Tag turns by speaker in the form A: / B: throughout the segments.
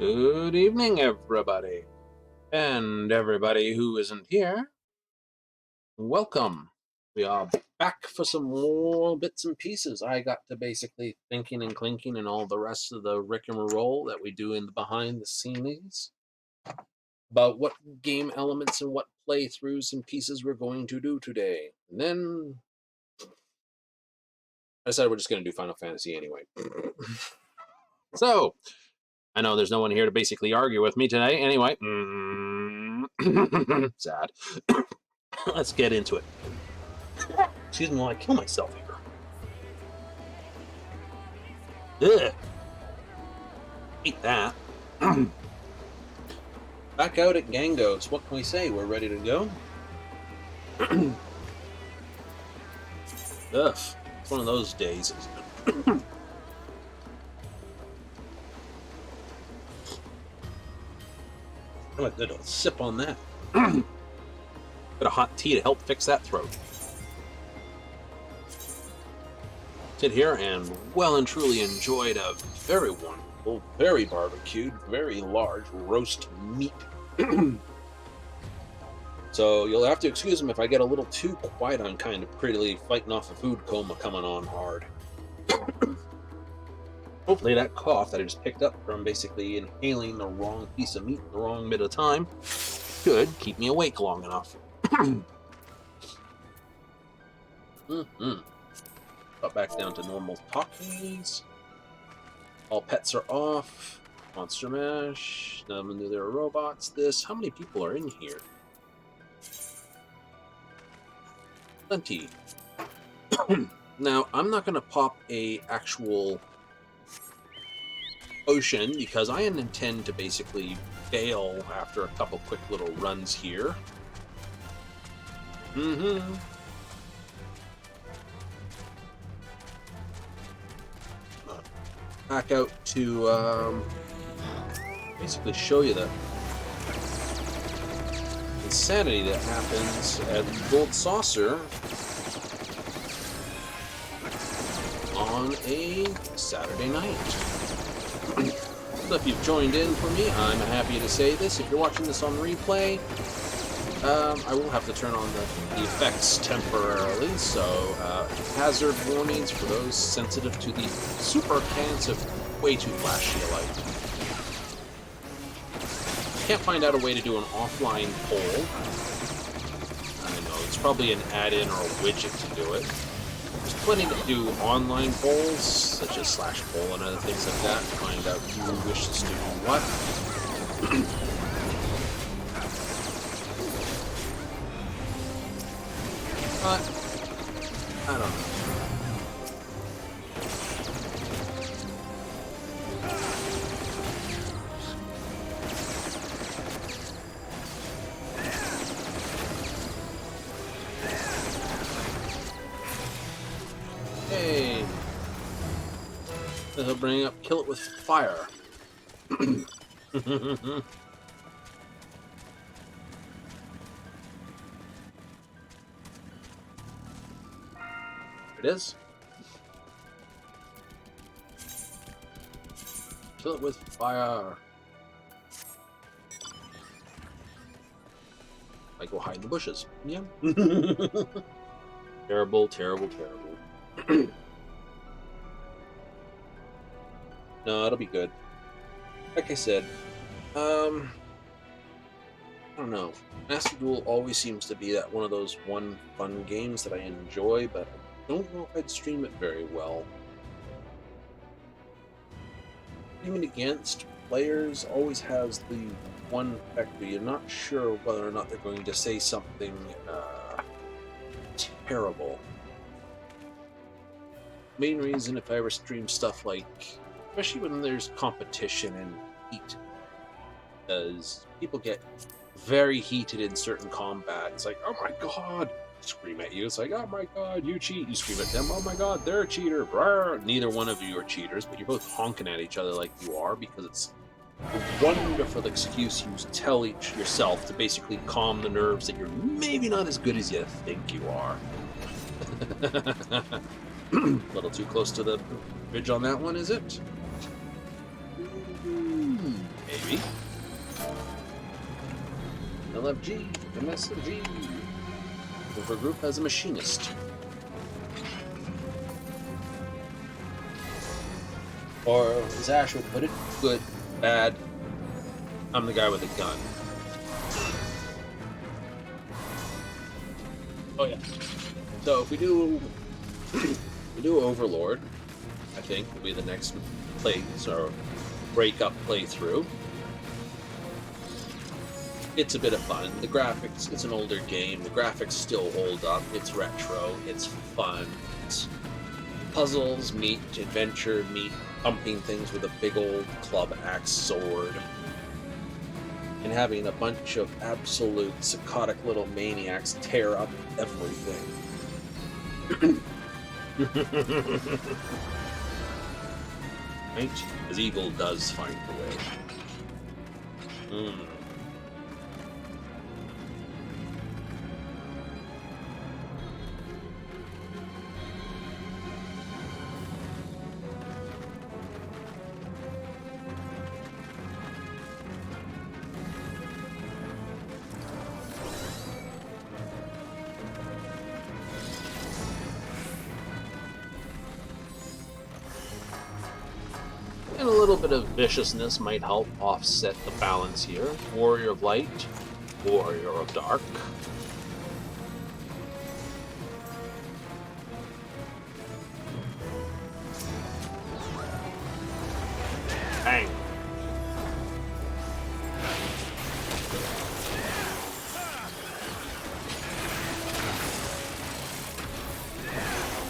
A: Good evening, everybody. And everybody who isn't here, welcome. We are back for some more bits and pieces. I got to basically thinking and clinking and all the rest of the rigmarole that we do in the behind the scenes about what game elements and what playthroughs and pieces we're going to do today. And then I decided we're just going to do Final Fantasy anyway. So, I know there's no one here to basically argue with me today. Anyway, sad. Let's get into it. Excuse me while I kill myself here. Ugh. Eat that. Back out at Gangos. What can we say? We're ready to go. Ugh. It's one of those days, isn't it? Oh, good. I'll sip on that. Got a hot tea to help fix that throat. Sit here and well and truly enjoyed a very wonderful, very barbecued, very large roast meat. So you'll have to excuse me if I get a little too quiet. I'm kind of prettily fighting off a food coma coming on hard. Hopefully that cough that I just picked up from basically inhaling the wrong piece of meat at the wrong bit of time should keep me awake long enough. Got back down to normal talkies. All pets are off. Monster Mash. None of there are robots. How many people are in here? Plenty. Now, I'm not going to pop a actual potion because I intend to basically bail after a couple quick little runs here. Back out to basically show you the insanity that happens at Gold Saucer on a Saturday night. So if you've joined in for me, I'm happy to say this. If you're watching this on replay, I will have to turn on the effects temporarily, so hazard warnings for those sensitive to the super cans of way too flashy light. Can't find out a way to do an offline poll. I know, it's probably an add-in or a widget to do it. There's plenty to do online polls, such as /poll and other things like that, to find out who wishes to do what. But, I don't know. Hey! This'll bring up kill it with fire. It is. Kill it with fire. I go hide in the bushes. Yeah. Terrible, terrible, terrible. No, it'll be good. Like I said, I don't know. Master Duel always seems to be that one of those fun games that I enjoy, but I don't know if I'd stream it very well. Streaming against players always has the one effect where you're not sure whether or not they're going to say something terrible. Main reason if I ever stream stuff like, especially when there's competition and heat, because people get very heated in certain combat. It's like, oh my god, scream at you. It's like, oh my god, you cheat. You scream at them, oh my god, they're a cheater. Rawr. Neither one of you are cheaters, but you're both honking at each other like you are, because it's a wonderful excuse you tell yourself to basically calm the nerves that you're maybe not as good as you think you are. A little too close to the bridge on that one, is it? Maybe. LFG. LFG, MSG. Overgroup as a machinist. Or, as Ash would put it, good, bad, I'm the guy with a gun. Oh yeah. So if we do Overlord, I think will be the next plays or break-up playthrough. It's a bit of fun. The graphics, it's an older game. The graphics still hold up. It's retro. It's fun. It's puzzles meet adventure meet pumping things with a big old club axe sword. And having a bunch of absolute psychotic little maniacs tear up everything. Right? Because evil does find a way. And a little bit of viciousness might help offset the balance here. Warrior of Light, Warrior of Dark. Bang!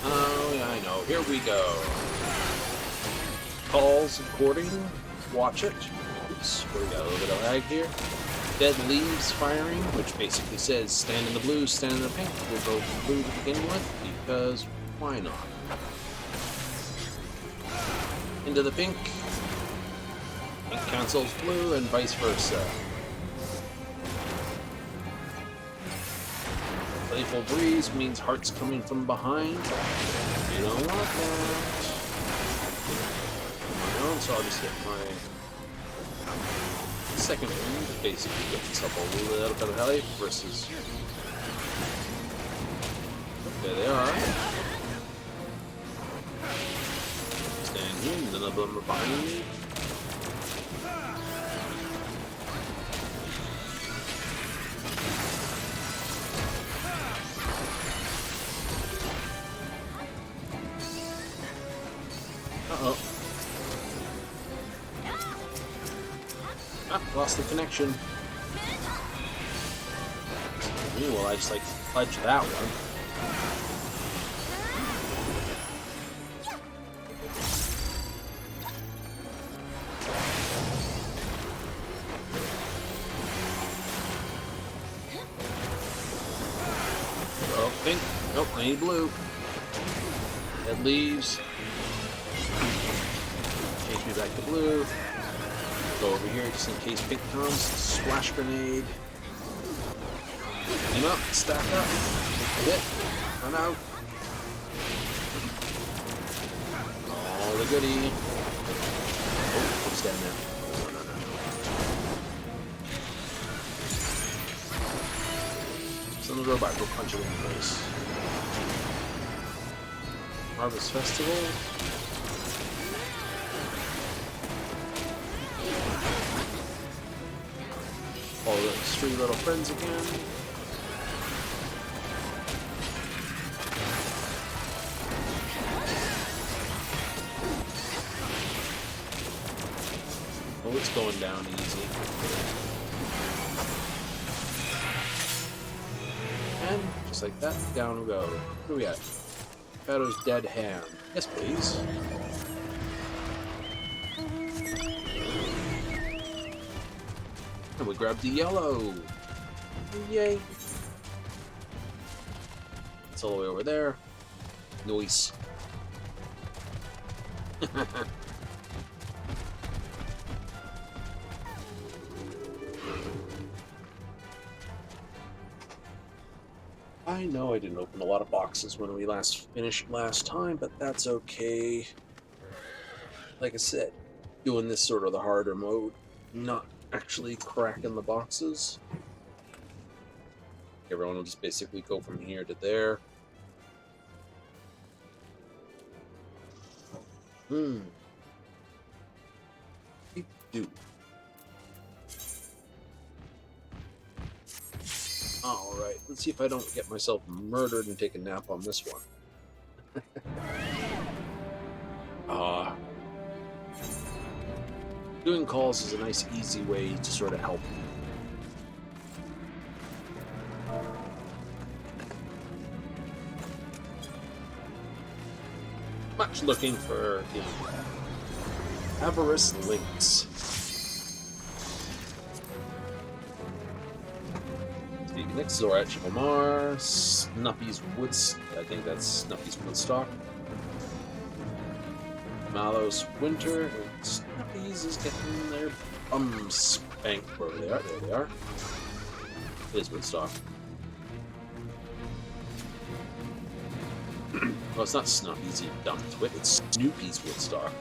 A: Oh, yeah, I know. Here we go. Calls according. Watch it. Oops, we got a little bit of lag here. Dead leaves firing, which basically says stand in the blue, stand in the pink. We'll go blue to begin with, because why not? Into the pink. Pink cancels blue, and vice versa. Playful breeze means hearts coming from behind. You don't want that. So I'll just hit my second one to basically get myself a little bit of health versus... There they are. Stand here, none of them are behind me. Uh-oh. Lost the connection. Well, I just like fudged that one. Oh, pink. Nope, I need blue. Dead leaves. Change me back to blue. Go over here just in case pink comes. Splash grenade. Team up, stack up. Take a hit. Run out. All the goodie. Oh, what's that now? No. Send the robot, go punch it in the face. Harvest Festival. All the three little friends again. Oh, it's going down easy. And just like that, down we go. Who are we at? Shadow's dead hand. Yes, please. And we grab the yellow. Yay. It's all the way over there. Nice. I know I didn't open a lot of boxes when we finished last time, but that's okay. Like I said, doing this sort of the harder mode. not actually cracking the boxes. Everyone will just basically go from here to there. Do. Alright, let's see if I don't get myself murdered and take a nap on this one. Doing calls is a nice, easy way to sort of help. Much looking for the Avarice Links. Next is Zorat Chibomar, Snuffy's Woods. I think that's Snuffy's Woodstock. Malos Winter, and Snuffy's is getting their bum spanked. Where they are, there they are. It is Woodstock. Well, it's not Snuffy's, you dumb twit. It's Snoopy's Woodstock.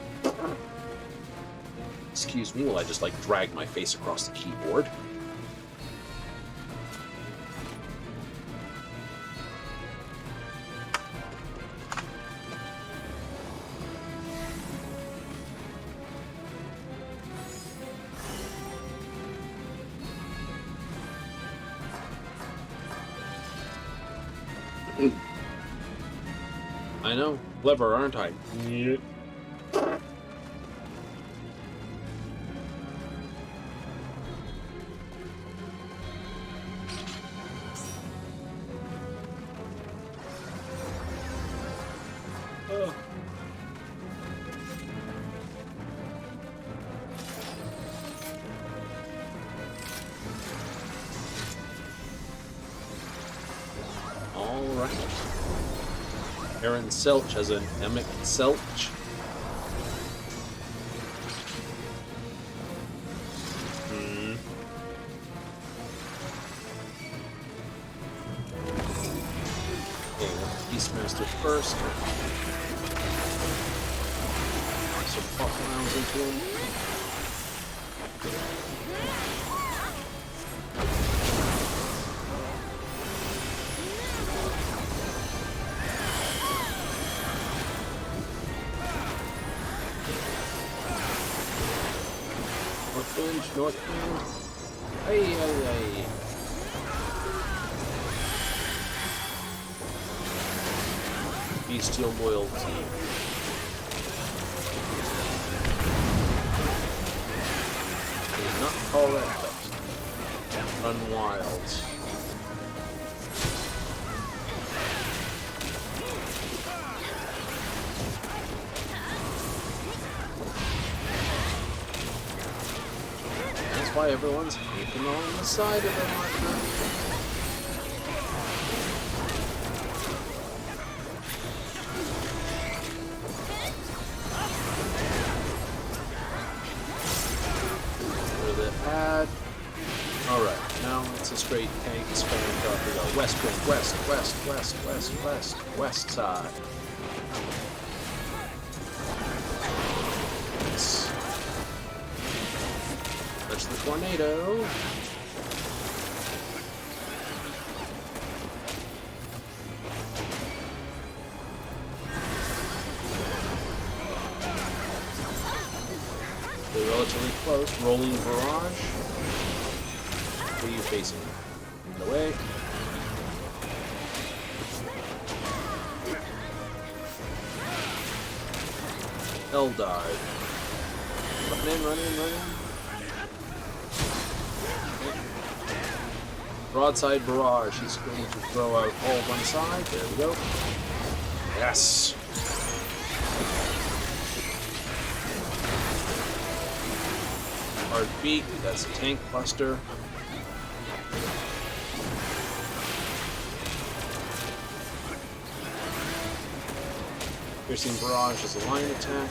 A: Excuse me while I just like drag my face across the keyboard. I know. Clever, aren't I? Yeah. All right. Aaron Selch as an Emic Selch. Okay, Beastmaster first. Some pop rounds into him. Northwind. Hey, hey, hey. Bestial loyalty. Okay, not call that run wild. Why everyone's hanging on the side of the marker. For the ad. Alright, now it's a straight tank spam off we go. West wind, west, west, west, west, west, west side. Touch the tornado. They're relatively close. Rolling barrage. What are you facing? Get away. Hell dive. Run in, run in, run in. Broadside barrage. He's going to throw out all one side. There we go. Yes. Hard beak. That's a tank buster. Piercing barrage is a line attack.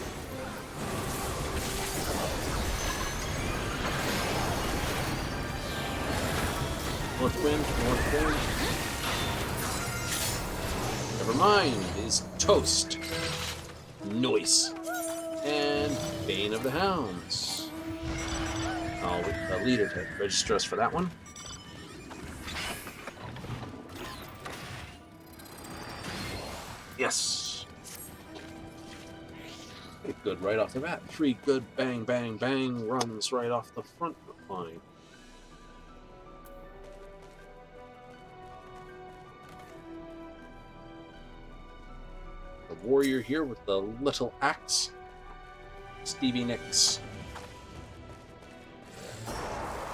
A: North wind, north wind. Never mind, is toast. Noise. And Bane of the Hounds. I'll lead her to register us for that one. Yes. Pretty good right off the bat. 3 good bang, bang, bang runs right off the front line. The warrior here with the little axe. Stevie Nicks.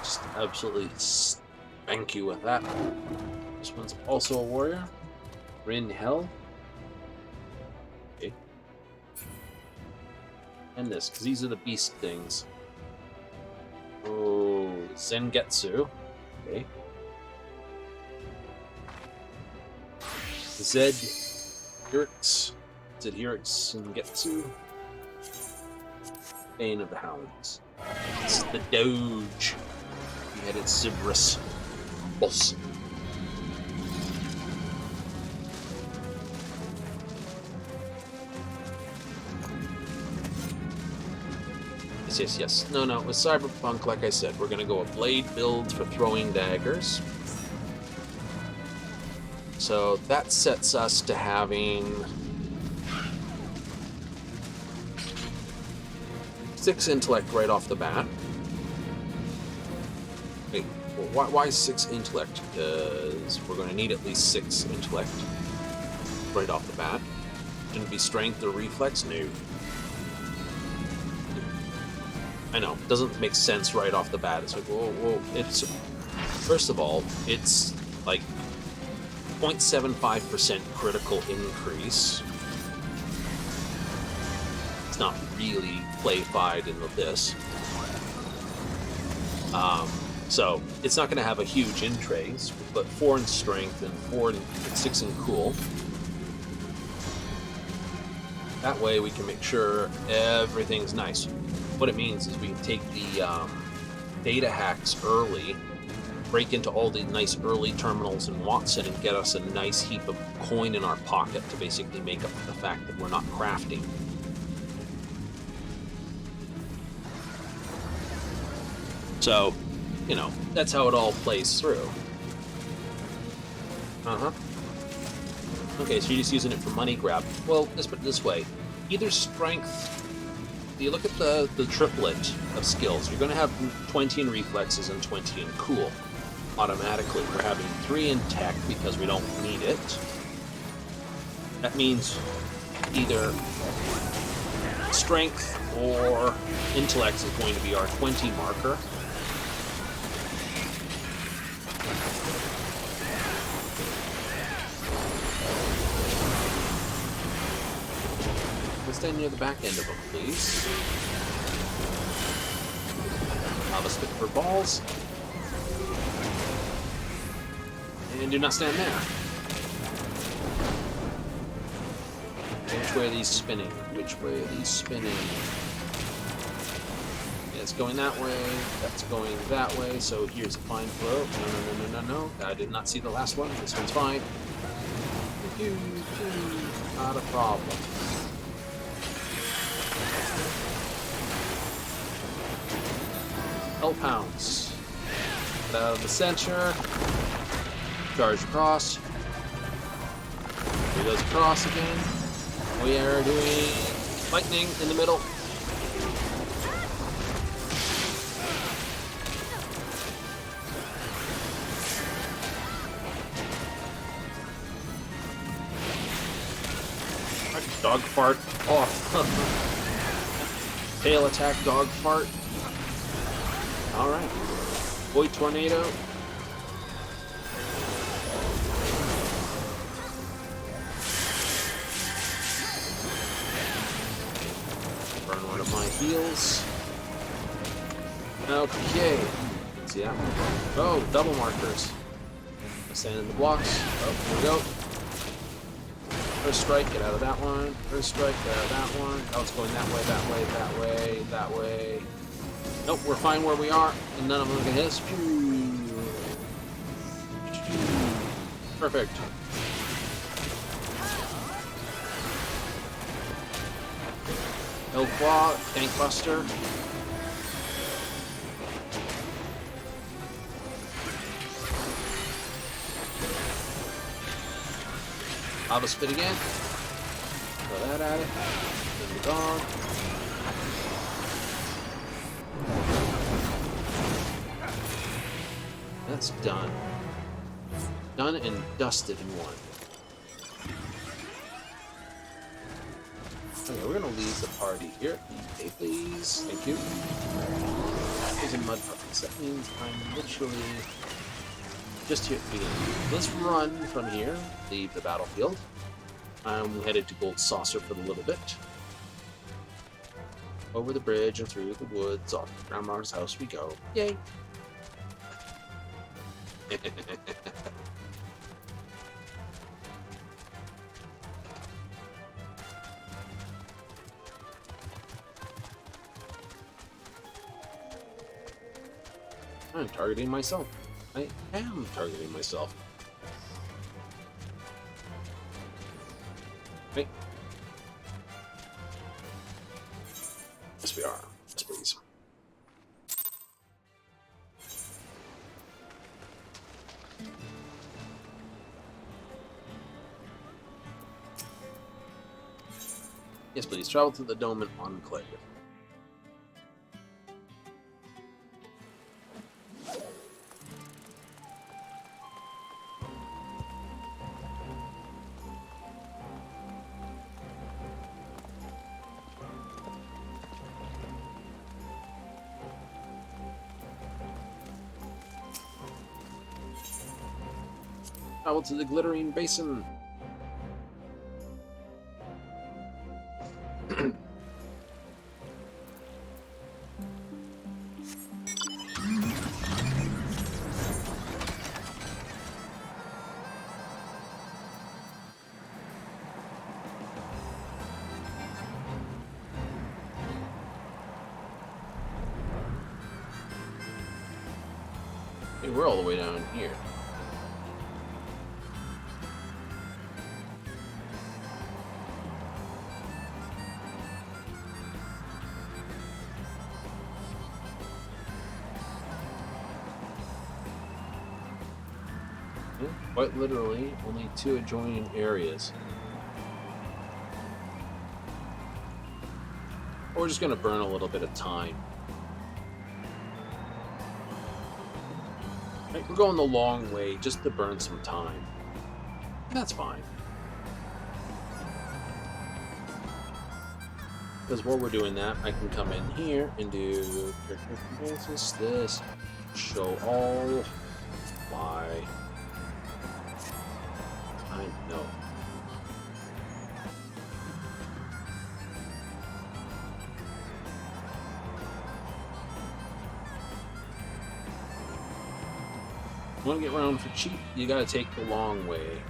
A: Just absolutely spank you with that. This one's also a warrior. Rin Hell. Okay. And this, because these are the beast things. Oh, Zengetsu. Okay. Zed Hirix. Zed Hirix Zengetsu. Bane of the Hounds. This is the Doge. He headed Sybaris boss. Yes. No, with Cyberpunk, like I said, we're going to go a blade build for throwing daggers. So that sets us to having 6 intellect right off the bat. Wait, well, why 6 intellect? Because we're going to need at least 6 intellect right off the bat. Shouldn't it be strength or reflex? No. I know, it doesn't make sense right off the bat. It's like, whoa, it's... First of all, it's like 0.75% critical increase. It's not really play-fied in this. So, it's not going to have a huge in trays, but 4 in strength and 6 in cool. That way we can make sure everything's nice. What it means is we can take the data hacks early, break into all the nice early terminals in Watson, and get us a nice heap of coin in our pocket to basically make up for the fact that we're not crafting. So, you know, that's how it all plays through. Okay, so you're just using it for money grab. Well, let's put it this way. Either strength... You look at the triplet of skills, you're going to have 20 in reflexes and 20 in cool. Automatically, we're having 3 in tech because we don't need it. That means either strength or intellect is going to be our 20 marker. Stay near the back end of them, please. Have a spit for balls. And do not stand there. Which way are these spinning? Which way are these spinning? Yeah, it's going that way. That's going that way. So here's a fine throw. No. I did not see the last one. This one's fine. Not a problem. Hellhounds. Get out of the center. Charge across. Here goes across again. We are doing lightning in the middle. Dog fart off. Tail attack, dog fart. Alright. Void tornado. Burn one of my heals. Okay. See that one? Oh, double markers. Stand in the blocks. Oh, here we go. First strike, get out of that one. First strike, get out of that one. Oh, it's going that way, that way, that way, that way. Nope, we're fine where we are, and none of them can hit us. Perfect. No claw, tank buster. Lava spit again. Throw that at it. Then the dog. That's done. Done and dusted in one. Okay, we're gonna leave the party here. Okay, please. Thank you. There's a mud puppies. That means I'm literally just here at the beginning. Let's run from here. Leave the battlefield. I'm headed to Gold Saucer for a little bit. Over the bridge and through the woods. Off to Grandma's house we go. Yay! I'm targeting myself. I am targeting myself. Right? Yes, we are. Yes, please. Yes, please. Travel to the Dome and Enclave. Travel to the Glittering Basin. Hey, we're all the way down here. Quite literally, only 2 adjoining areas. We're just going to burn a little bit of time. Right, we're going the long way just to burn some time. That's fine. Because while we're doing that, I can come in here and do this, show all, why. I know. You want to get around for cheap, you gotta take the long way.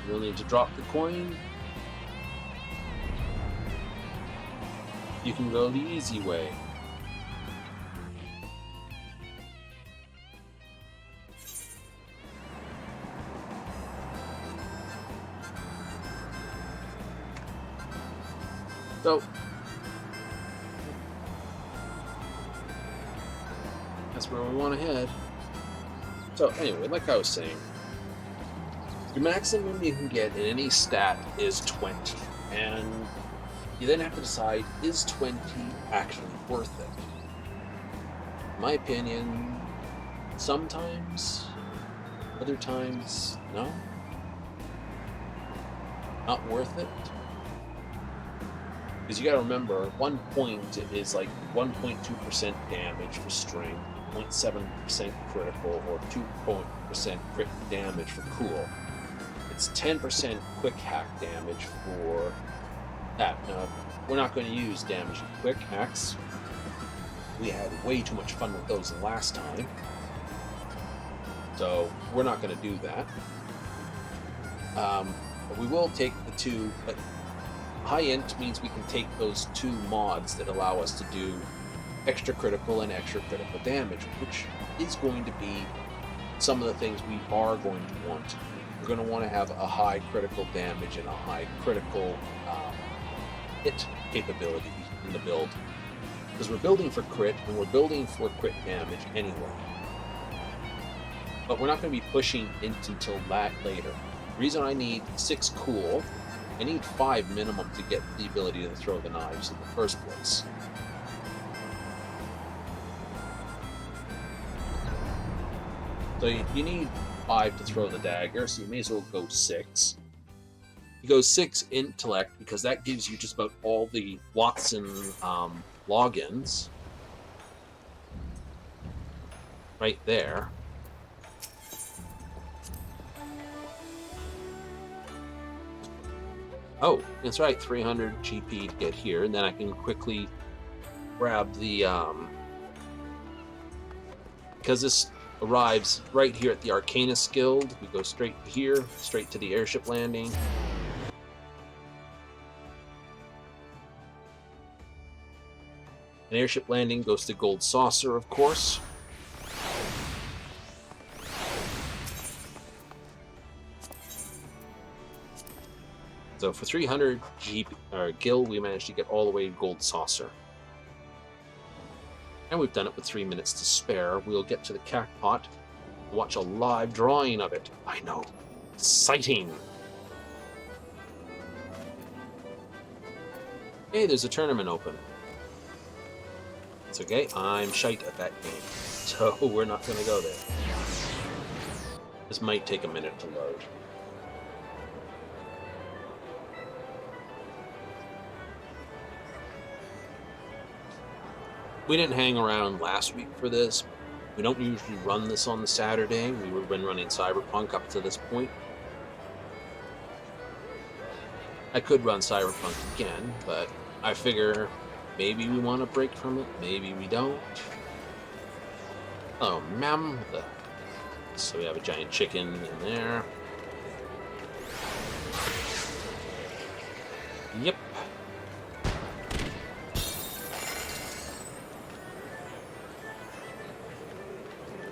A: You'll need to drop the coin. You can go the easy way. So, that's where we want to head. So anyway, like I was saying, your maximum you can get in any stat is 20. And you then have to decide, is 20 actually worth it? In my opinion, sometimes, other times, no. Not worth it. Because you gotta remember, 1 point is like 1.2% damage for strength, 0.7% critical, or 2% crit damage for cool. It's 10% quick hack damage for that. Now, we're not going to use damage and quick hacks. We had way too much fun with those last time. So, we're not going to do that. But we will take the 2, but high int means we can take those 2 mods that allow us to do extra critical and extra critical damage, which is going to be some of the things we are going to want to do. We're going to want to have a high critical damage and a high critical hit capability in the build. Because we're building for crit, and we're building for crit damage anyway. but we're not going to be pushing int until that later. The reason I need 6 cool, I need 5 minimum to get the ability to throw the knives in the first place. So you need 5 to throw the dagger, so you may as well go 6. You go 6 intellect because that gives you just about all the Watson logins right there. Oh, that's right, 300 GP to get here, and then I can quickly grab the because this arrives right here at the Arcanist Guild. We go straight here, straight to the airship landing. An airship landing goes to Gold Saucer, of course. So for 300 gil, we managed to get all the way to Gold Saucer. And we've done it with 3 minutes to spare. We'll get to the Cactpot and watch a live drawing of it. I know. Exciting. Hey, there's a tournament open. It's okay. I'm shite at that game. So we're not going to go there. This might take a minute to load. We didn't hang around last week for this. We don't usually run this on the Saturday. We've been running Cyberpunk up to this point. I could run Cyberpunk again, but I figure maybe we want a break from it, maybe we don't. Oh, ma'am. So we have a giant chicken in there. Yep.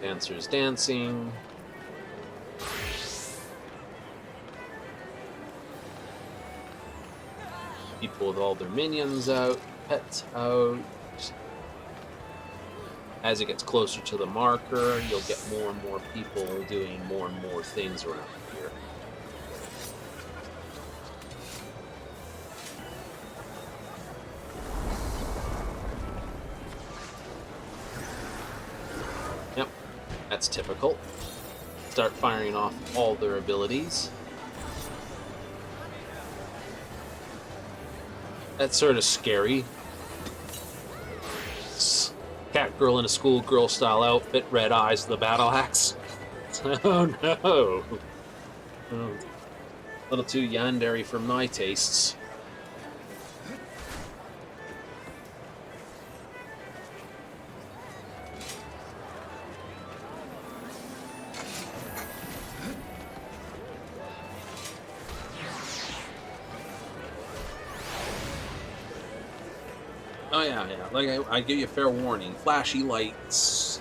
A: Dancers dancing. People with all their minions out, pets out. As it gets closer to the marker, you'll get more and more people doing more and more things around here. Yep, that's typical. Start firing off all their abilities. That's sort of scary. Cat girl in a schoolgirl style outfit, red eyes, the battle axe. Oh no! Oh, a little too yandere for my tastes. Oh yeah. Like I give you a fair warning. Flashy lights,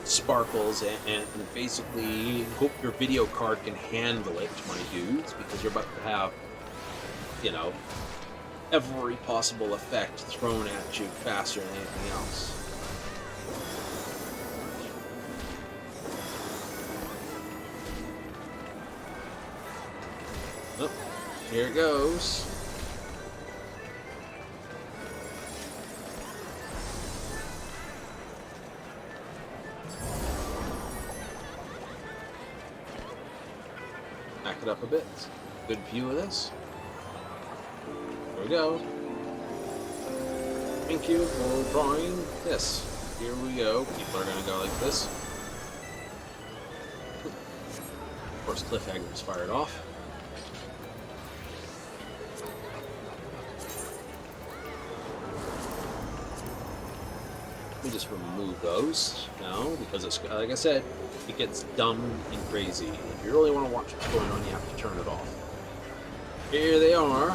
A: sparkles, and basically hope your video card can handle it, my dudes, because you're about to have, you know, every possible effect thrown at you faster than anything else. Oh, here it goes. Back it up a bit. Good view of this. There we go. Thank you for drawing this. Here we go. People are going to go like this. Of course, cliffhanger is fired off. Let me just remove those now, because it's, like I said, it gets dumb and crazy. If you really want to watch what's going on, you have to turn it off. Here they are.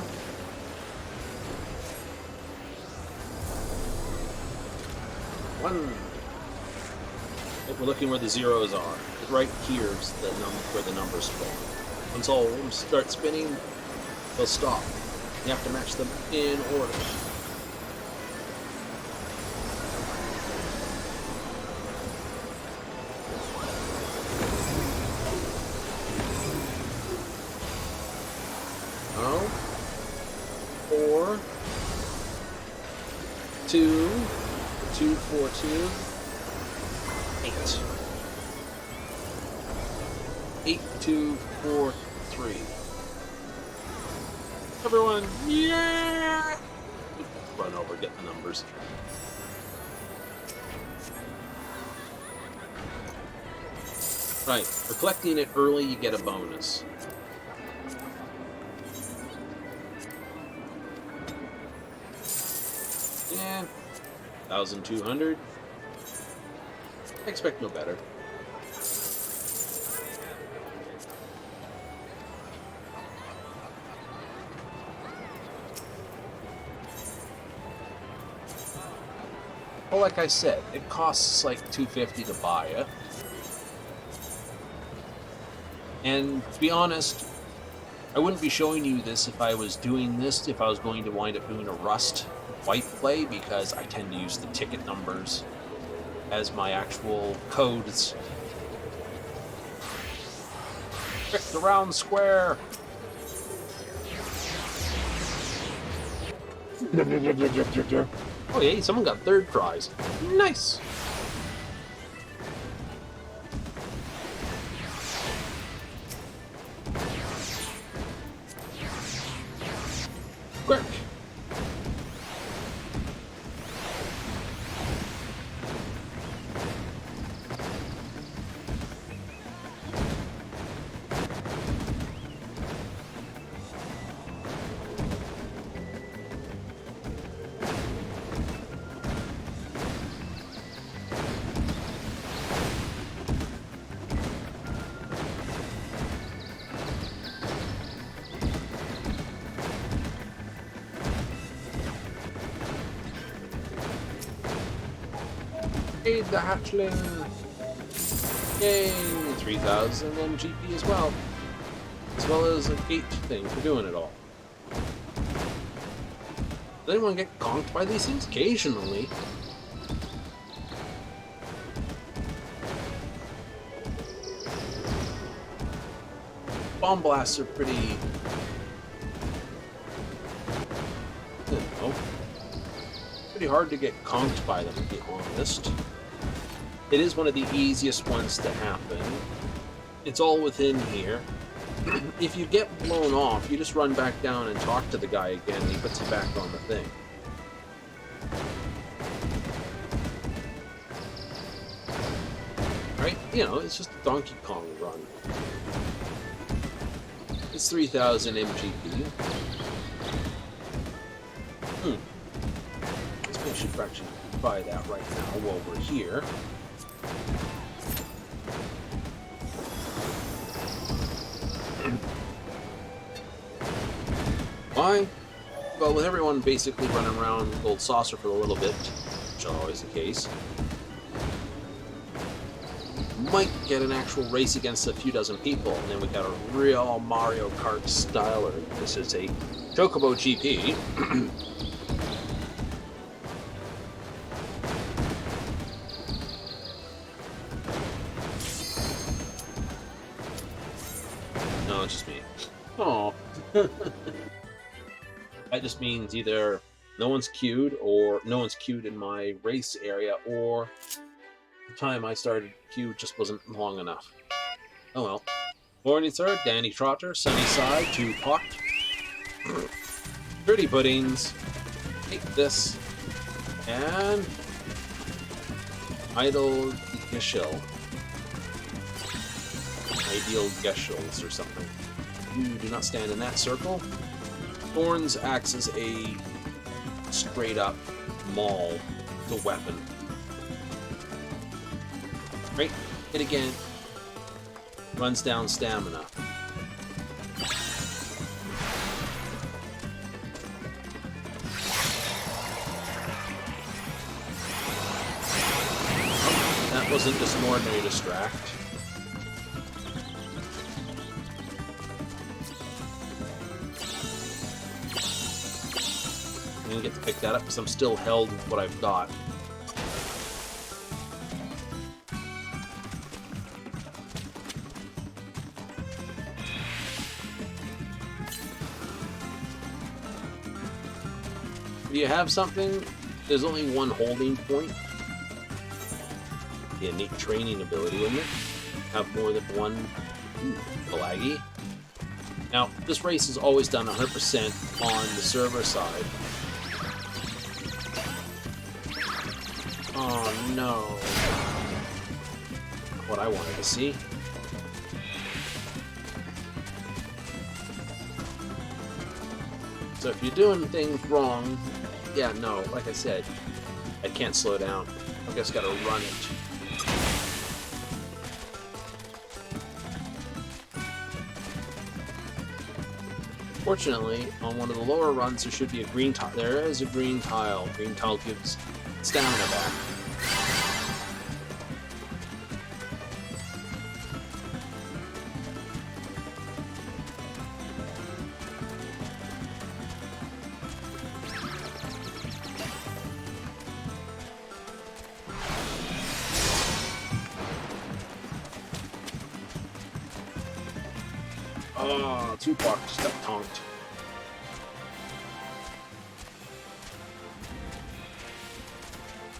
A: One. If we're looking where the zeros are, right here's the where the numbers fall. Once all of them start spinning, they'll stop. You have to match them in order. 2, 2, 4, 2, 8. 8, 2, 4, 3. Everyone, yeah! Run over, get the numbers. Right, for collecting it early, you get a bonus. Yeah, 1,200. I expect no better. Well, like I said, it costs like $250 to buy it. And to be honest, I wouldn't be showing you this if I was doing this, if I was going to wind up doing a Rust wipe play, because I tend to use the ticket numbers as my actual codes. Pick the round square! Oh yay, someone got third prize. Nice! Quick! Aid the hatchling! Yay! 3,000 MGP as well as a gate thing for doing it all. Does anyone get conked by these things? Occasionally. Bomb blasts are pretty... I don't know. Pretty hard to get conked by them, to be honest. It is one of the easiest ones to happen. It's all within here. If you get blown off, you just run back down and talk to the guy again, and he puts you back on the thing. Right? You know, it's just a Donkey Kong run. It's 3,000 MGP. I should actually buy that right now while we're here. Why? Well, with everyone basically running around Gold Saucer for a little bit, which is always the case, might get an actual race against a few dozen people, and then we got a real Mario Kart styler. This is a Chocobo GP. No, it's just me. Oh. That just means either no one's queued, or no one's queued in my race area, or the time I started queue just wasn't long enough. Oh well. 43rd, Danny Trotter, Sunnyside, 2 pot. Pretty puddings. Take this. And Idle Geshel. Ideal Geshels or something. You do not stand in that circle. Thorns acts as a straight up maul, the weapon. Right? Hit again. Runs down stamina. Oh, that wasn't just an ordinary distract. I'm gonna get to pick that up because I'm still held with what I've got. If you have something, There's only one holding point. The innate training ability, wouldn't it? Have more than one. Ooh, laggy. Now, this race is always done 100% on the server side. Oh no. What I wanted to see. So if you're doing things wrong, yeah, no, like I said, I can't slow down. I just gotta run it. Fortunately, on one of the lower runs, there should be a green tile. There is a green tile. Green tile gives stamina back. Oh, two blocks got tonked.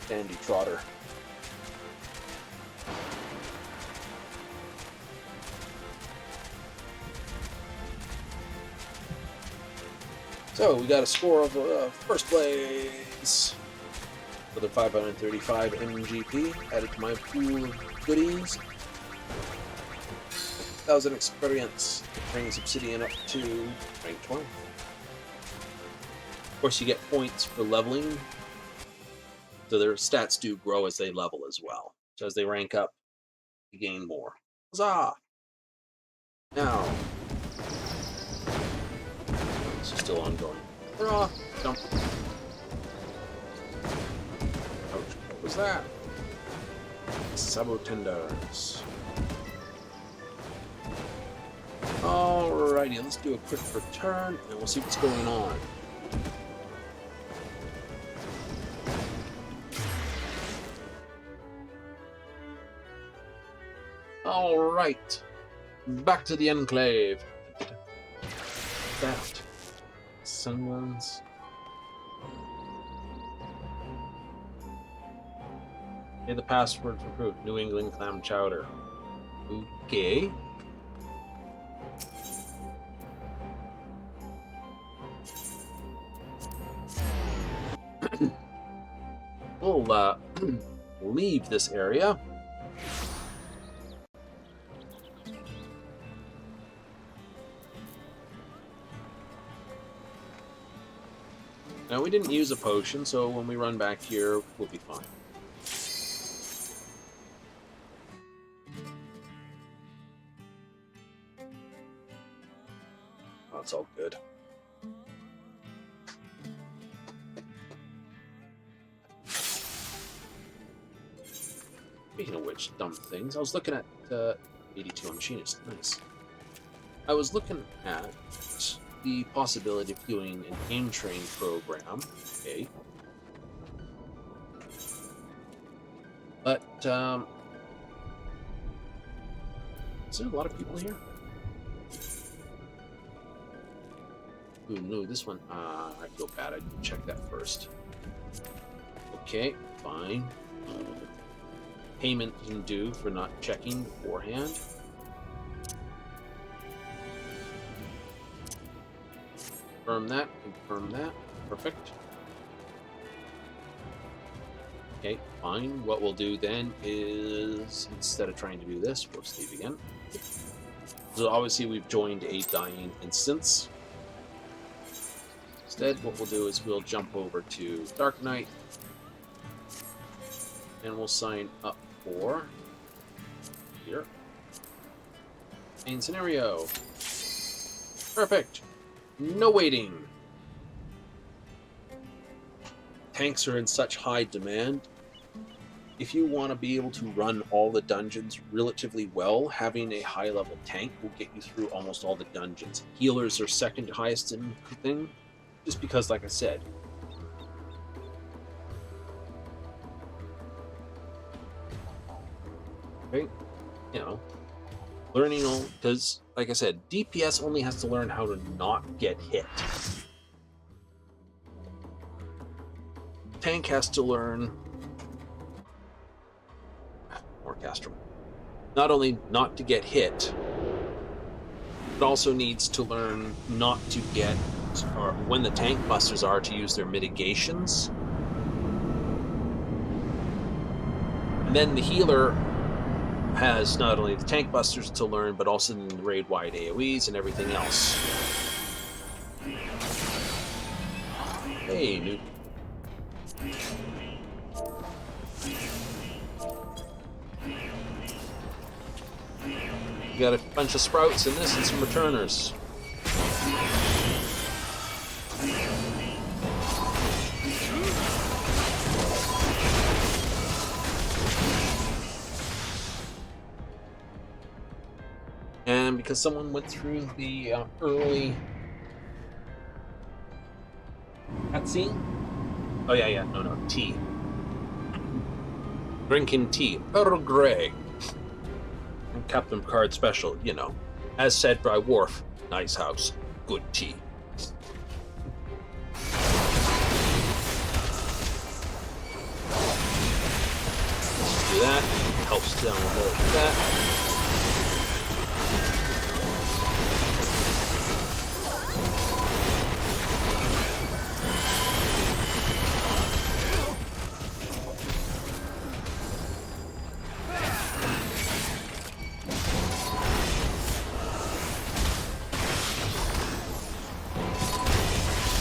A: Dandy trotter. So we got a score of first place. Another 535 MGP added to my pool of goodies. 1,000 experience brings Obsidian up to rank 20. Of course, you get points for leveling, so their stats do grow as they level as well. So as they rank up, you gain more. Huzzah! Now, this is still ongoing. Hurrah! Jump. Ouch, what was that? Sabotendos. Alrighty, let's do a quick return and we'll see what's going on. Alright, back to the Enclave. That. Someone's. Okay, the password for food. New England clam chowder. Okay. We'll leave this area. Now, we didn't use a potion, so when we run back here, we'll be fine. Oh, it's all good. Speaking of which, dumb things, I was looking at 82 on Machinist. Nice. I was looking at the possibility of doing an aim train program. Okay. But, is there a lot of people here? Ooh, no, this one, I feel bad. I didn't check that first. Okay, fine. Payment can do for not checking beforehand. Confirm that, confirm that. Perfect. Okay, fine. What we'll do then is, instead of trying to do this, we'll just leave again. So obviously we've joined a dying instance. Instead, what we'll do is we'll jump over to Dark Knight. And we'll sign up for here. Main scenario. Perfect. No waiting. Tanks are in such high demand. If you want to be able to run all the dungeons relatively well, having a high level tank will get you through almost all the dungeons. Healers are second highest in the thing, just because, like I said, right? You know, learning all, because, like I said, DPS only has to learn how to not get hit. tank has to learn more caster. Not only not to get hit, but also needs to learn not to get, or when the tank busters are, to use their mitigations. And then the healer has not only the tank busters to learn, but also the raid-wide AoEs and everything else. Hey, noob. We got a bunch of sprouts in this and some returners. And because someone went through the early cutscene. Oh yeah, no, tea. Drinking tea, Earl Grey. And Captain Picard special, you know, as said by Worf. Nice house, good tea. Let's do that. Helps download that.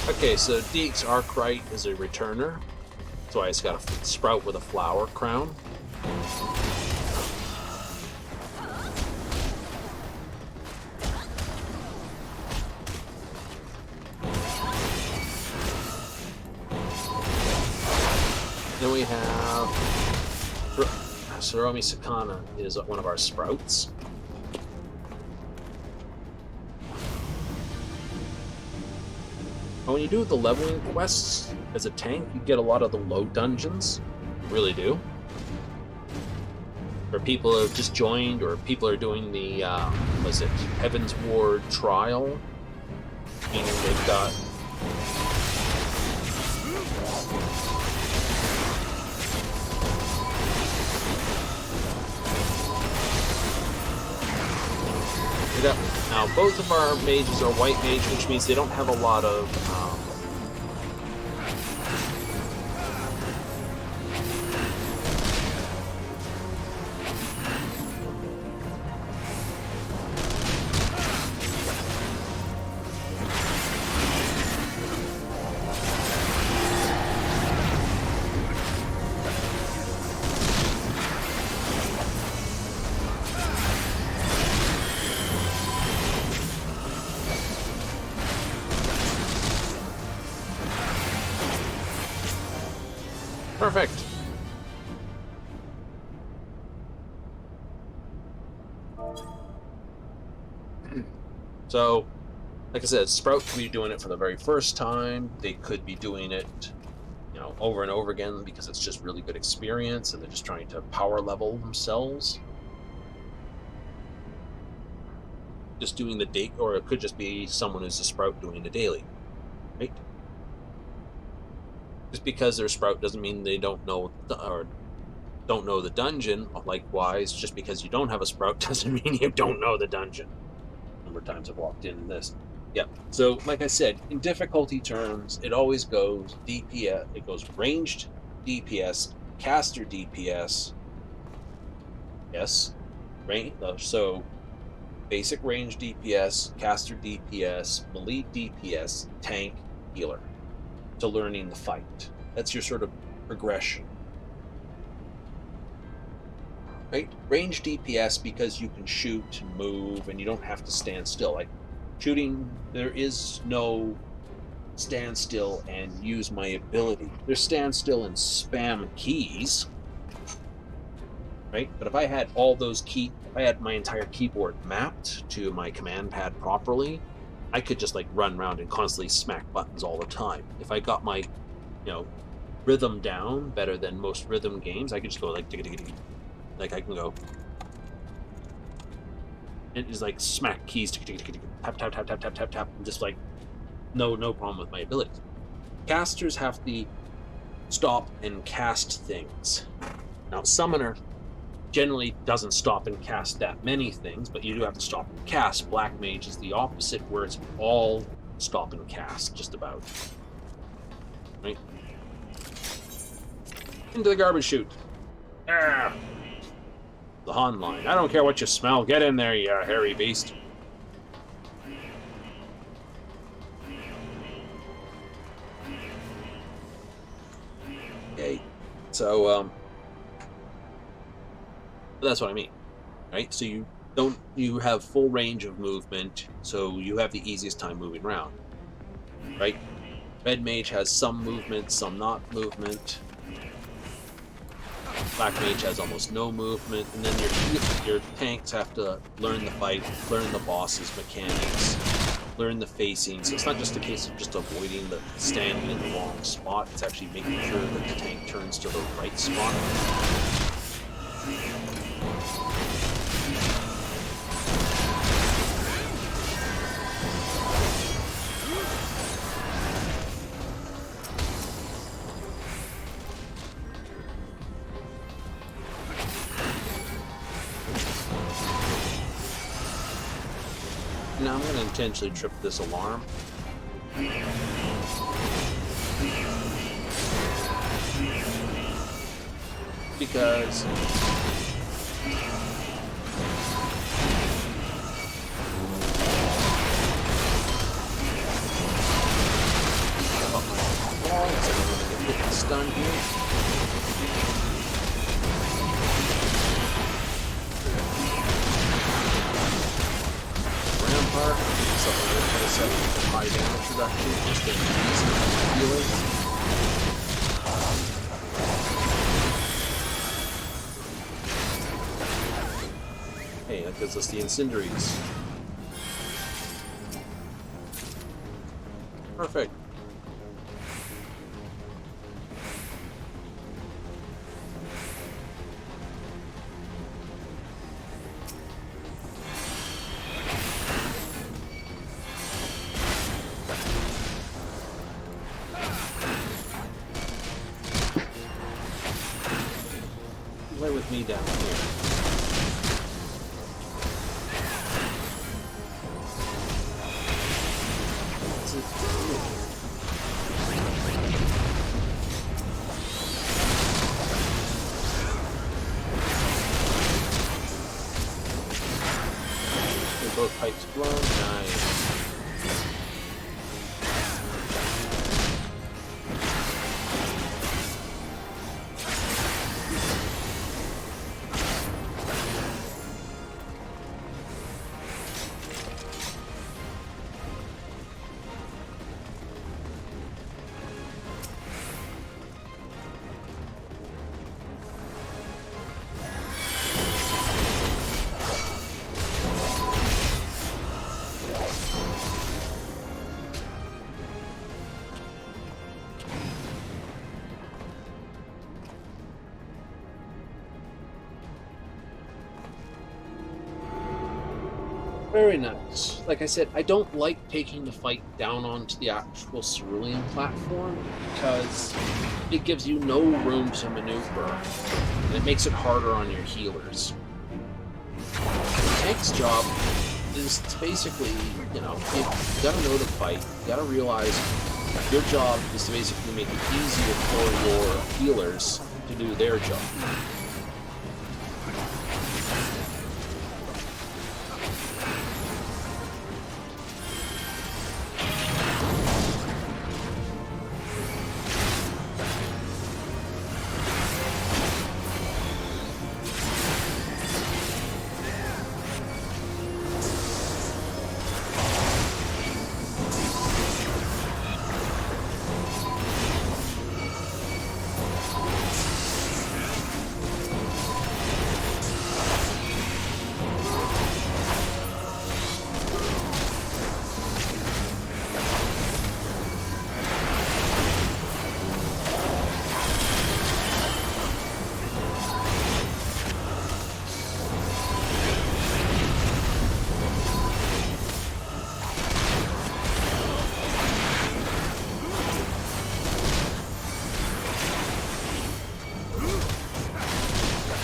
A: Okay, so Deek's Arkwright is a returner. That's why it's got a sprout with a flower crown. Then we have Saromi Sakana is one of our sprouts. When you do the leveling quests as a tank, you get a lot of the low dungeons. You really do. Where people have just joined, or people are doing the, was it Heaven's Ward trial? Meaning they've got... Now, both of our mages are white mage, which means they don't have a lot of perfect. So, like I said, Sprout could be doing it for the very first time. They could be doing it, you know, over and over again because it's just really good experience and they're just trying to power level themselves. Just doing the date, or it could just be someone who's a Sprout doing the daily, right? Just because they're Sprout doesn't mean they don't know or don't know the dungeon. Likewise, just because you don't have a Sprout doesn't mean you don't know the dungeon. A number of times I've walked in this. Yep. So, like I said, in difficulty terms, it always goes DPS. It goes ranged DPS, caster DPS. Yes, range. So, basic range DPS, caster DPS, melee DPS, tank, healer. To learning the fight. That's your sort of progression. Right? Range DPS because you can shoot and move and you don't have to stand still. Like shooting, there is no stand still and use my ability. There's stand still and spam keys. Right? But if I had all those if I had my entire keyboard mapped to my command pad properly, I could just like run around and constantly smack buttons all the time. If I got my, rhythm down better than most rhythm games, I could just go like I can go. It is like smack keys, tap tap tap tap tap tap tap, and just like no problem with my abilities. Casters have the stop and cast things. Now, Summoner generally doesn't stop and cast that many things, but you do have to stop and cast. Black Mage is the opposite, where it's all stop and cast, just about. Right? Into the garbage chute. Ah! The Han line. I don't care what you smell. Get in there, you hairy beast. Okay. So, that's what I mean, right? So you have full range of movement, so you have the easiest time moving around, right? Red Mage has some movement, some not movement. Black Mage has almost no movement, and then your tanks have to learn the fight, learn the boss's mechanics, learn the facing. So it's not just a case of just avoiding the standing in the wrong spot, it's actually making sure that the tank turns to the right spot. Now I'm going to intentionally trip this alarm. Because I'm going to get stunned here. Something that kind of set up high damage reduction, just an easy healing. Hey, that gives us the incendiaries. Perfect. With me down here. What's it doing? Okay, both pipes blown. Nice. Very nice. Like I said, I don't like taking the fight down onto the actual cerulean platform because it gives you no room to maneuver, and it makes it harder on your healers. The tank's job is to basically, you gotta know the fight, you gotta realize your job is to basically make it easier for your healers to do their job.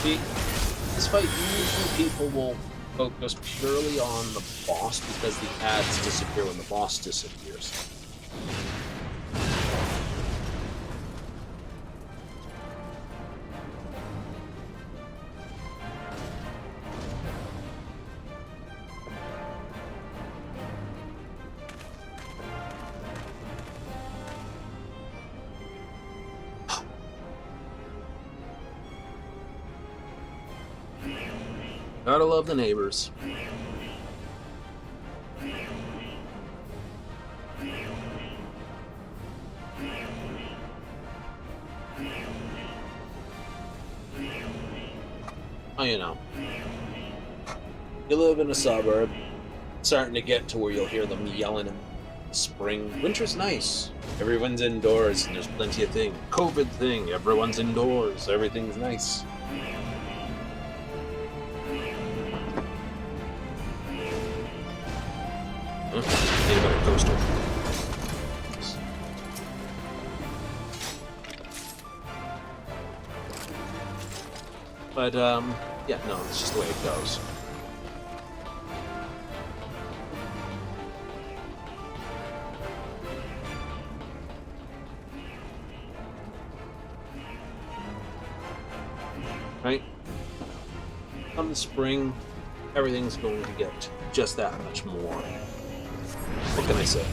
A: See, this fight, usually people will focus purely on the boss because the ads disappear when the boss disappears. Gotta love the neighbors. Oh, you know. You live in a suburb, starting to get to where you'll hear them yelling in the spring. Winter's nice. Everyone's indoors and there's plenty of things. COVID thing, everyone's indoors. Everything's nice. Need a better coaster. But, yeah, no, it's just the way it goes. Right? Come the spring, everything's going to get just that much more. What can I say?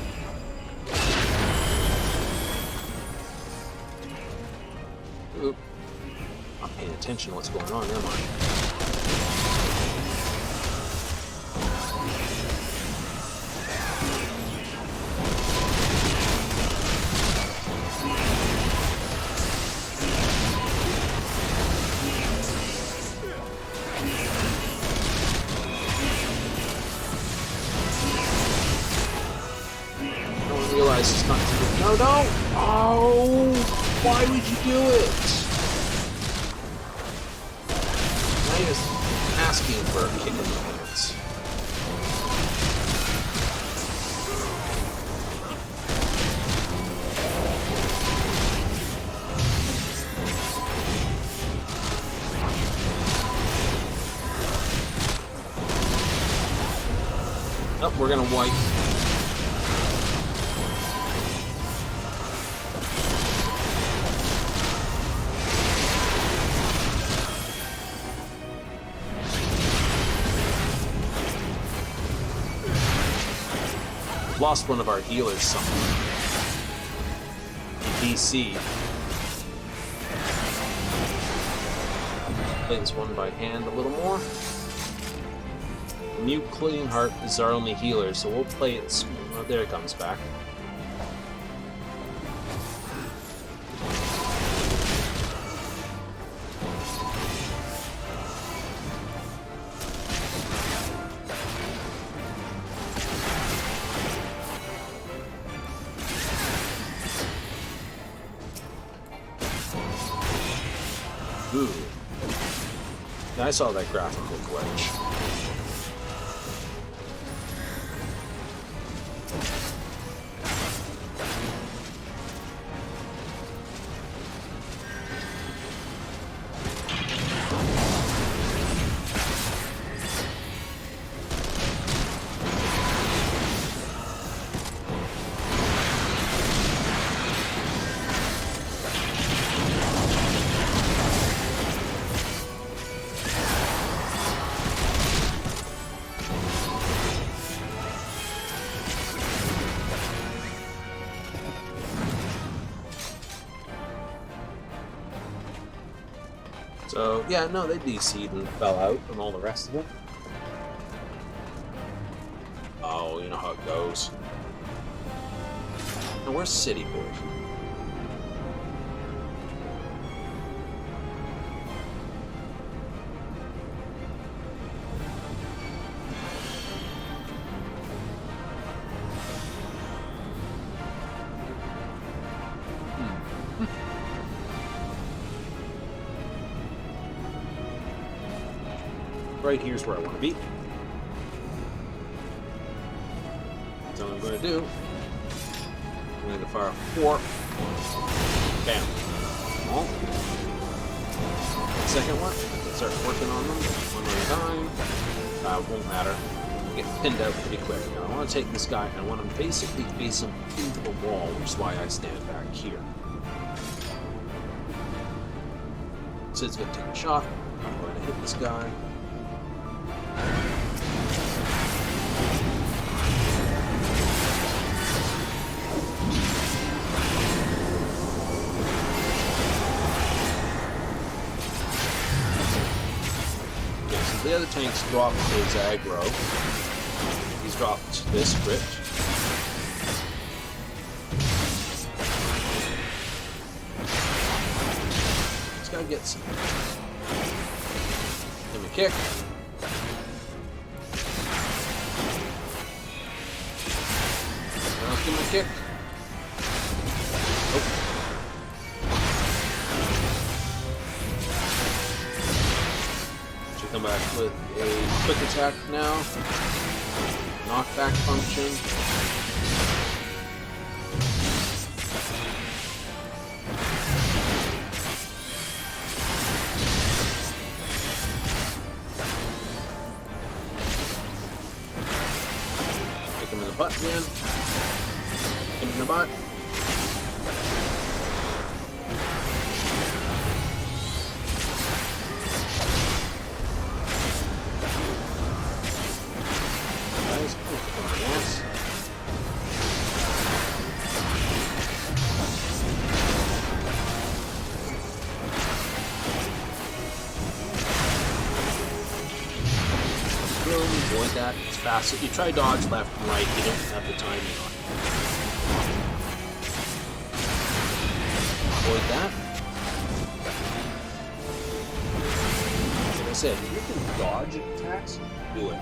A: Oop. Not paying attention to what's going on, am I? It's not too... No, no! Oh! Why would you do it? Now you're just asking for a kick in the pants. Oh, we're gonna wipe. Lost one of our healers somewhere. DC. Play this one by hand a little more. Mute Clean Heart is our only healer, so we'll play it. Oh, there it comes back. Ooh. I saw that graphical glitch. So, yeah, no, they DC'd and fell out and all the rest of it. Oh, you know how it goes. Now, where's City Boy? Right here's where I want to be. That's what I'm going to do. I'm going to fire 4. Bam. Oh. Second one. start working on them one at a time. Won't matter. We'll get pinned out pretty quick. Now I want to take this guy and I want to basically face him into the wall, which is why I stand back here. Sid's going to take a shot. I'm going to hit this guy. The other tanks dropped his aggro. He's dropped this crit. This guy gets him. Give him a kick. Now give him a kick. Oh. Come back with a quick attack now. Knockback function. Kick him in the butt again. Kick him in the butt. Avoid that. It's fast. If you try dodge left and right, you don't have the timing on it. Avoid that. Like I said, if you can dodge attacks, do it.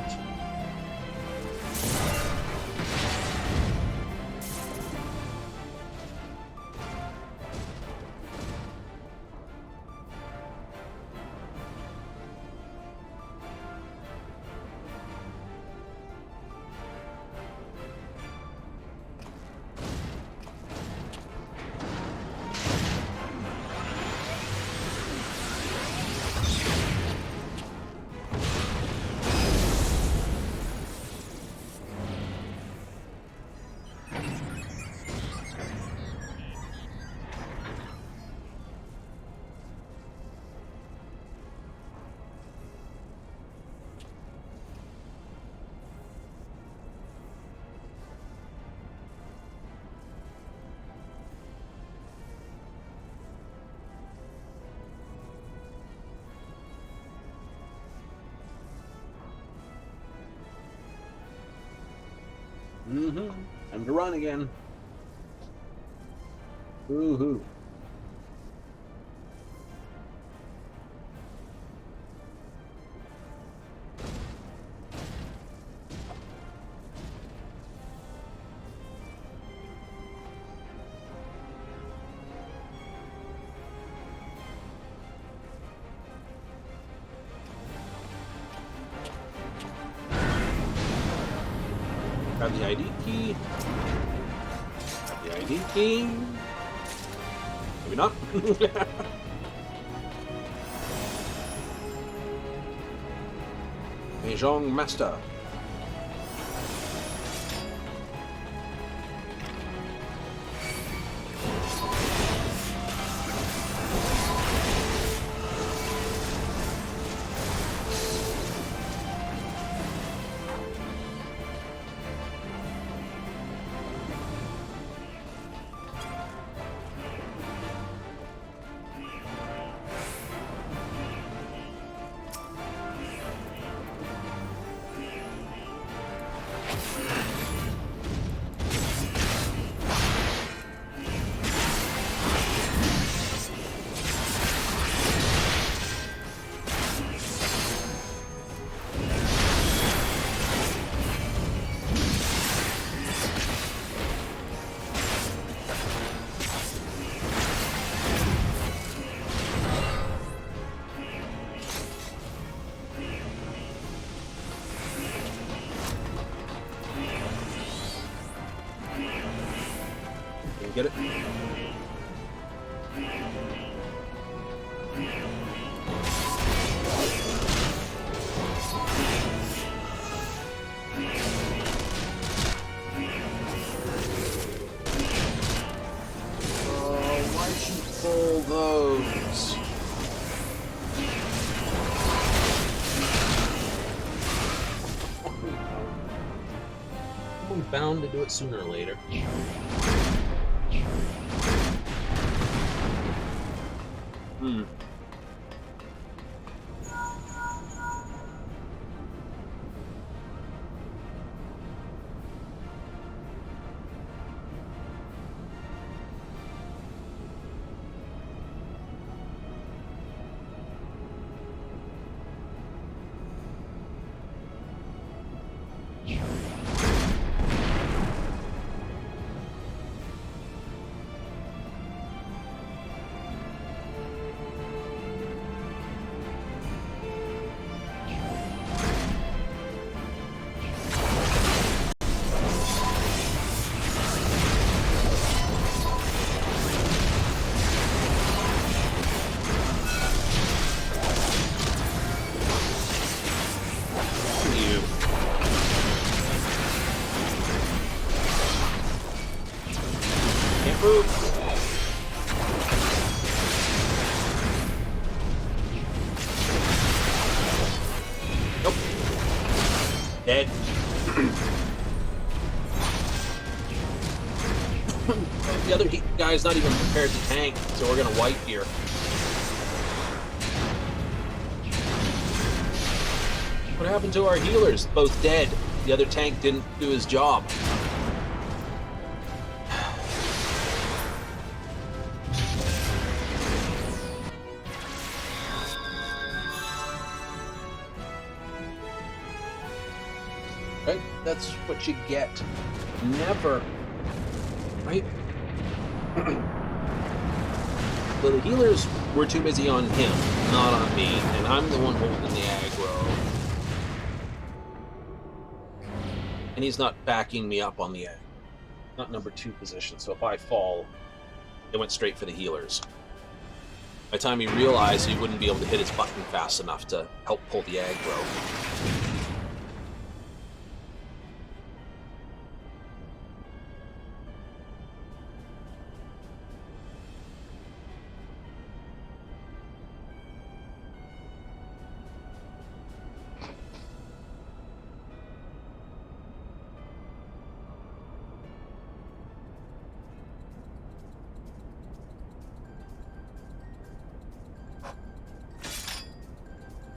A: Time to run again. Woohoo. Grab the ID key. Grab the ID key. Maybe not. Mahjong Master. Get it? bound to do it sooner or later. Nope. Dead. The other guy's not even prepared to tank, so we're gonna wipe here. What happened to our healers? Both dead. The other tank didn't do his job. Right? That's what you get. Never. Right? So the healers were too busy on him, not on me, and I'm the one holding the aggro. And he's not backing me up on the aggro. Not number 2 position, so if I fall, it went straight for the healers. By the time he realized he wouldn't be able to hit his button fast enough to help pull the aggro.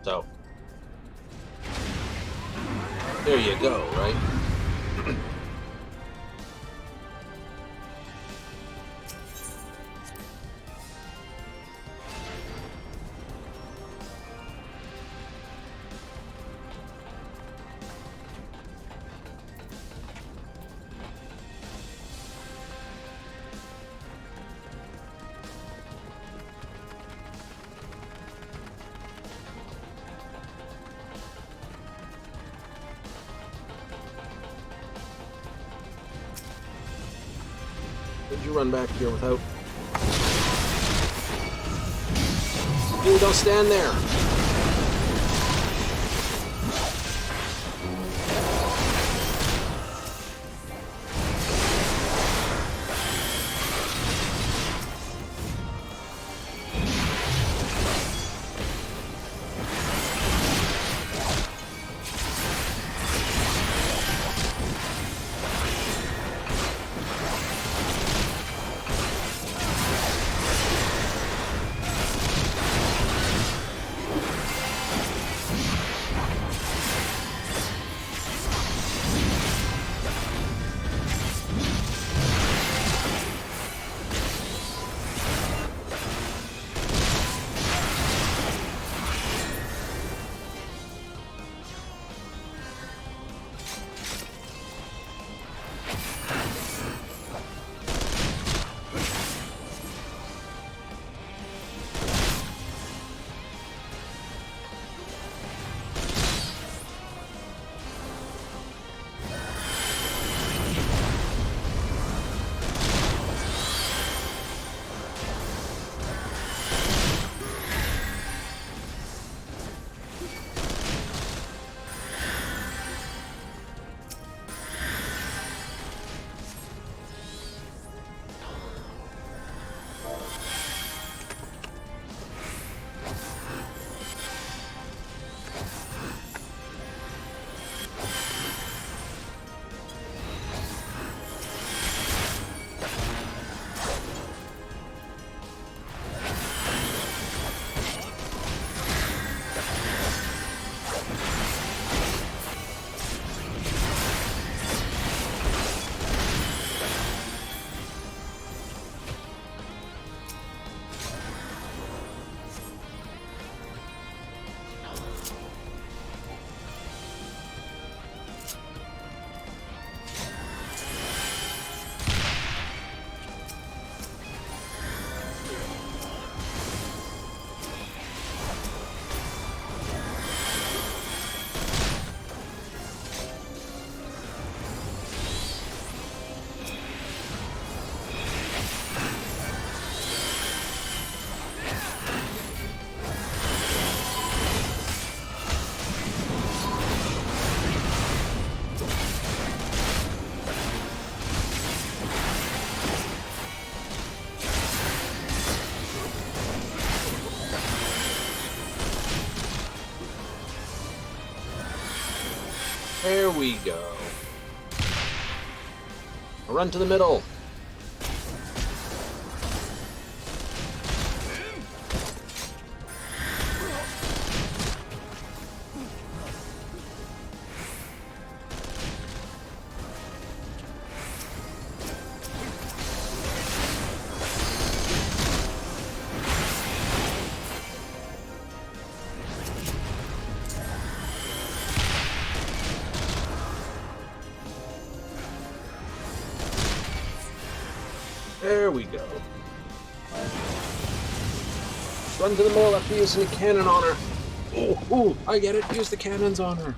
A: So, there you go, right? Did you run back here without? You don't stand there. There we go. Run to the middle. There we go. Run to the middle after using the cannon on her. Oh, I get it. Use the cannons on her.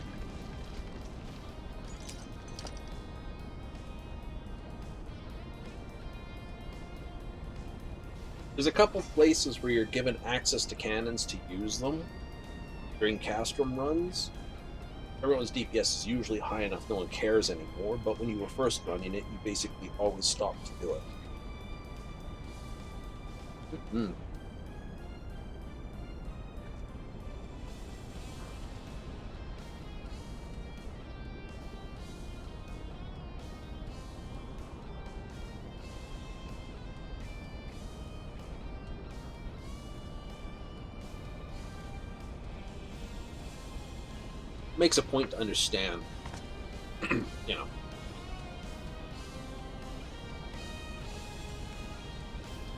A: There's a couple places where you're given access to cannons to use them during castrum runs. Everyone's DPS is usually high enough no one cares anymore, but when you were first running it, you basically always stopped to do it. Makes a point to understand, you know.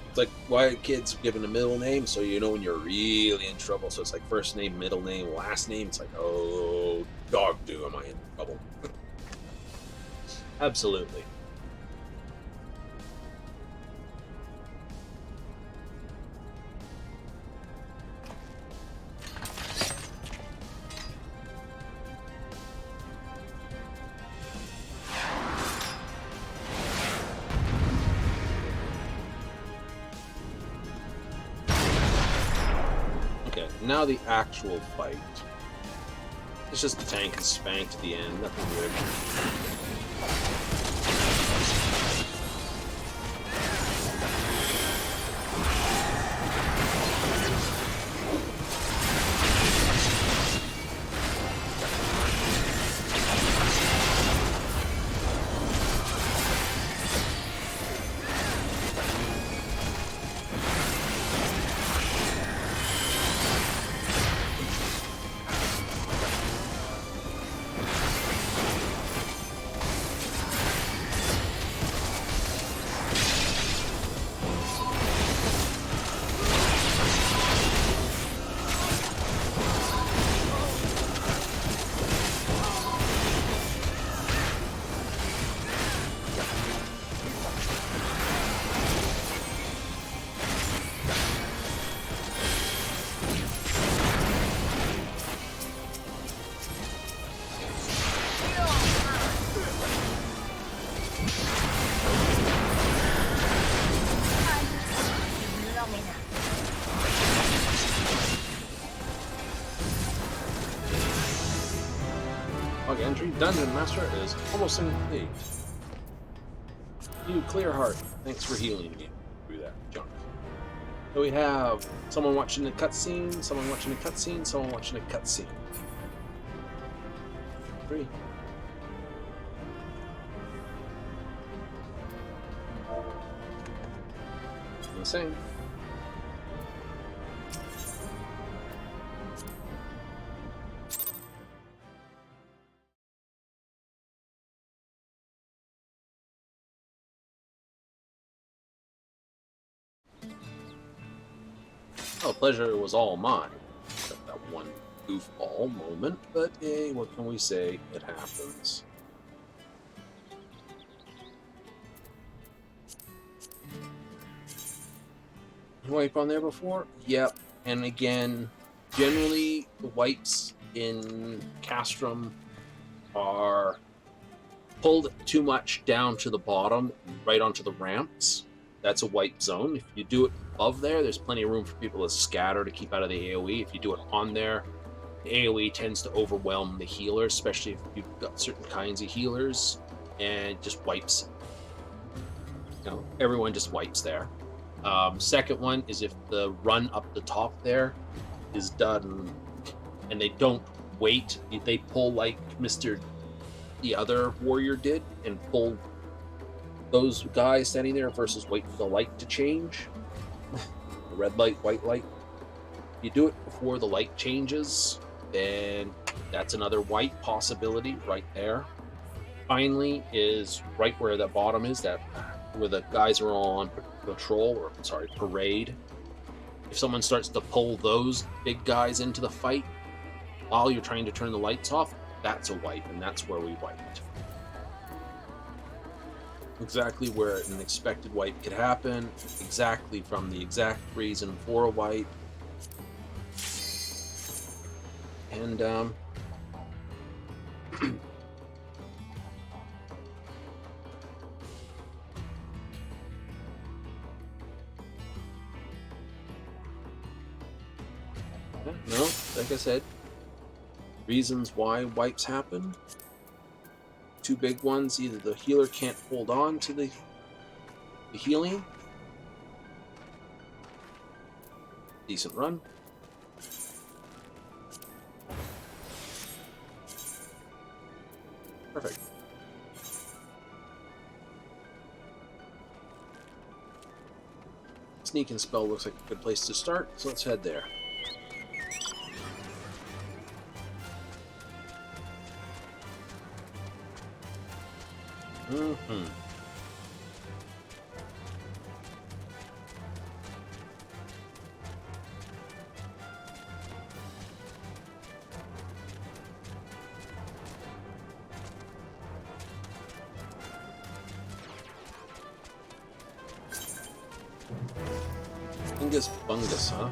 A: It's like, why are kids given a middle name? So you know when you're really in trouble. So it's like first name, middle name, last name. It's like, oh, dog do, am I in trouble? Absolutely. Now the actual fight. It's just the tank and spanked at the end, nothing weird. Entry Dungeon Master is almost complete. You clear heart. Thanks for healing me through that junk. So we have someone watching a cutscene, someone watching a cutscene, someone watching a cutscene. 3. The same. Oh, pleasure was all mine. Except that one goofball moment, but hey, what can we say? It happens. Wipe on there before? Yep. And again, generally the wipes in Castrum are pulled too much down to the bottom, right onto the ramps. That's a wipe zone. If you do it above there, there's plenty of room for people to scatter to keep out of the AoE. If you do it on there, the AoE tends to overwhelm the healers, especially if you've got certain kinds of healers, and it just wipes. You know, everyone just wipes there. Second one is if the run up the top there is done and they don't wait, if they pull like Mr. the other warrior did and pull those guys standing there versus wait for the light to change. The red light, white light. If you do it before the light changes, then that's another white possibility right there. Finally is right where the bottom is, that where the guys are on patrol, or sorry, parade. If someone starts to pull those big guys into the fight while you're trying to turn the lights off, that's a wipe, and that's where we wiped. Exactly where an expected wipe could happen, exactly from the exact reason for a wipe. And no, like I said, reasons why wipes happen. Two big ones: either the healer can't hold on to the healing. Decent run. Perfect. Sneak and spell looks like a good place to start, so let's head there. Fungus fungus, huh?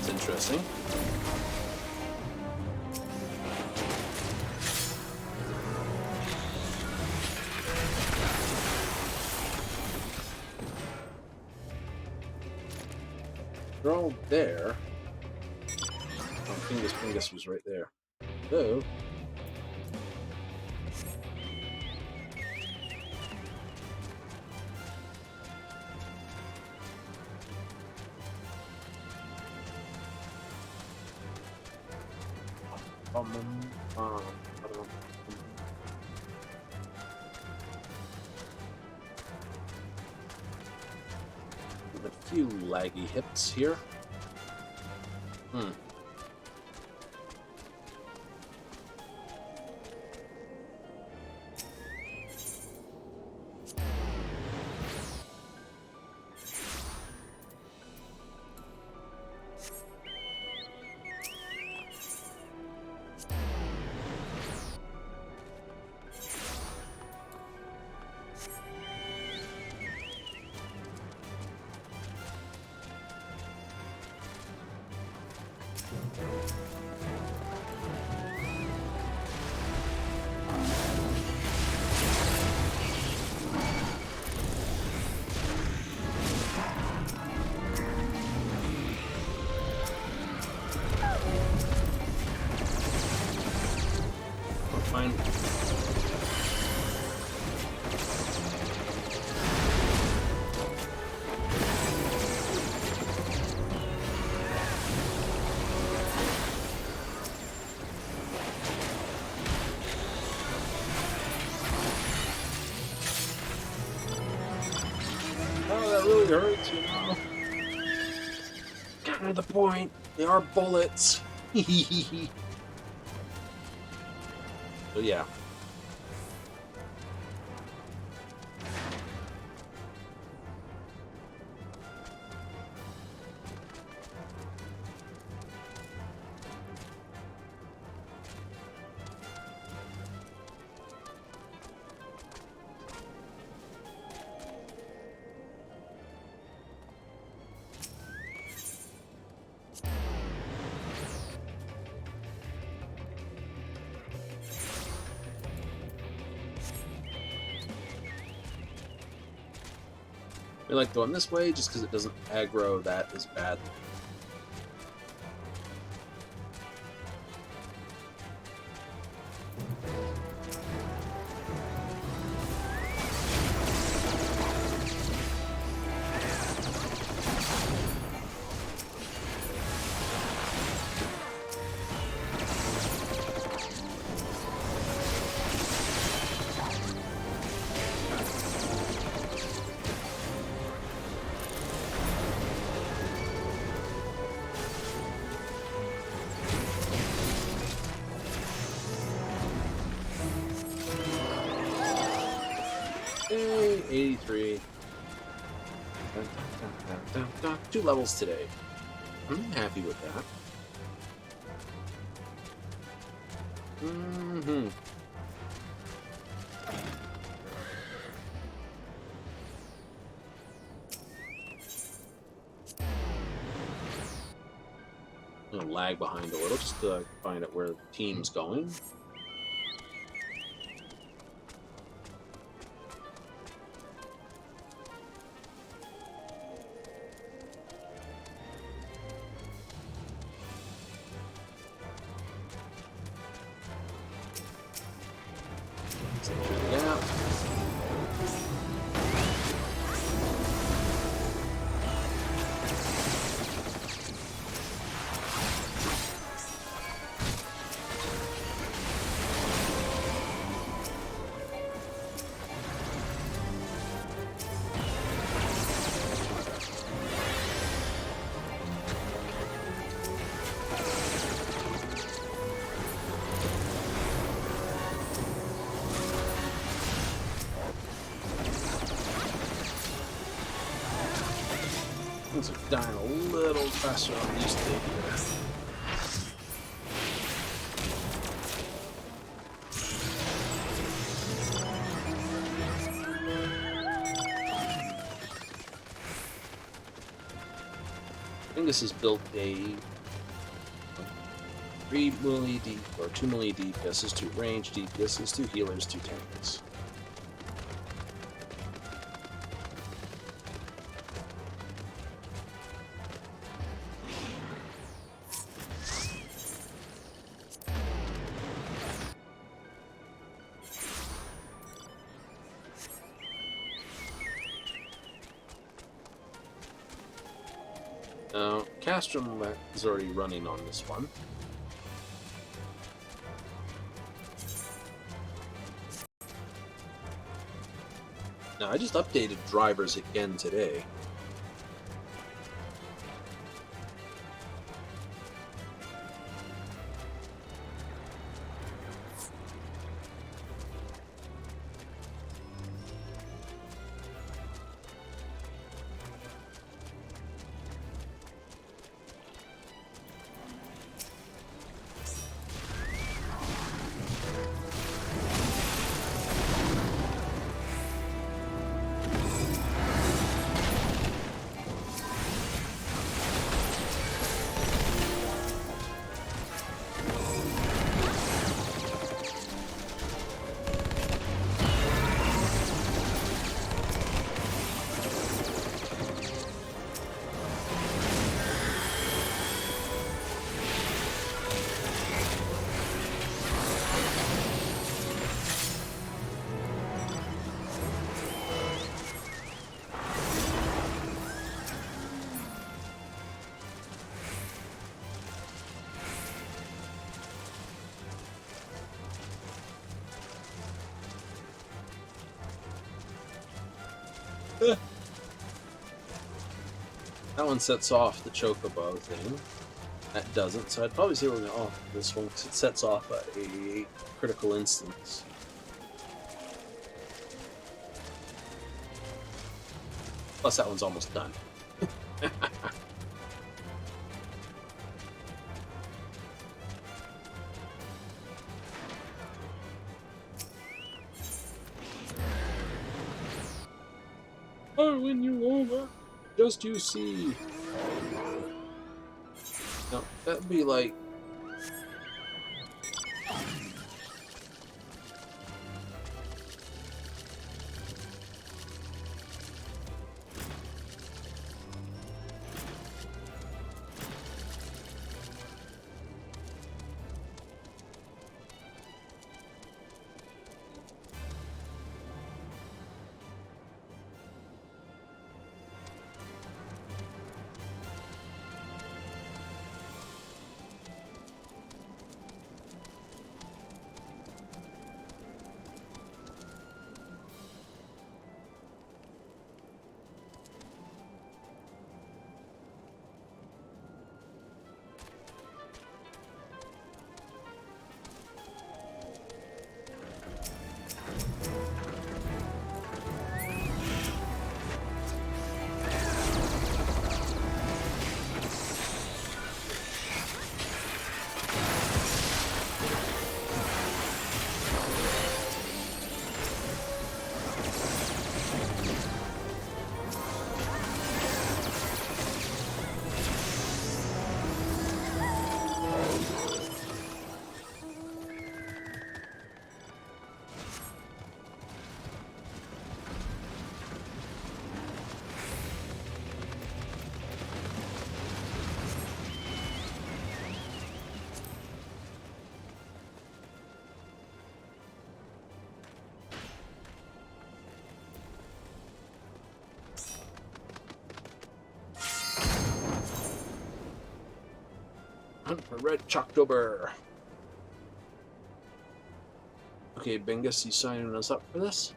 A: Interesting. They're all there. Oh, Fungus was right there. So, a few laggy hits here. Fine. Oh, that really hurts, you know. Kind of the point. They are bullets. So yeah. We like going this way just because it doesn't aggro that as bad. Hey, 83. 2 levels today. I'm happy with that. Mm-hmm. I'm gonna lag behind a little just to find out where the team's going. Yeah. Things are dying a little faster than they used to be. Angus has built a 3 melee deep or 2 melee DPSs, 2 range DPSs, 2 healers, 2 tanks. Now, Castrum is already running on this one. Now, I just updated drivers again today. That one sets off the chocobo thing. That doesn't, so I'd probably say we're going to off this one because it sets off a critical instance. Plus, that one's almost done. I win you over. Just you see. No, that'd be like. hunt for Red Chocktober. Okay, Bingus, you signing us up for this?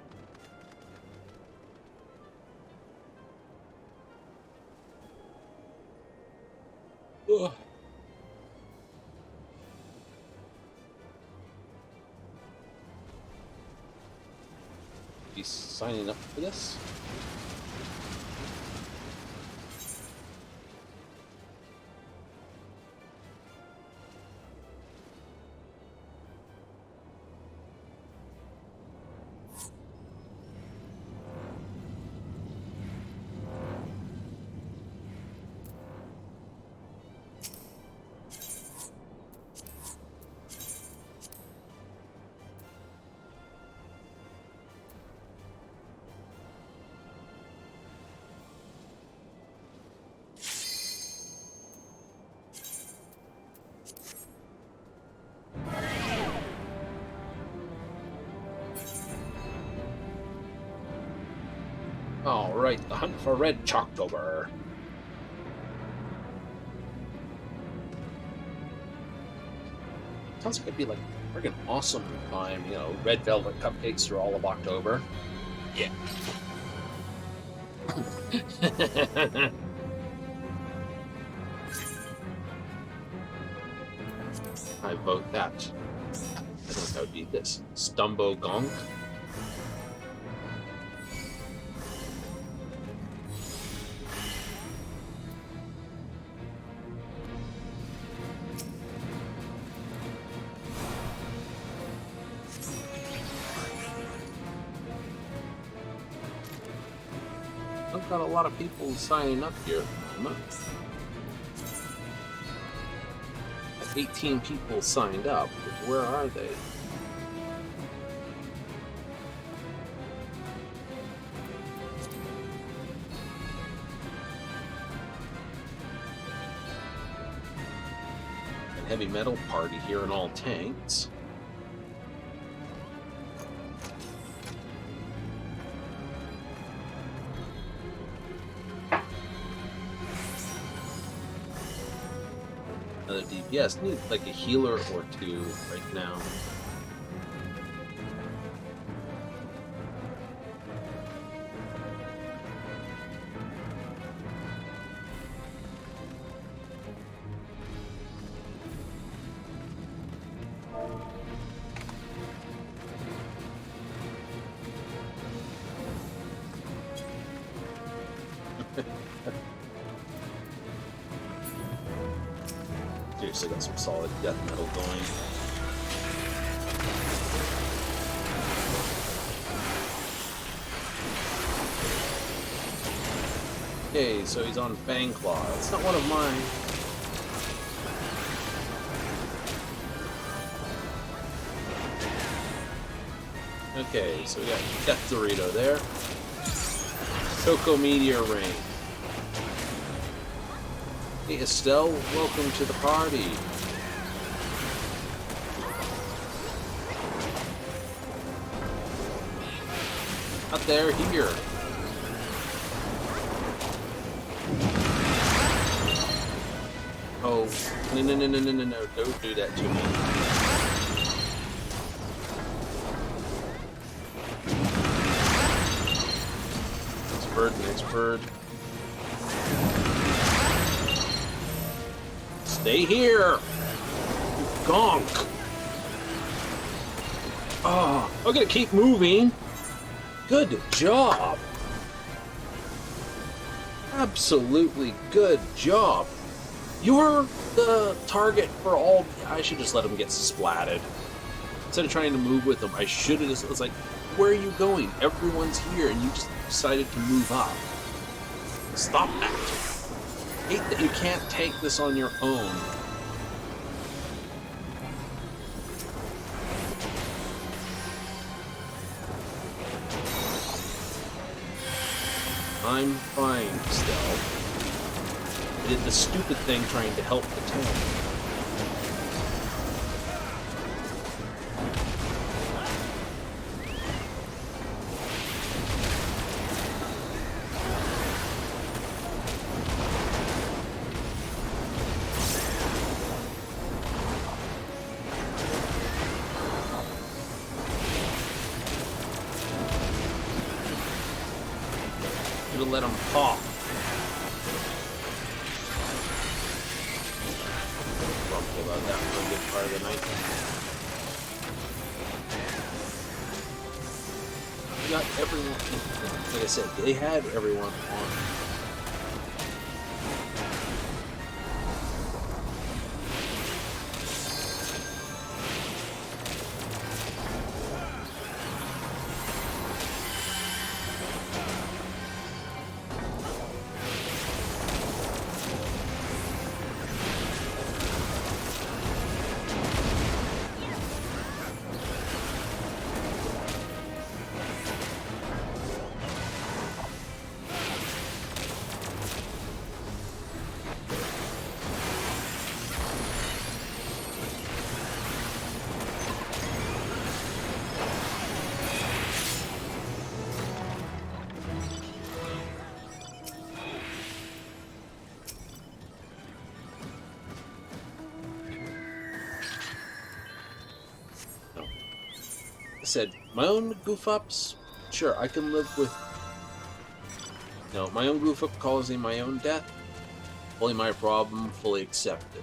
A: Ugh. You signing up for this? Alright, the hunt for Red Chocktober. Sounds like it'd be like a friggin' awesome time, you know, red velvet cupcakes through all of October. Yeah. I vote that. I think that would be this. Stumbo Gong. I've got a lot of people signing up here. 18 people signed up. Where are they? A heavy metal party here in all tanks. Another DPS. Need like a healer or two right now. Seriously, got some solid death metal going. Okay, so he's on Fangclaw. That's not one of mine. Okay, so we got Death Dorito there. Coco Meteor Rain. Hey Estelle, welcome to the party. Out there, here. Oh, no, don't do that to me. Next bird. Stay here! Gonk! Oh, I'm gonna keep moving. Good job. Absolutely good job. You're the target for all... I should just let him get splatted. Instead of trying to move with him, I should have just... It was like, where are you going? Everyone's here, and you just decided to move up. Stop that. Hate that you can't take this on your own. I'm fine, Stell. I did the stupid thing trying to help the tank. Could have let him pop. Grumpy about that for a good part of the night. We got everyone. Like I said, they had everyone on. Said my own goof ups, sure, I can live with. No, my own goof up causing my own death. Fully my problem, fully accepted.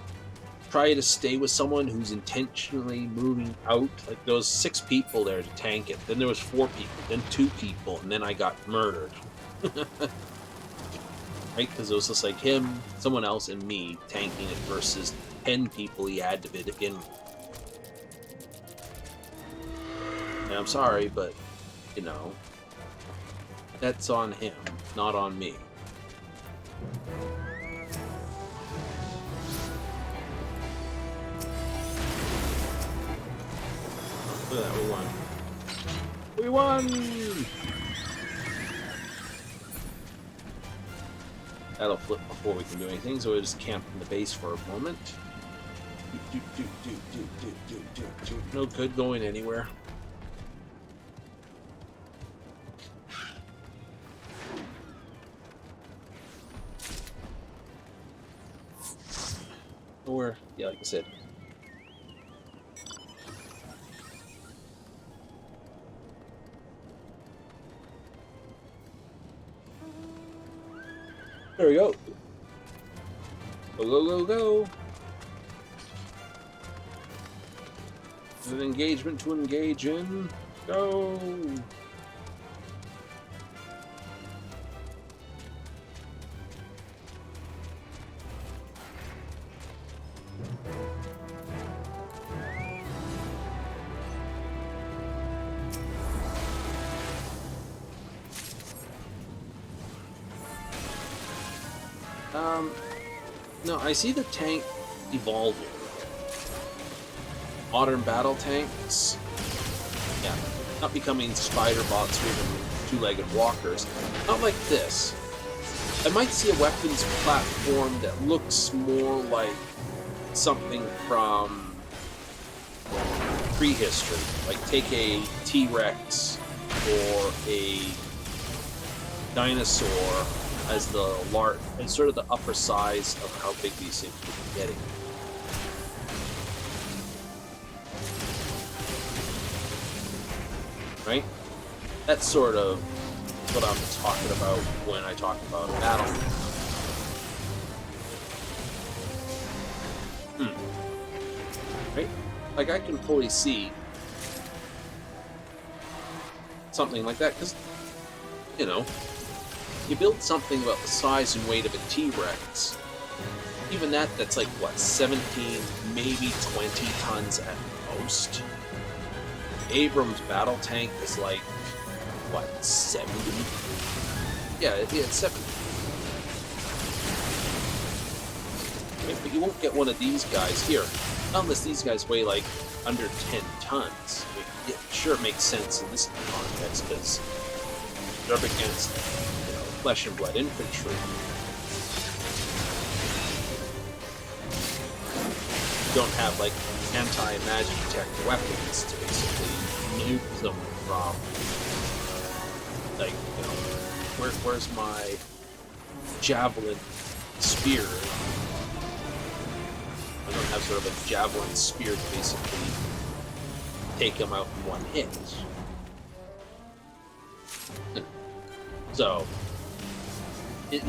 A: Try to stay with someone who's intentionally moving out. Like there was 6 people there to tank it. Then there was 4 people, then 2 people, and then I got murdered. Right? Because it was just like him, someone else, and me tanking it versus 10 people he had to begin with. And I'm sorry, but, you know, that's on him, not on me. Look at that, we won. We won! That'll flip before we can do anything, so we'll just camp in the base for a moment. No good going anywhere. Or, yeah, like I said. There we go. Go, go, go, go. An engagement to engage in. Go. No, I see the tank evolving. Modern battle tanks, yeah, not becoming spider bots or even two-legged walkers. Not like this. I might see a weapons platform that looks more like something from prehistory. Like take a T-Rex or a dinosaur as the large, and sort of the upper size of how big these things would be getting. Right? That's sort of what I'm talking about when I talk about a battle. Right? Like I can fully see something like that, because, you know, you build something about the size and weight of a T-Rex, even that's like, what, 17, maybe 20 tons at most? Abrams battle tank is like, what, 70? Yeah, it's 70. Okay, but you won't get one of these guys here, unless these guys weigh like under 10 tons. I mean, yeah, sure, it makes sense in this context, because they're up against, you know, flesh and blood infantry. You don't have like anti-magitech weapons to basically nuke them from, like, you know, where's my javelin spear? I don't have sort of a javelin spear to basically take him out in one hit. So, it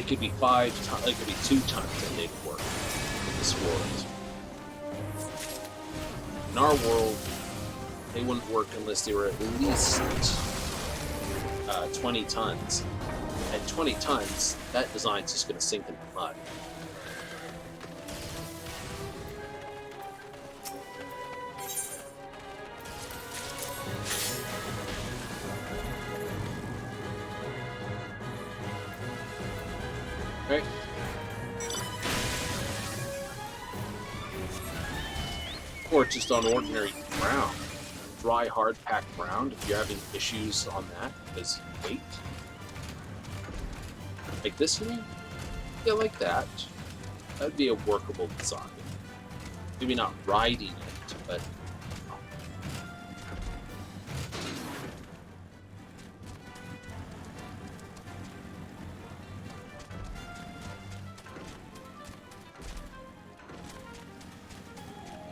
A: could be 5 tons, it could be 2 tons, and they'd work in this world. In our world, they wouldn't work unless they were at least 20 tons. At 20 tons, that design's just going to sink in the mud. Right? Or just on ordinary ground. Dry, hard packed ground, if you're having issues on that because of weight. Like this here? Yeah, like that. That'd be a workable design. Maybe not riding it, but...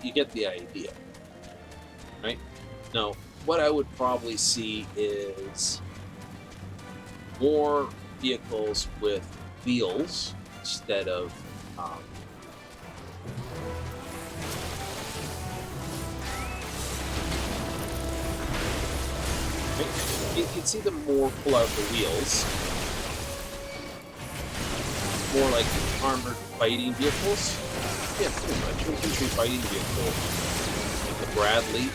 A: you get the idea, right? Now, what I would probably see is more vehicles with wheels instead of you can see them more pull out the wheels, more like armored fighting vehicles. Yeah, pretty much infantry fighting vehicle, like the Bradley.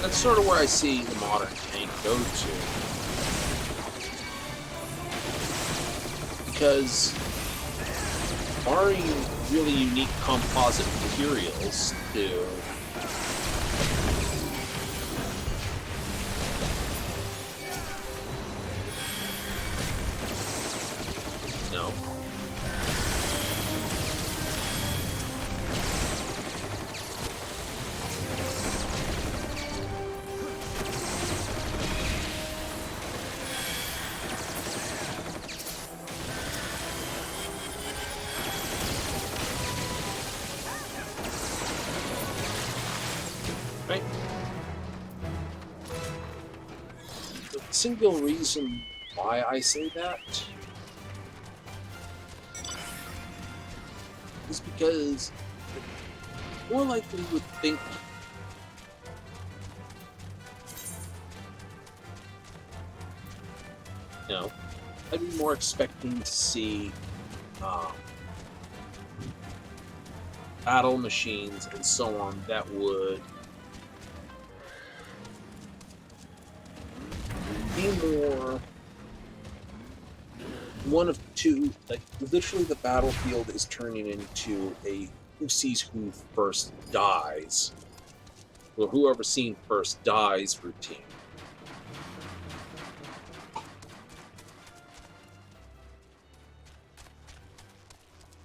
A: That's sort of where I see the modern tank go to. Because barring really unique composite materials to no. Right? The single reason why I say that is because more likely would think I'd be more expecting to see battle machines and so on that would be more one of two, like literally the battlefield is turning into a who sees who first dies, or whoever seen first dies routine.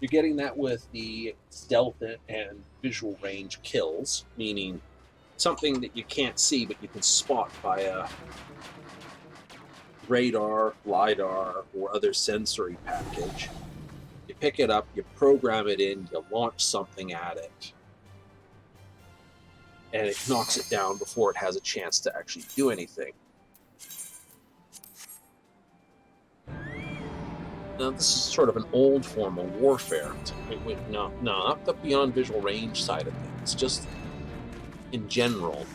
A: You're getting that with the stealth and visual range kills, meaning something that you can't see but you can spot via radar, LiDAR, or other sensory package. You pick it up, you program it in, you launch something at it, and it knocks it down before it has a chance to actually do anything. Now, this is sort of an old form of warfare. No, not the beyond visual range side of things, just in general.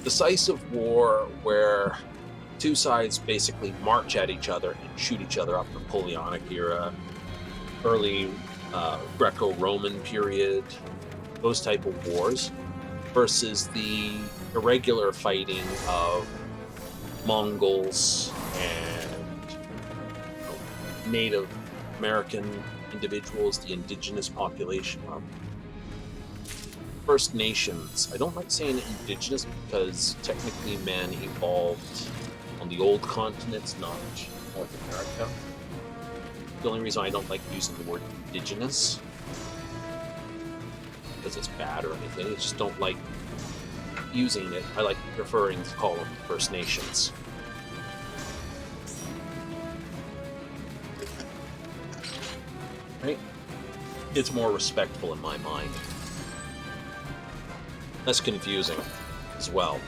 A: Decisive war where two sides basically march at each other and shoot each other up, Napoleonic era, early Greco-Roman period, those type of wars, versus the irregular fighting of Mongols and Native American individuals, the indigenous population of First Nations. I don't like saying indigenous because technically man evolved on the old continents, not North America. The only reason I don't like using the word indigenous because it's bad or anything, I just don't like using it. I like preferring to call them First Nations. Right? It's more respectful in my mind. less confusing as well.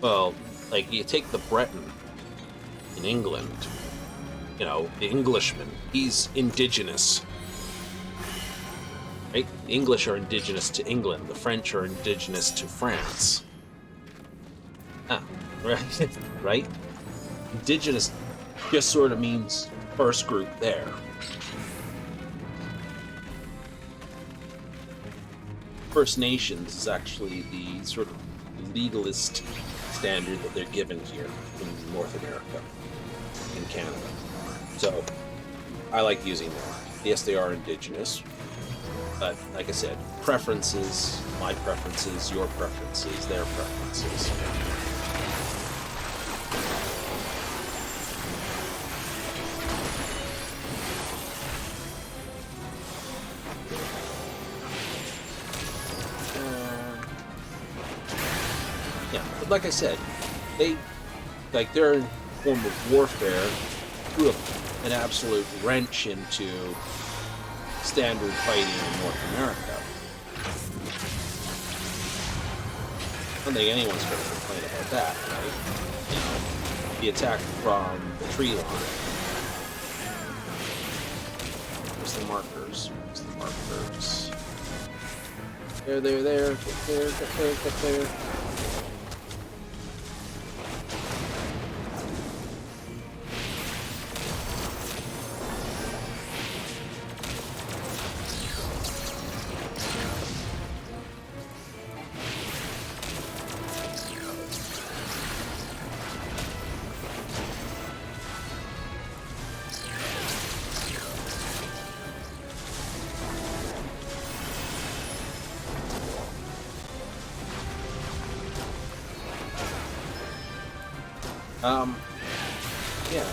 A: Well, like, you take the Breton in England, you know, the Englishman, he's indigenous. Right? The English are indigenous to England, the French are indigenous to France. Ah, right? Right? Indigenous just sort of means first group there. First Nations is actually the sort of legalist standard that they're given here in North America, in Canada. So, I like using them. Yes, they are indigenous, but like I said, preferences, my preferences, your preferences, their preferences. Yeah, but like I said, they're in a form of warfare, threw an absolute wrench into standard fighting in North America. I don't think anyone's going to complain about that, right? You know, the attack from the tree line. Where's the markers? Where's the markers? There, get there. Yeah.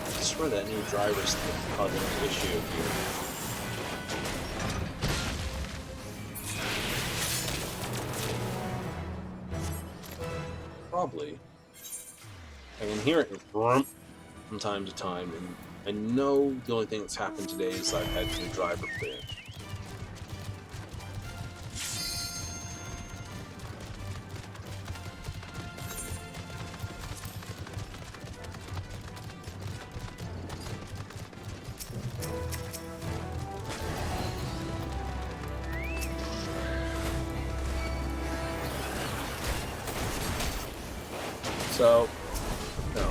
A: I swear that new driver's causing an issue here. Probably. I can hear it from time to time, and I know the only thing that's happened today is I've had new driver clear. So, no.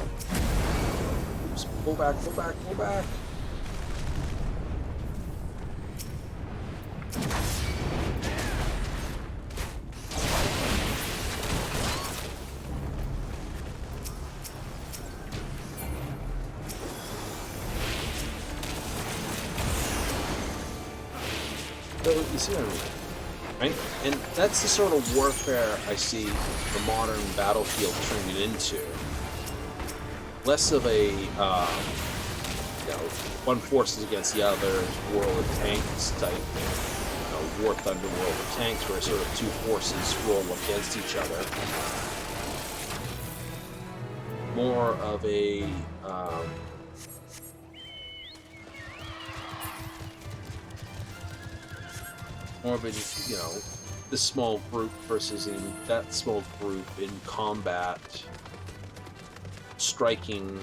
A: Oops, pull back. So, you see what I mean? Right? And that's the sort of warfare I see the modern battlefield turning into. Less of a, one forces against the other, War of Tanks type, War Thunder, War of Tanks, where sort of two forces roll against each other. More of a, this small group versus that small group in combat, striking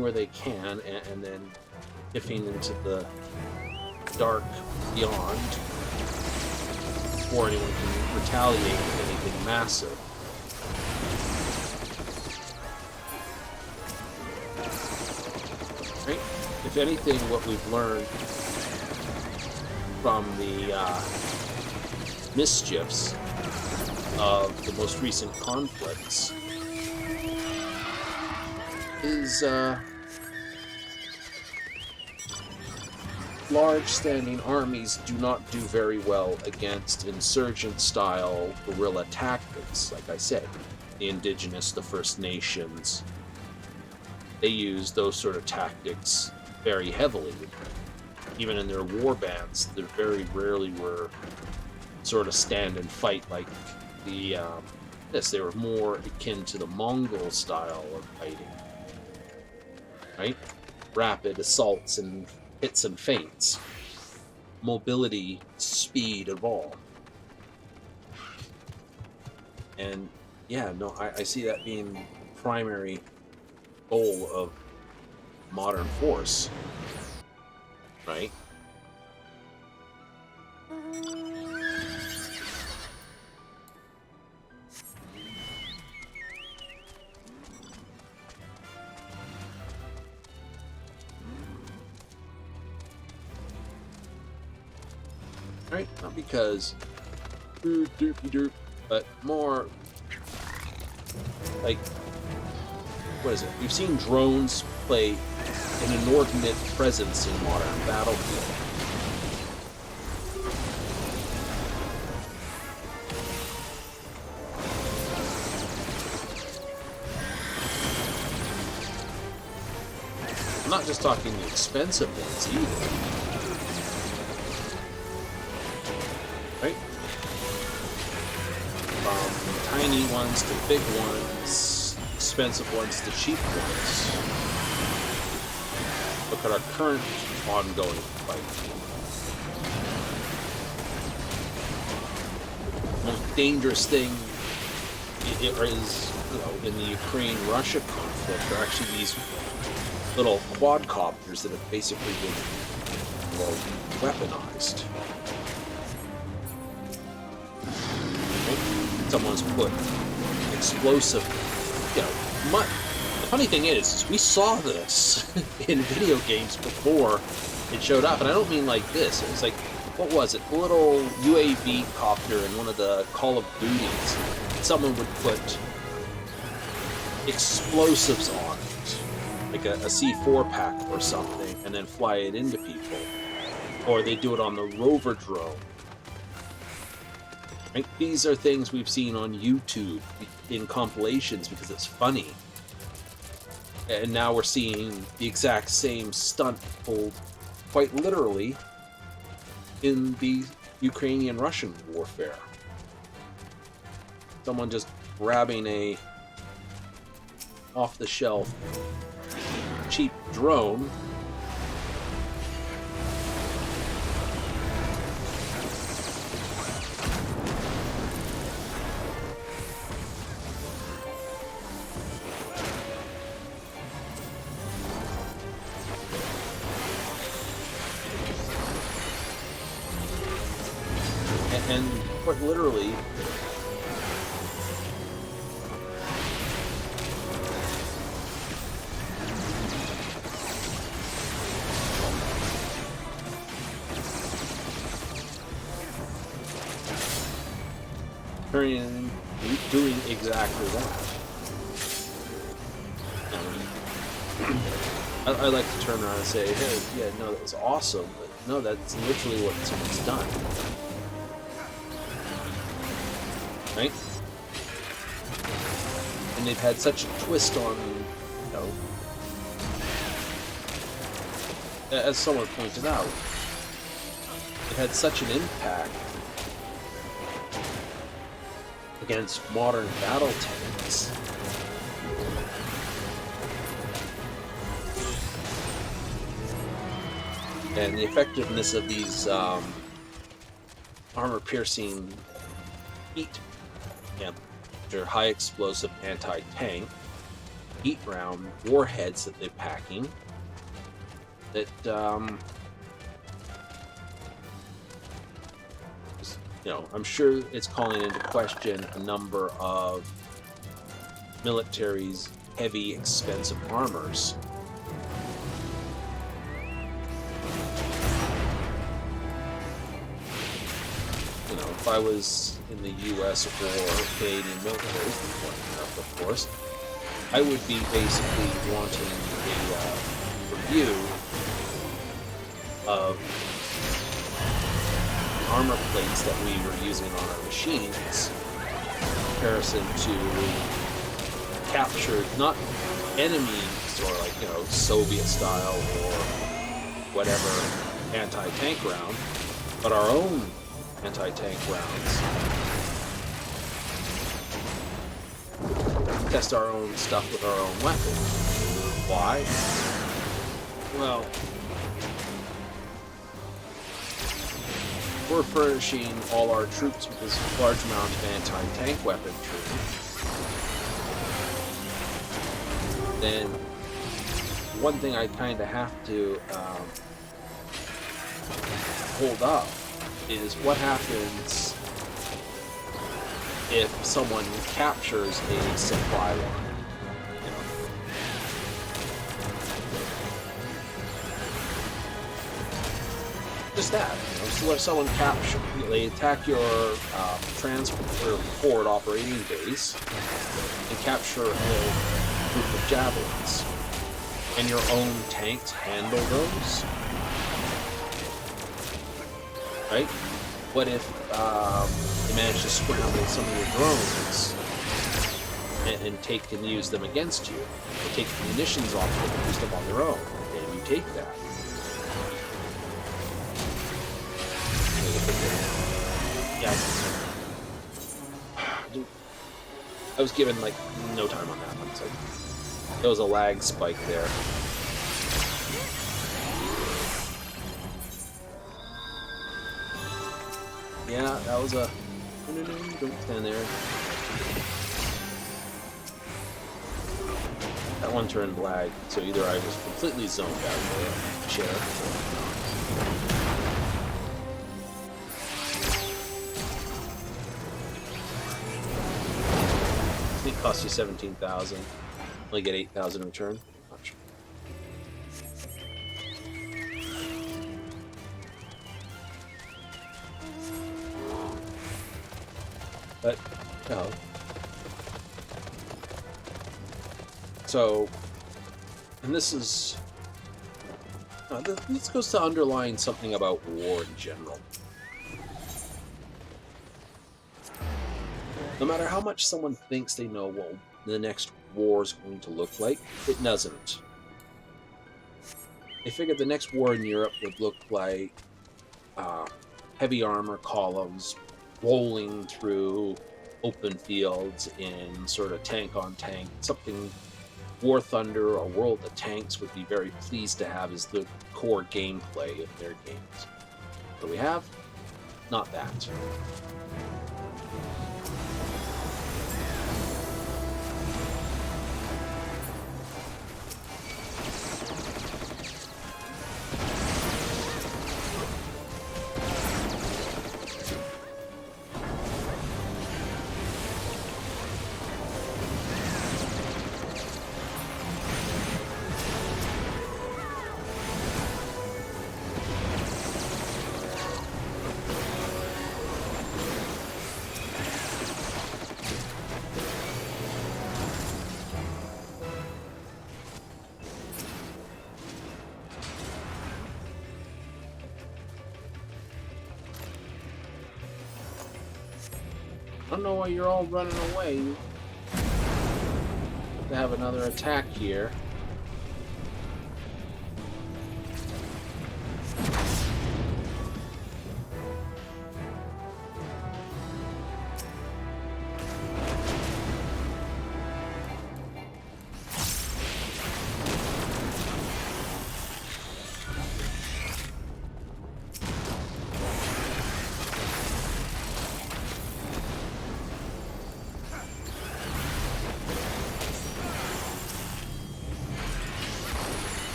A: where they can, and then dipping into the dark beyond before anyone can retaliate with anything massive. Right? If anything, what we've learned from the mischiefs of the most recent conflicts is large standing armies do not do very well against insurgent-style guerrilla tactics. Like I said, the indigenous, the First Nations, they use those sort of tactics very heavily. Even in their war bands, there very rarely were sort of stand and fight like the they were more akin to the Mongol style of fighting, right? Rapid assaults and hits and feints, mobility, speed of all. And yeah, no, I see that being the primary goal of modern force, right? Right? Not because doopy doop, but more like, what is it? We've seen drones play an inordinate presence in modern battlefield. I'm not just talking the expensive ones either. Right? From tiny ones to big ones, expensive ones to cheap ones. Look at our current ongoing fight. The most dangerous thing is, in the Ukraine-Russia conflict are actually these little quadcopters that have basically been, well, weaponized. Someone's put explosive, mud. The funny thing is we saw this in video games before it showed up, and I don't mean like this. It was like, what was it? A little UAV copter in one of the Call of Duties. Someone would put explosives on it, like a C4 pack or something, and then fly it into people. Or they do it on the rover drone. Right? These are things we've seen on YouTube in compilations because it's funny. And now we're seeing the exact same stunt pulled quite literally in the Ukrainian-Russian warfare. Someone just grabbing a off-the-shelf cheap drone and quite literally doing exactly that. I like to turn around and say, hey, yeah, no, that was awesome, but no, that's literally what someone's done. Right? And they've had such a twist on, as someone pointed out, it had such an impact against modern battle tanks. And the effectiveness of these armor-piercing heat, they're high explosive anti-tank heat round warheads that they're packing. That I'm sure it's calling into question a number of militaries' heavy, expensive armors. If I was in the U.S. or Canadian military, of course, I would be basically wanting a review of armor plates that we were using on our machines in comparison to captured, not enemies or like, you know, Soviet style or whatever anti-tank round, but our own anti-tank rounds. Test our own stuff with our own weapon. Why? Well, we're furnishing all our troops with this large amount of anti-tank weaponry. Then, one thing I kind of have to hold up is what happens if someone captures a supply line. You know? Just that. You know, so if someone captures, they attack your transport or forward operating base and capture a group of javelins, and your own tanks handle those, right? What if they manage to scramble some of your drones and take and use them against you? Or take the munitions off them and use them on their own, and you take that. Yeah. I was given like no time on that one, so there was a lag spike there. Yeah, that was a... No, don't stand there. That one turned lag, so either I was completely zoned out of the chair. I think it cost you 17,000. Only get 8,000 in return. Not sure. But, no. So, and this is... this goes to underline something about war in general. No matter how much someone thinks they know what the next war is going to look like, it doesn't. They figured the next war in Europe would look like heavy armor columns rolling through open fields in sort of tank on tank, something War Thunder or World of Tanks would be very pleased to have as the core gameplay of their games. What do we have? Not that. I don't know why you're all running away. To have another attack here.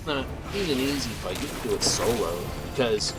A: No, he's an easy fight. You can do it solo because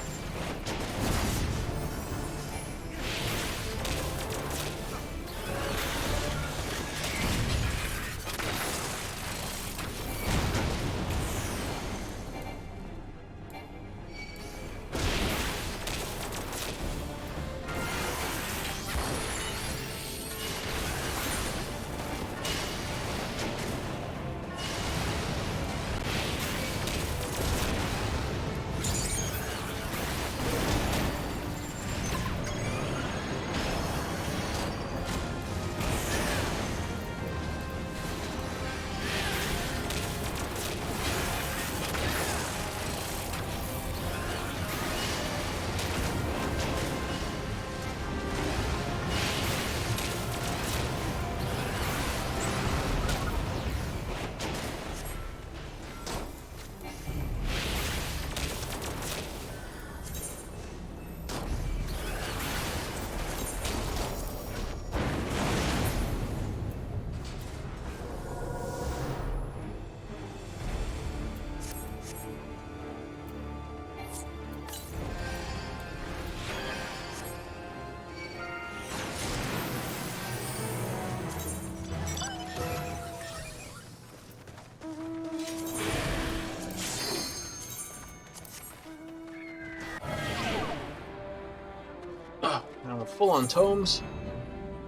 A: now we're full on tomes.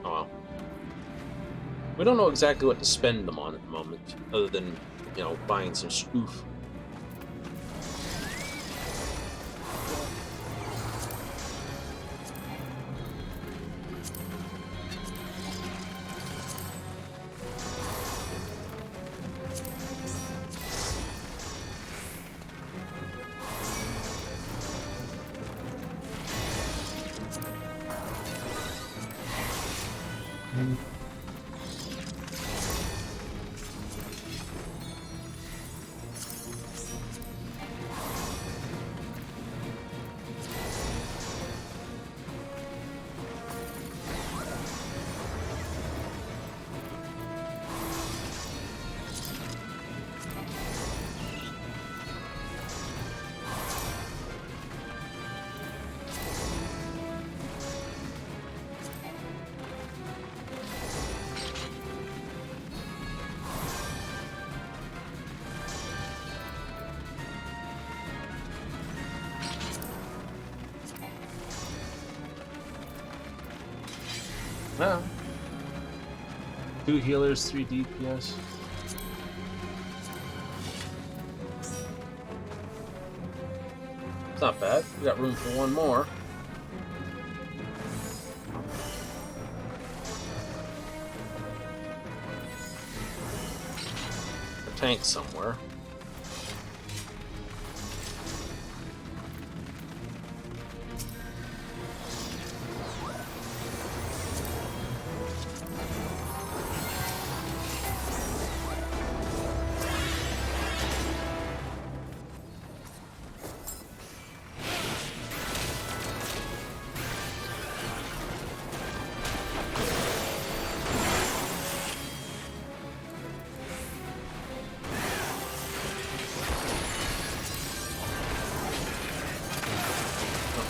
A: Oh well. We don't know exactly what to spend them on at the moment, other than, you know, buying some spoof. Well, 2 healers, 3 DPS. It's not bad. We got room for one more. A tank somewhere.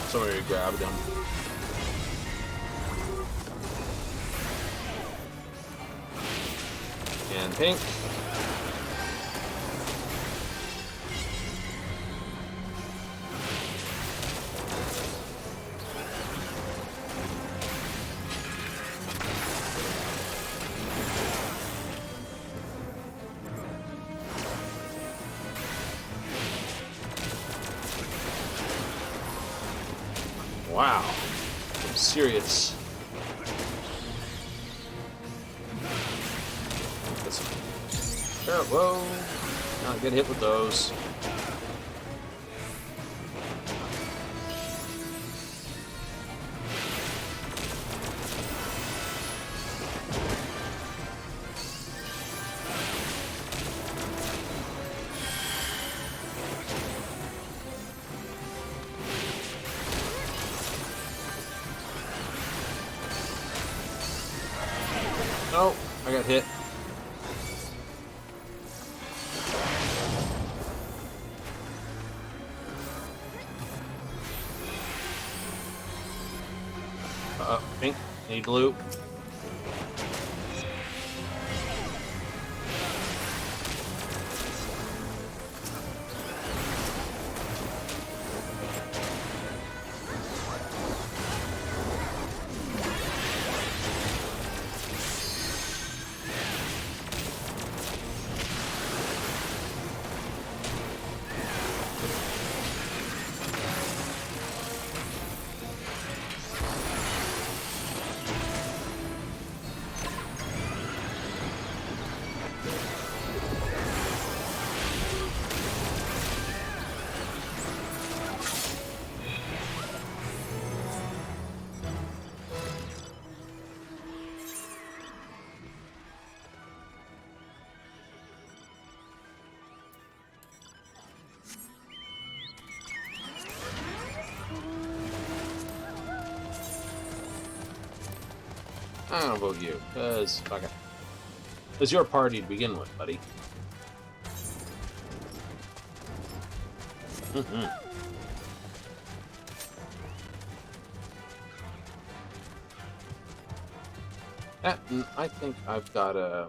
A: Somebody grabbed him. And pink. Wow, some serious. Sure, whoa, not get hit with those. Oh, I got hit. Pink. Need blue. I don't vote you, because fuck it. It's your party to begin with, buddy. I think I've got a...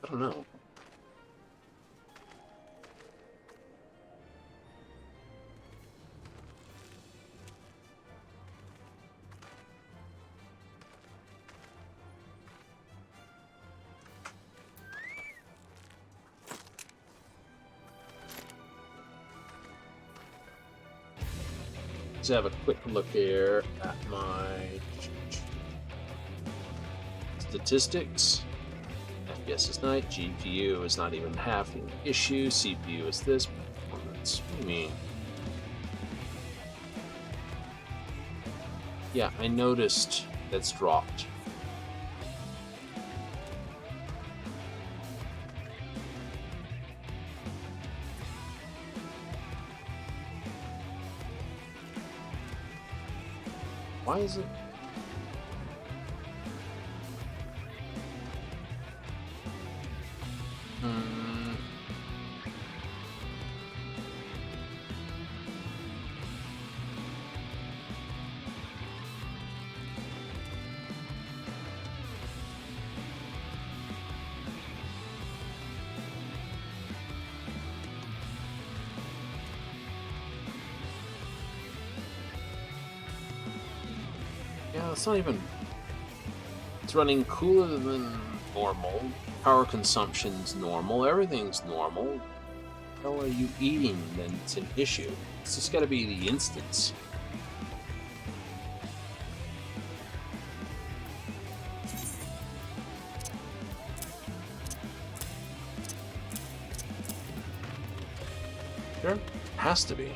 A: I don't know. Let's have a quick look here at my statistics. FPS is 9, GPU is not even half the issue, CPU is this, performance. What do you mean? Yeah, I noticed that's dropped. Why is it? Yeah, it's not even... It's running cooler than normal. Power consumption's normal. Everything's normal. How are you eating? Then it's an issue. It's just got to be the instance. Sure, has to be.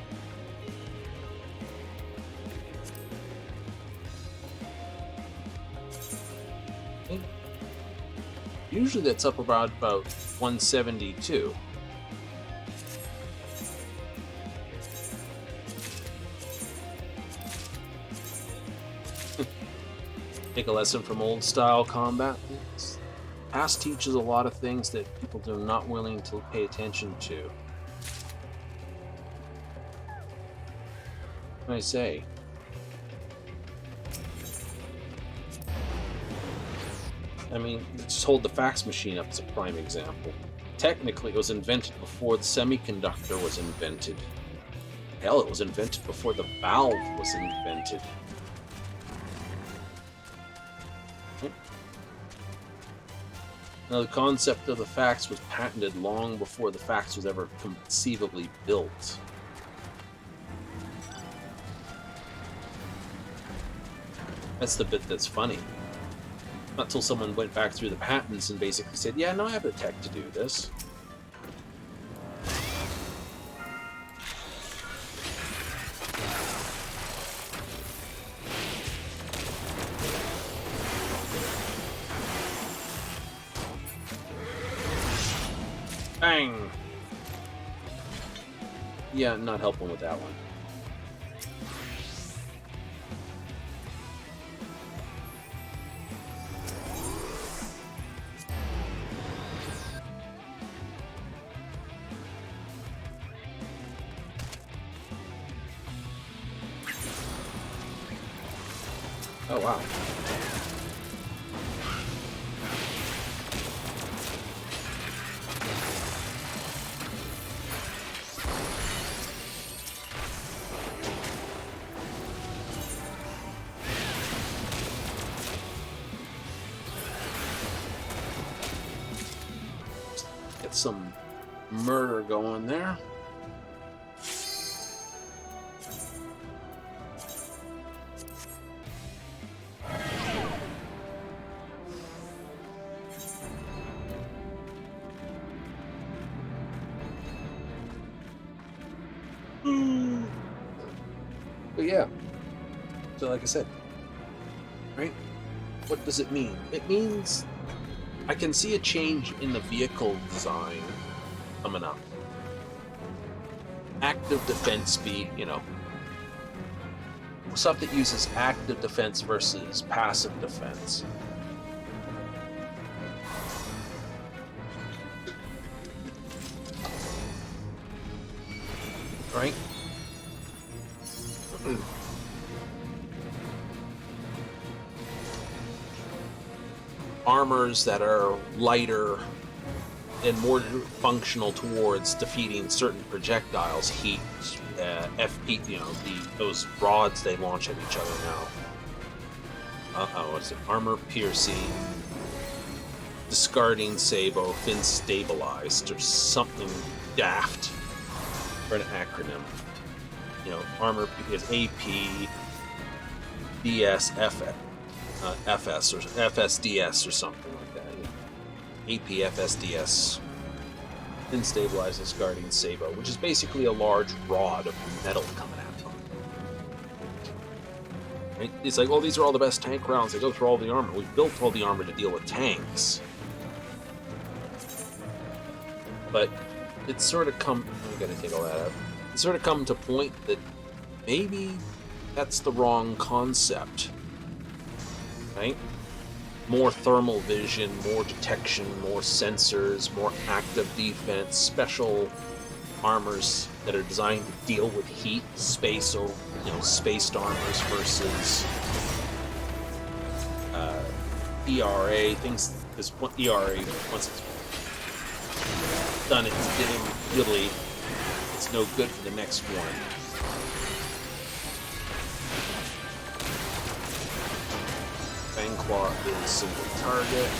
A: Usually that's up about 172. Take a lesson from old style combat. Past teaches a lot of things that people are not willing to pay attention to. What can I say? I mean, just hold the fax machine up as a prime example. Technically, it was invented before the semiconductor was invented. Hell, it was invented before the valve was invented. Now, the concept of the fax was patented long before the fax was ever conceivably built. That's the bit that's funny. Not until someone went back through the patents and basically said, yeah, no, I have the tech to do this. Bang! Yeah, not helping with that one. Oh, wow. Get some murder going there. But yeah, so like I said, right? What does it mean? It means I can see a change in the vehicle design coming up. Active defense speed, you know, stuff that uses active defense versus passive defense. Right? Armors that are lighter and more functional towards defeating certain projectiles, heat, FP, you know, those rods they launch at each other now. What's it? Armor piercing, discarding sabo, fin stabilized, or something daft for an acronym. You know, armor is AP, DS, FS or FSDS or something like that. You know, AP, FSDS, fin stabilized, discarding sabo, which is basically a large rod of metal coming at them. Right? It's like, oh, these are all the best tank rounds. They go through all the armor. We've built all the armor to deal with tanks. But it's sort of come... I'm going to take all that out. It's sort of come to point that maybe that's the wrong concept. Right? More thermal vision, more detection, more sensors, more active defense, special armors that are designed to deal with heat, space, or spaced armors versus ERA things. This ERA, once it's done, it's getting diddly. It's no good for the next one. Fangclaw is single target.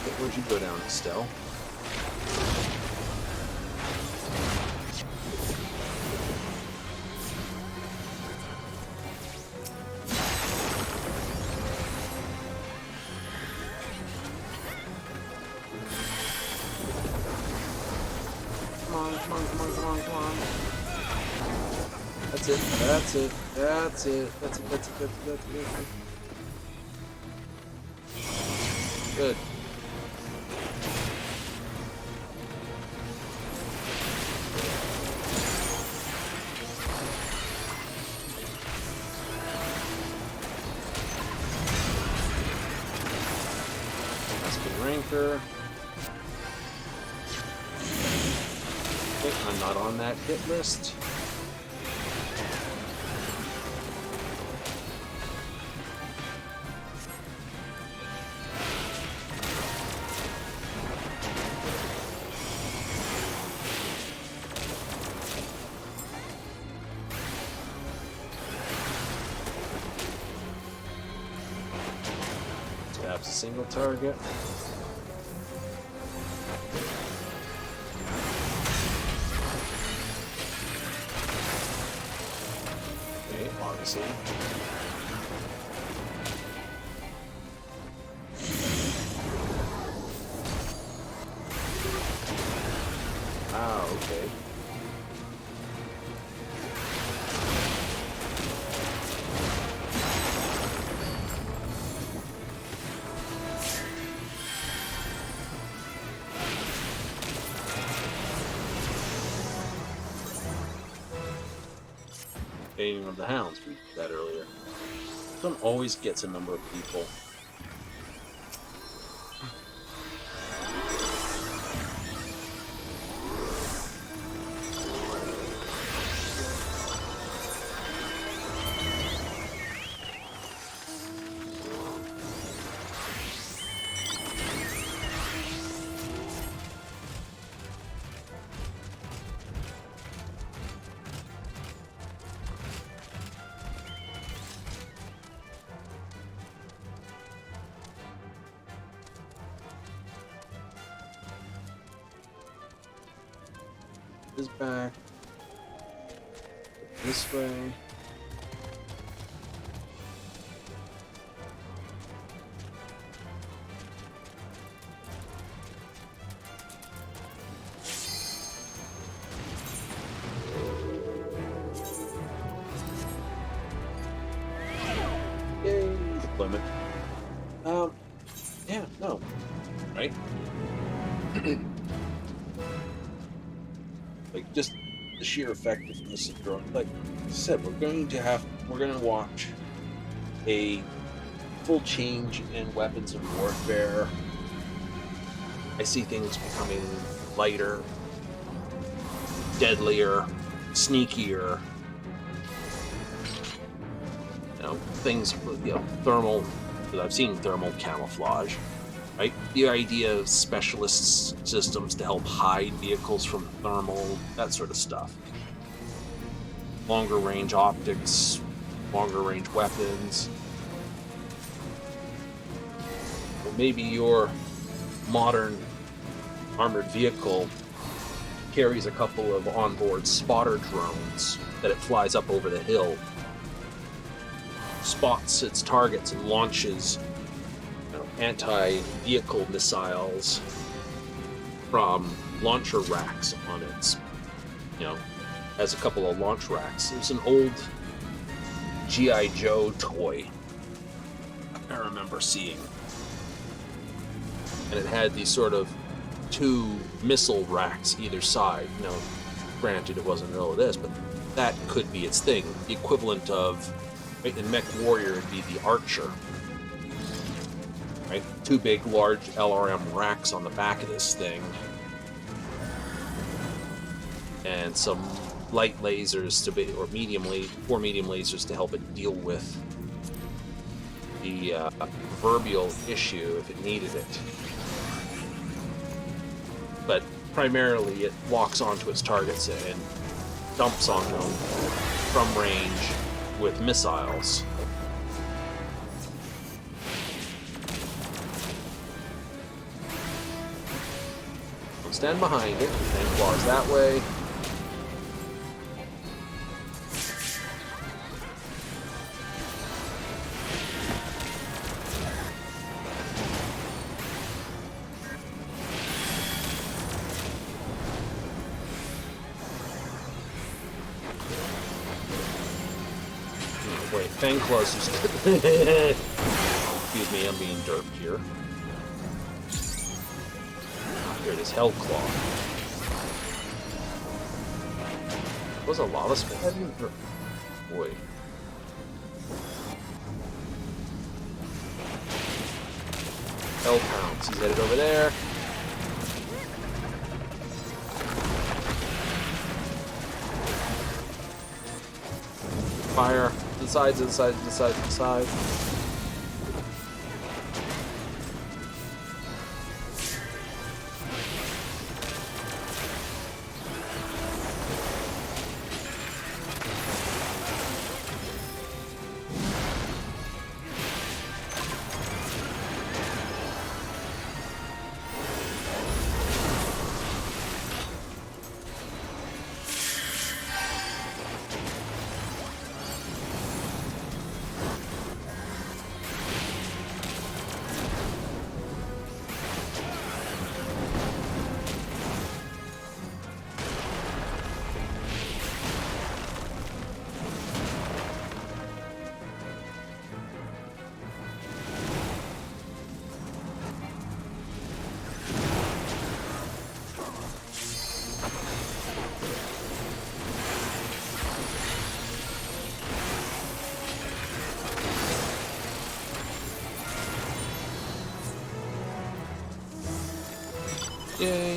A: Okay, where'd you go down, Estelle? Come on. That's it. Good. That's good ranker. I'm not on that hit list. Taps a single target. Obviously. Ah, okay. Baiting of the Hounds, we did that earlier. This one always gets a number of people. This back. This way. Yay, deployment. Yeah, no. Right? Like, just the sheer effectiveness of drone. Like I said, we're going to watch a full change in weapons and warfare. I see things becoming lighter, deadlier, sneakier. Things, thermal. I've seen thermal camouflage, right? The idea of specialist systems to help hide vehicles from thermal, that sort of stuff. Longer range optics, longer range weapons. Or maybe your modern armored vehicle carries a couple of onboard spotter drones that it flies up over the hill, spots its targets, and launches anti-vehicle missiles from launcher racks on its, has a couple of launch racks. It was an old G.I. Joe toy I remember seeing. And it had these sort of two missile racks either side. Granted, it wasn't all of this, but that could be its thing. The equivalent of, in Mech Warrior, it'd be the Archer. Right? Two big, large LRM racks on the back of this thing. And some light lasers or medium lasers to help it deal with the proverbial issue if it needed it. But primarily, it locks onto its targets and dumps on them from range with missiles. I'll stand behind it, and claws that way. Wait, Fang Claws is... Excuse me, I'm being derped here. Here it is, Hell Claw. Was a lot of space. Boy. Hell Pounce, he's headed over there. Fire. To the side, to the side, to the side, to the side. Yay!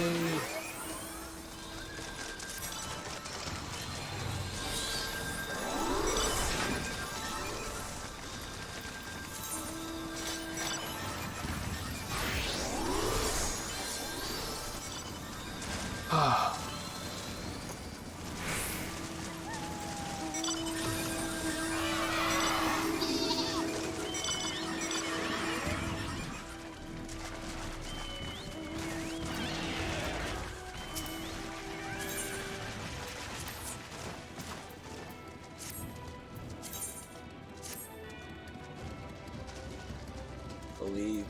A: believe.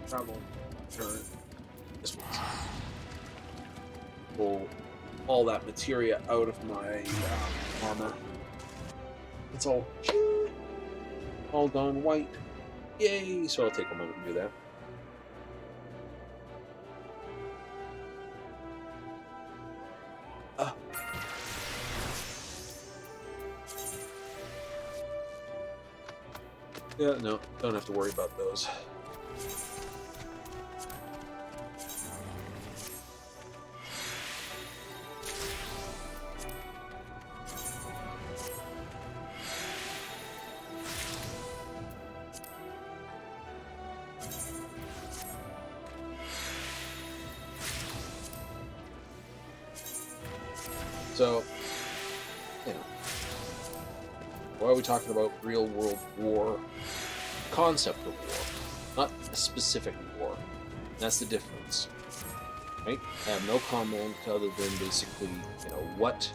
A: Travel, turn. This one's pull all that materia out of my armor. It's all gone white. Yay! So I'll take a moment to do that. Yeah, no, don't have to worry about those. So, you know, why are we talking about real world war? Concept of war, not a specific war. That's the difference, right? I have no comment other than basically, you know, what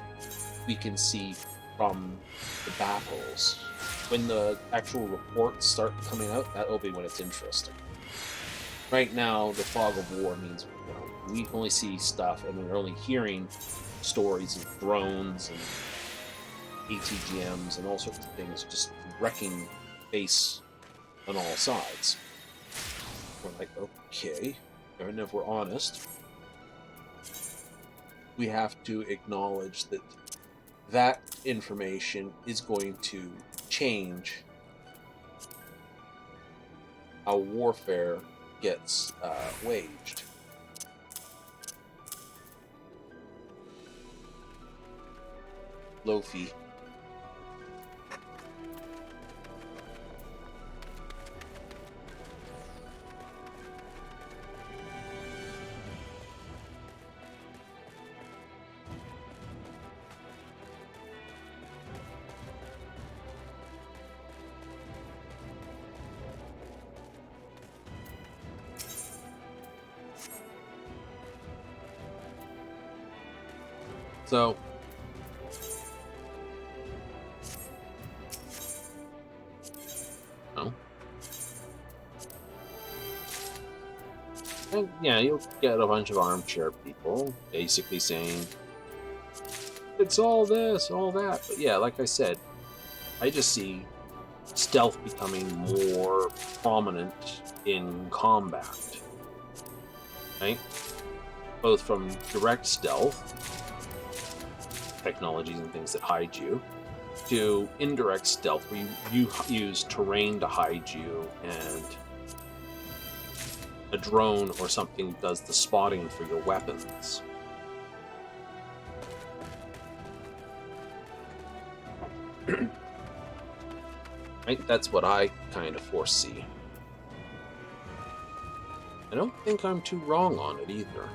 A: we can see from the battles. When the actual reports start coming out, that'll be when it's interesting. Right now, the fog of war means, you know, we only see stuff and we're only hearing stories of drones and ATGMs and all sorts of things just wrecking base on all sides. We're like, okay, and if we're honest, we have to acknowledge that that information is going to change how warfare gets waged. Lofi. So, oh. And, yeah, you'll get a bunch of armchair people basically saying, it's all this, all that. But yeah, like I said, I just see stealth becoming more prominent in combat, right? Both from direct stealth, technologies and things that hide you, to indirect stealth, where you use terrain to hide you, and a drone or something does the spotting for your weapons. Right? That's what I kind of foresee. I don't think I'm too wrong on it either.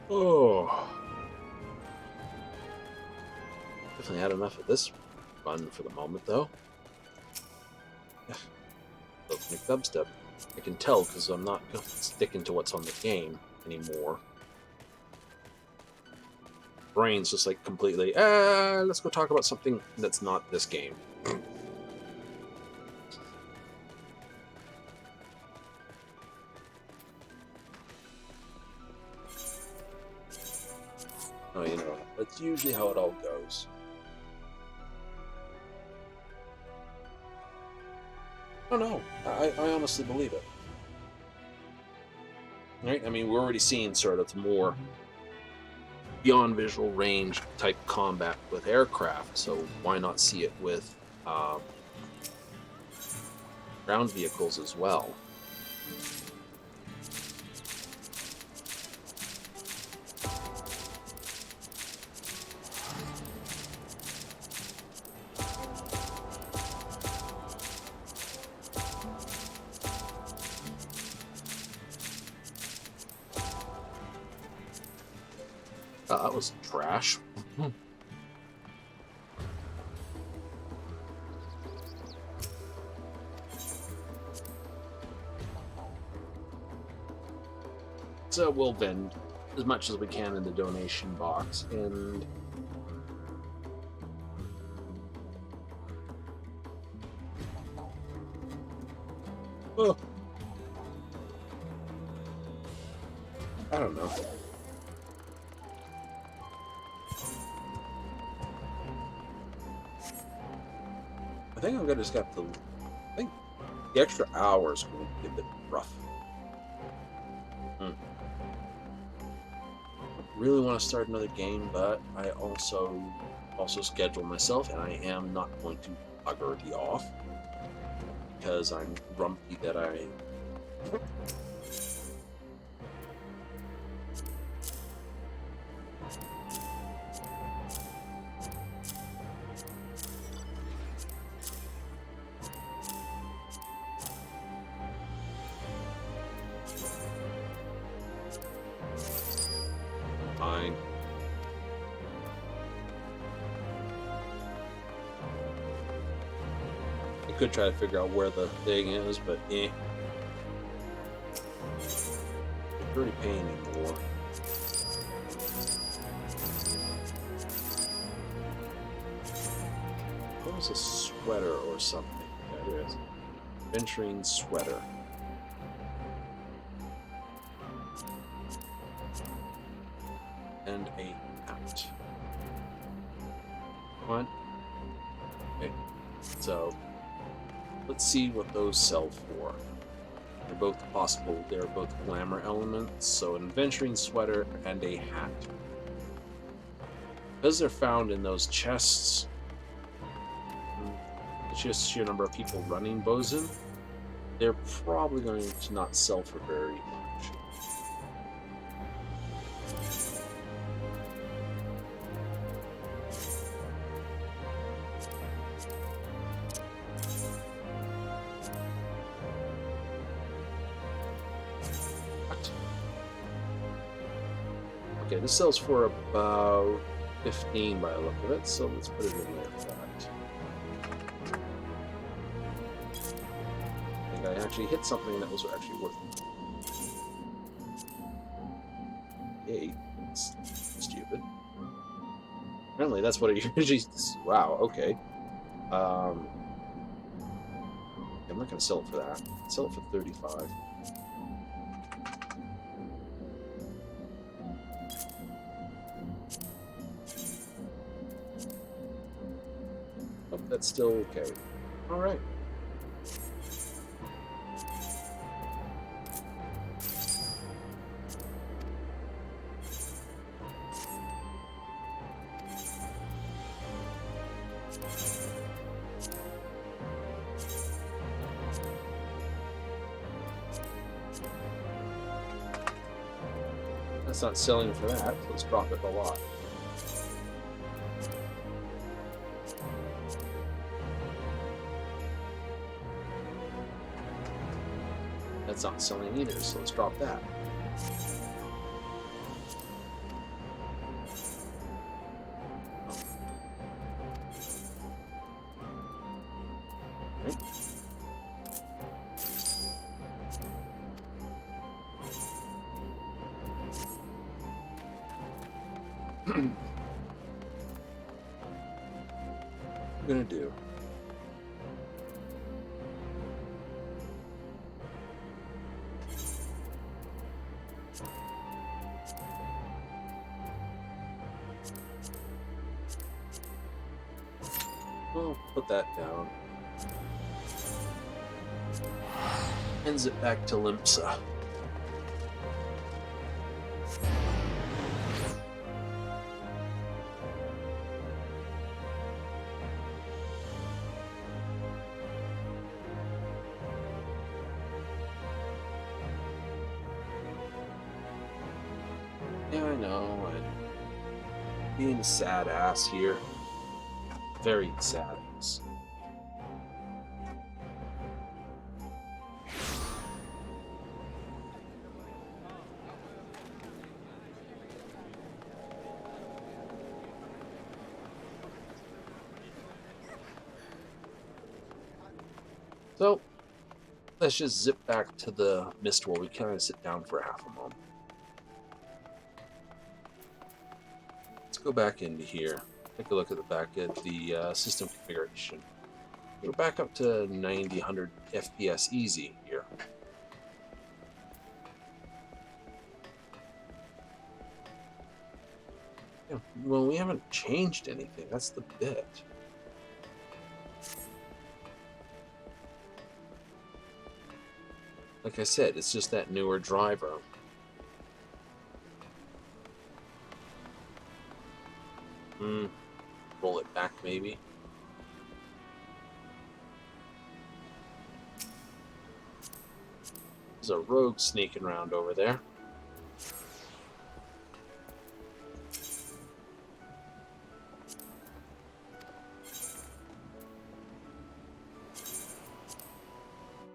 A: Oh. Definitely had enough of this run for the moment, though. Opening dubstep. I can tell because I'm not sticking to what's on the game anymore. Brain's just like completely, let's go talk about something that's not this game. Oh, you know, that's usually how it all goes. Oh no, I honestly believe it. Right? I mean, we're already seeing sort of more beyond visual range type combat with aircraft, so why not see it with ground vehicles as well? That was trash. So we'll vend as much as we can in the donation box, and oh, I don't know. I think I'm gonna just have to. I think the extra hours will be a bit rough. Really want to start another game, but I also schedule myself, and I am not going to bugger the off because I'm grumpy that I. Fine. I could try to figure out where the thing is, but eh. I'm pretty paying me more. What was a sweater or something? Yeah, there it is. Venturing sweater. And a hat. What? Okay. So, let's see what those sell for. They're both possible. They're both glamour elements. So, an adventuring sweater and a hat. Because they're found in those chests, it's just sheer number of people running Bozja, they're probably going to not sell for very much. Okay, this sells for about 15 by the look of it, so let's put it in there for that. I think I actually hit something that was actually worth it. Yay, that's stupid. Apparently that's what it usually... Wow, okay. I'm not going to sell it for that. I'll sell it for 35. Oh, that's still okay. All right. That's not selling for that, so let's drop it a lot. That's not selling either, so let's drop that. Okay. I'm gonna do. We'll put that down. And zip back to Limpsa. Yeah, I know. I'm being a sad ass here. Very sad ass. So, let's just zip back to the mist where we kind of sit down for half a moment. let's go back into here. Take a look at the system configuration. We're back up to 90, 100 FPS easy here. Yeah, well, we haven't changed anything. That's the bit. Like I said, it's just that newer driver. Roll it back, maybe. There's a rogue sneaking around over there.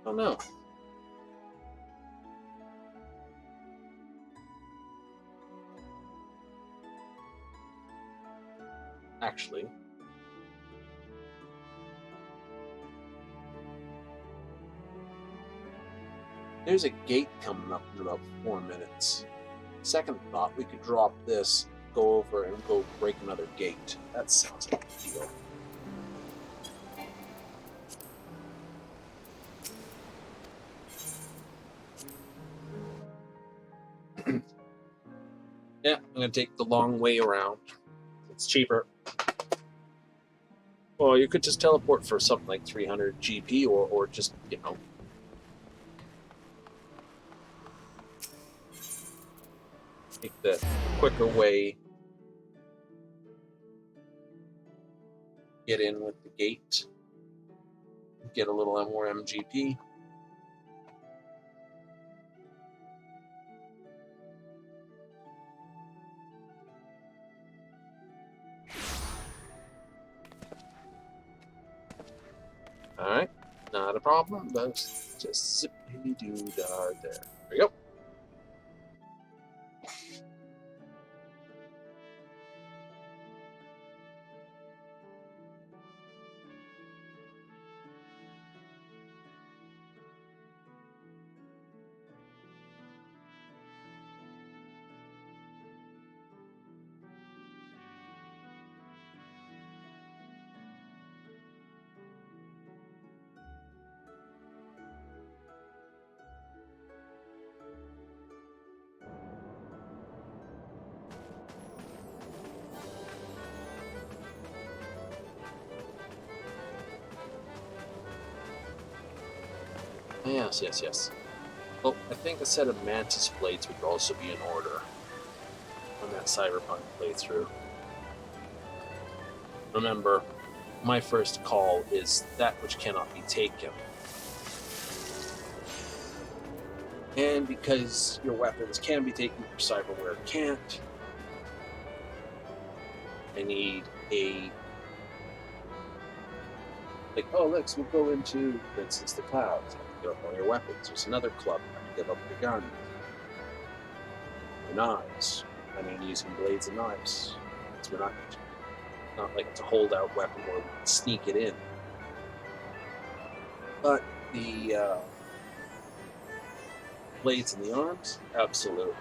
A: Oh no. Actually, there's a gate coming up in about 4 minutes. Second thought, we could drop this, go over, and go break another gate. That sounds like a deal. Yeah, I'm going to take the long way around. It's cheaper. Well, you could just teleport for something like 300 GP or just, you know, take the quicker way. Get in with the gate. Get a little more MGP. Alright, not a problem. Let's just zippity-doo-dah there. There we go. Yes. Well, I think a set of mantis blades would also be in order on that Cyberpunk playthrough. Remember, my first call is that which cannot be taken. And because your weapons can be taken, your cyberware can't, I need a... Like, oh, let's we'll go into, for instance, the clouds. Give up all your weapons. There's another club. Give up your gun. Your knives. I mean, using blades and knives. We're not like it's a holdout weapon where we can sneak it in. But the blades and the arms, absolutely.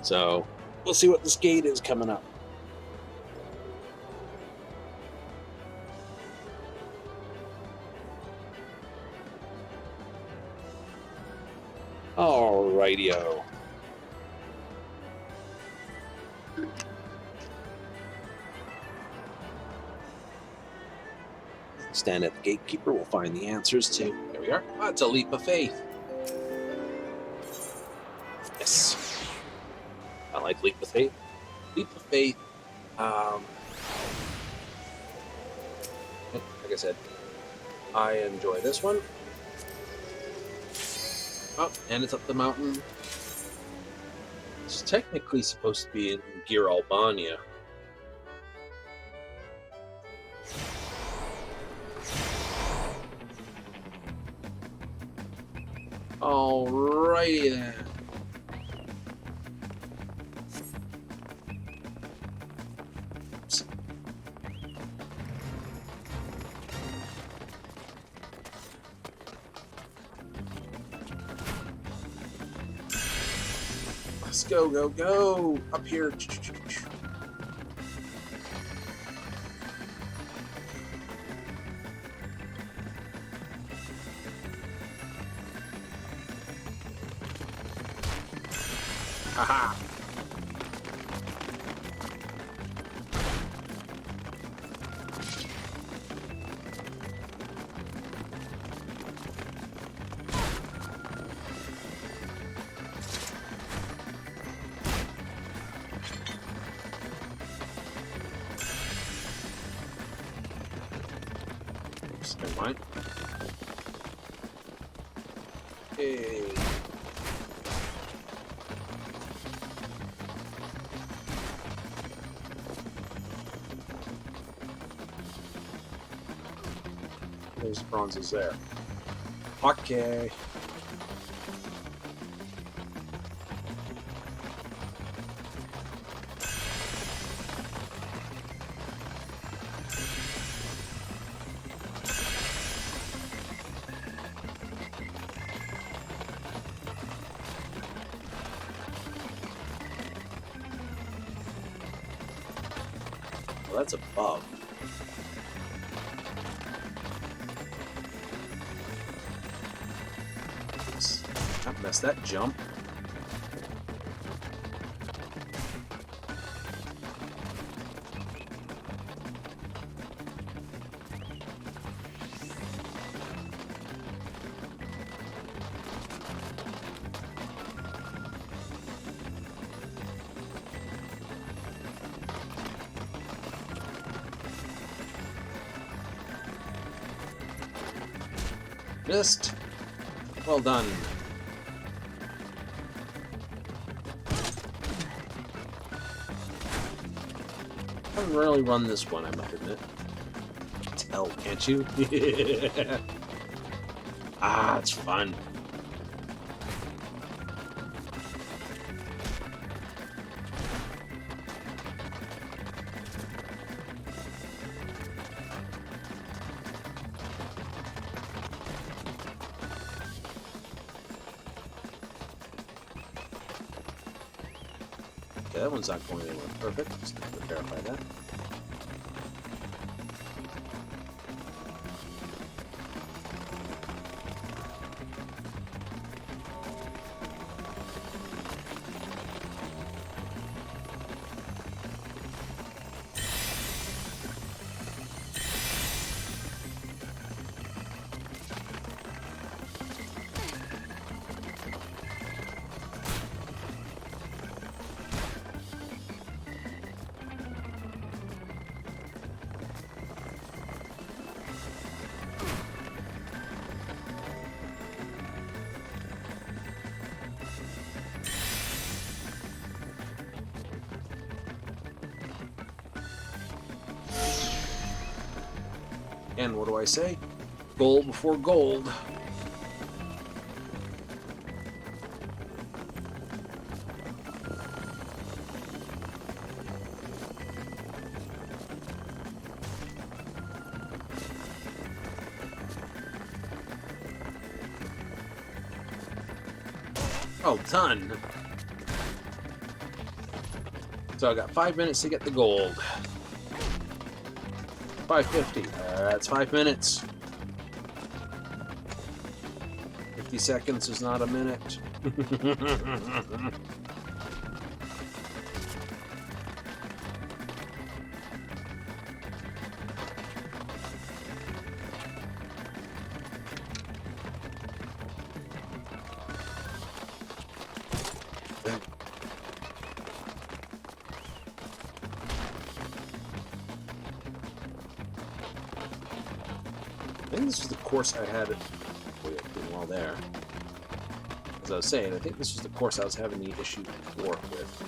A: So, we'll see what this gate is coming up. Alrighty-o. Stand at the gatekeeper, we'll find the answers to... There we are. Oh, it's a leap of faith. Yes. I like leap of faith. Leap of faith. Like I said, I enjoy this one. Oh, and it's up the mountain. It's technically supposed to be in Gear Albania. Alrighty then. Let's go, go, go! Up here. Haha! Oops, never mind. Hey. There's bronzes there. Okay. Well, that's above. Not mess that jump. Missed. Well done. I haven't really run this one, I must admit. You can tell, can't you? Ah, it's fun. Okay, that one's not going anywhere perfect. Just need to verify that. And what do I say? Gold before gold. Well done. So I got 5 minutes to get the gold. 5:50. That's 5 minutes. 50 seconds is not a minute. I think this was the course I had. Doing well there. As I was saying, I think this was the course I was having the issue before with.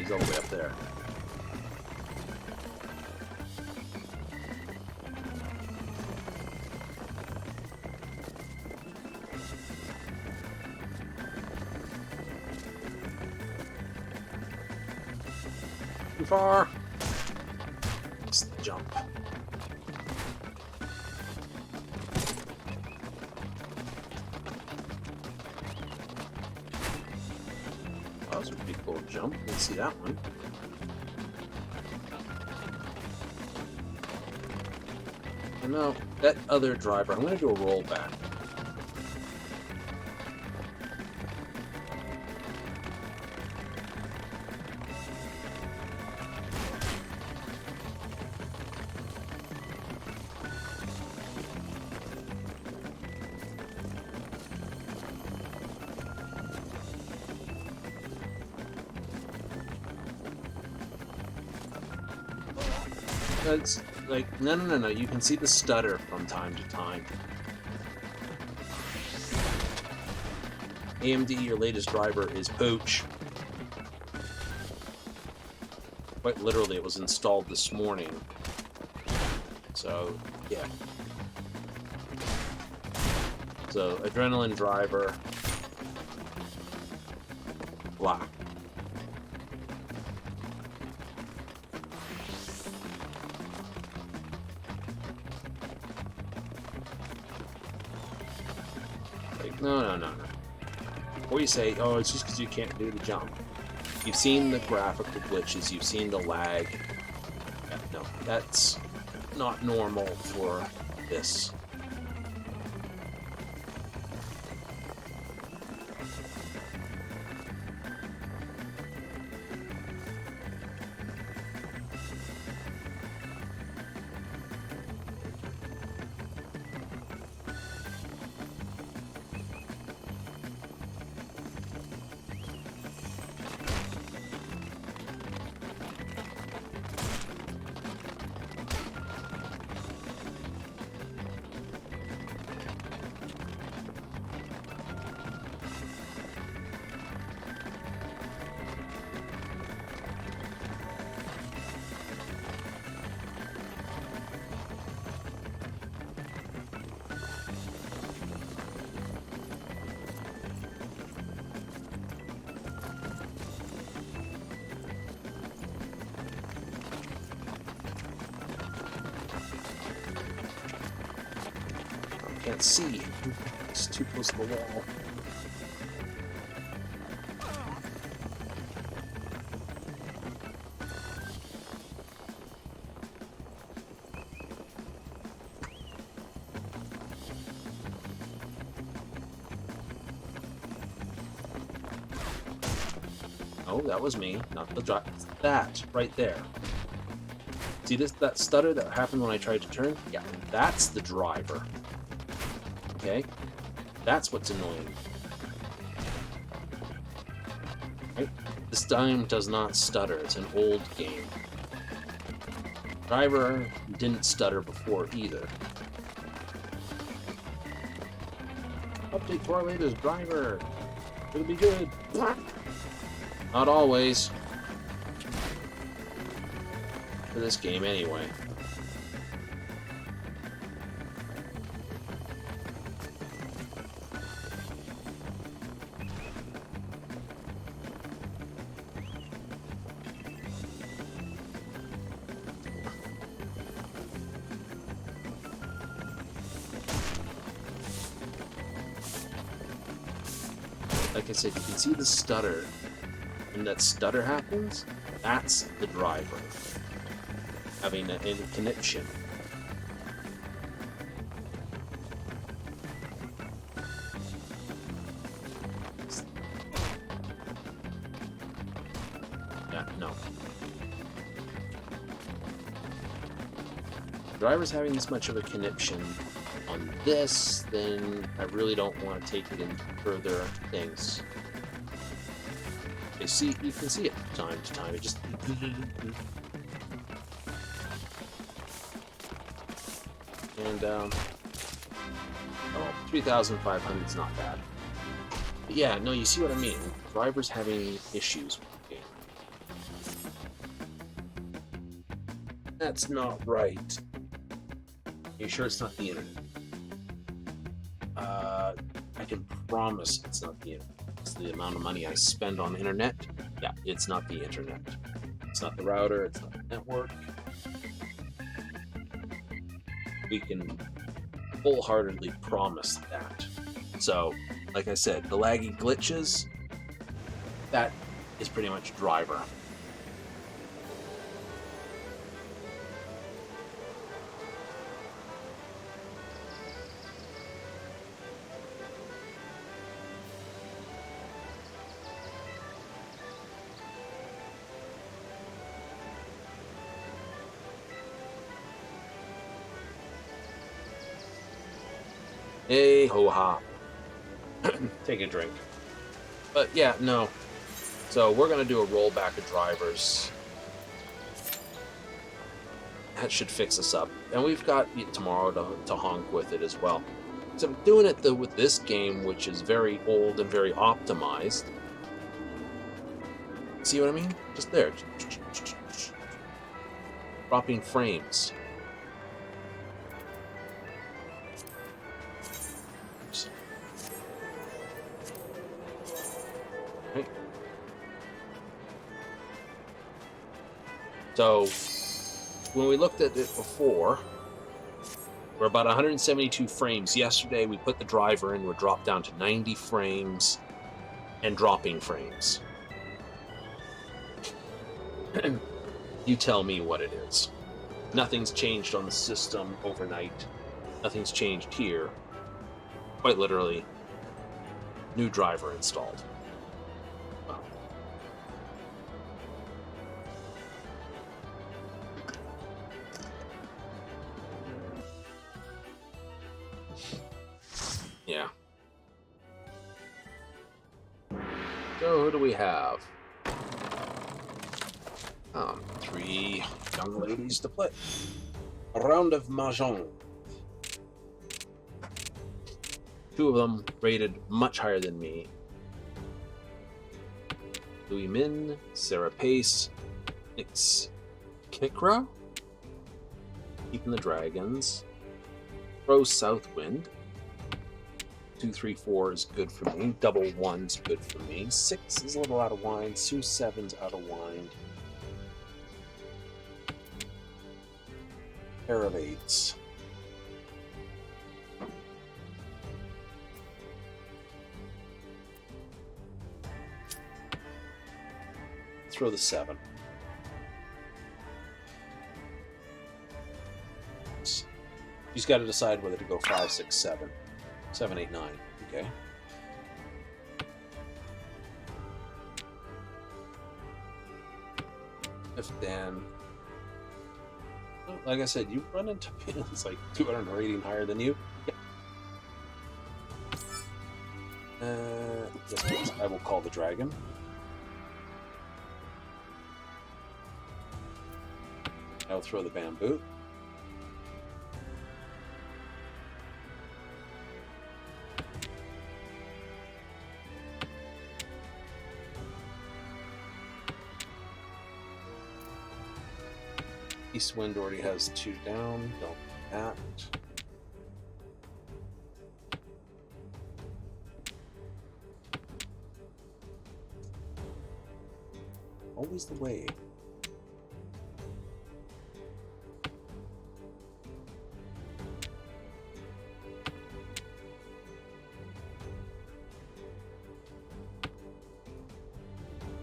A: he's all the way up there. Too far. Let's jump. Oh, that was a pretty cool jump. Didn't see that one. And now that other driver, I'm going to do a rollback. That's like, no. You can see the stutter from time to time. AMD, your latest driver is Pooch. Quite literally, it was installed this morning. So, yeah. So, Adrenaline driver. Black. No. Or you say, oh, it's just because you can't do the jump. You've seen the graphical glitches, you've seen the lag. Yeah, no, that's not normal for this. Can't see. It's too close to the wall. Oh, that was me, not the driver. That right there. See this? That stutter that happened when I tried to turn? Yeah, that's the driver. Okay? That's what's annoying. Right? This time does not stutter. It's an old game. Driver didn't stutter before either. Update to our latest driver. It'll be good. Not always. For this game anyway. Like I said, you can see the stutter. When that stutter happens, that's the driver having a conniption. Yeah, no. The driver's having this much of a conniption on this, then I really don't want to take it into further things. You can see it from time to time. It just and oh, 3,500 is not bad. But yeah, no, you see what I mean. Drivers having issues with the game. That's not right. Are you sure it's not the internet? I can promise it's not the internet. It's the amount of money I spend on internet. Yeah, it's not the internet. It's not the router. It's not the network. We can wholeheartedly promise that. So, like I said, the laggy glitches, that is pretty much driver. Hey ho ha. Take a drink. But yeah, no. So we're gonna do a rollback of drivers. That should fix us up. And we've got tomorrow to honk with it as well. So I'm doing it with this game, which is very old and very optimized. See what I mean? Just there. Dropping frames. Okay. So when we looked at it before, we're about 172 frames. Yesterday we put the driver in, we're dropped down to 90 frames and dropping frames. You tell me what it is. Nothing's changed on the system overnight. Nothing's changed here. Quite literally, new driver installed. Wow. Yeah. So who do we have? 3 young ladies to play. A round of mahjong. 2 of them rated much higher than me. Louis Min, Sarah Pace, Nix Kikra, Keeping the Dragons, Rose Southwind. 2, 3, 4 is good for me. Double 1's good for me. 6 is a little out of wine. Sue 7's out of wine. Pair of 8s. Throw the 7. She's got to decide whether to go 5, 6, 7. 7, 8, 9. Okay. If Dan. Well, like I said, you run into it's like 200 rating higher than you. Yes, I will call the dragon. I'll throw the bamboo. East Wind already has 2 down. Don't do that. Always the way.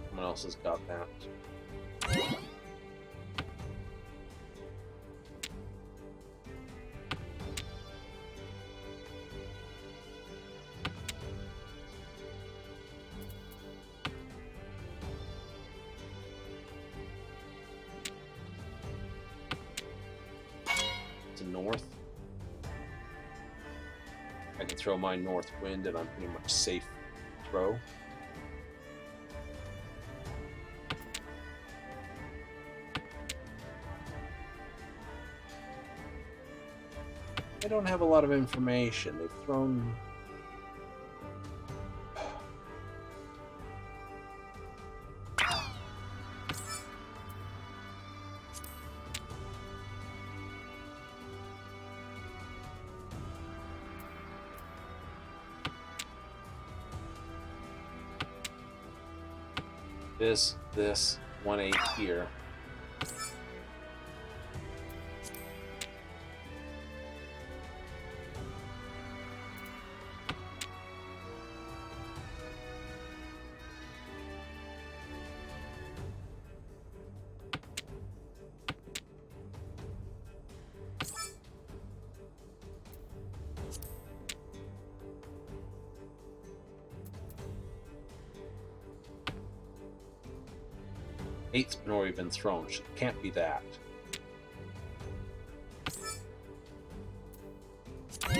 A: Someone else has got that. North. I can throw my north wind and I'm pretty much safe to throw. I don't have a lot of information. They've thrown... this, 1/8 here. Eight's been already been thrown. Can't be that. We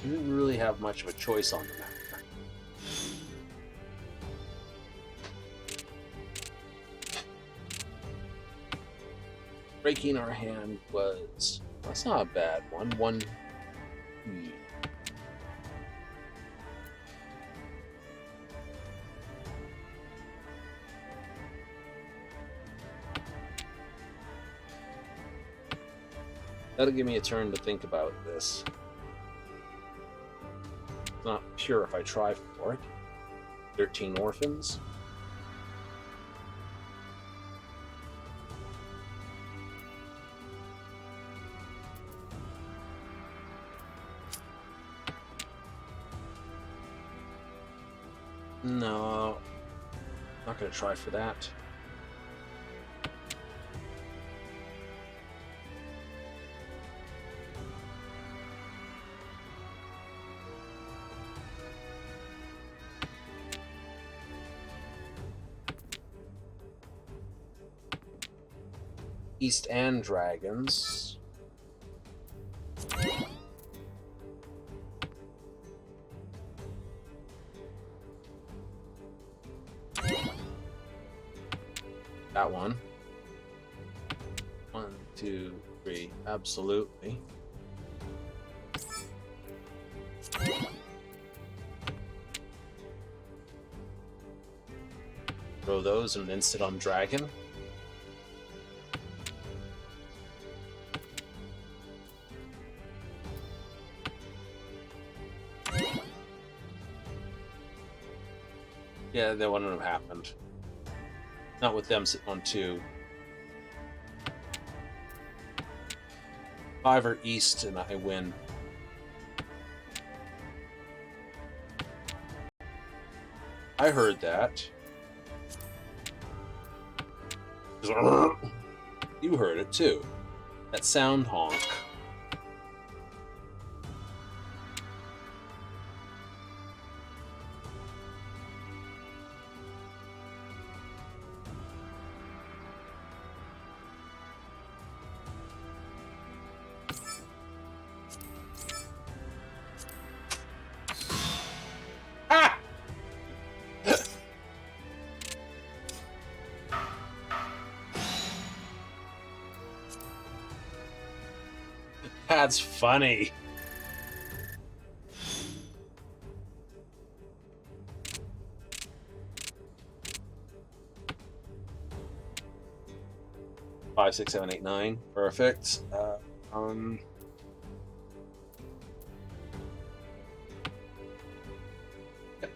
A: didn't really have much of a choice on the matter. Breaking our hand was... That's not a bad one. That'll give me a turn to think about this. It's not pure if I try for it. 13 orphans. No, not going to try for that. East and dragons. That one. 1, 2, 3. Absolutely. Throw those and then sit on dragon. Yeah, that wouldn't have happened. Not with them sitting on 2. 5 are east and I win. I heard that. You heard it too. That sound honk. That's funny. Five, 6, 7, 8, 9. Perfect. Yep,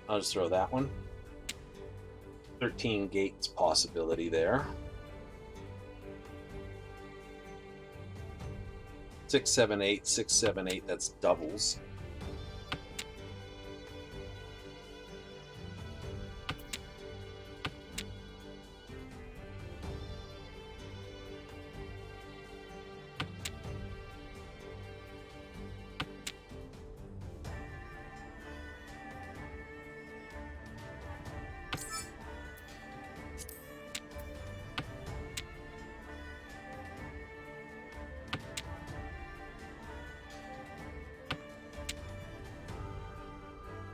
A: I'll just throw that one. 13 gates possibility there. 6, 7, 8, 6, 7, 8. That's doubles.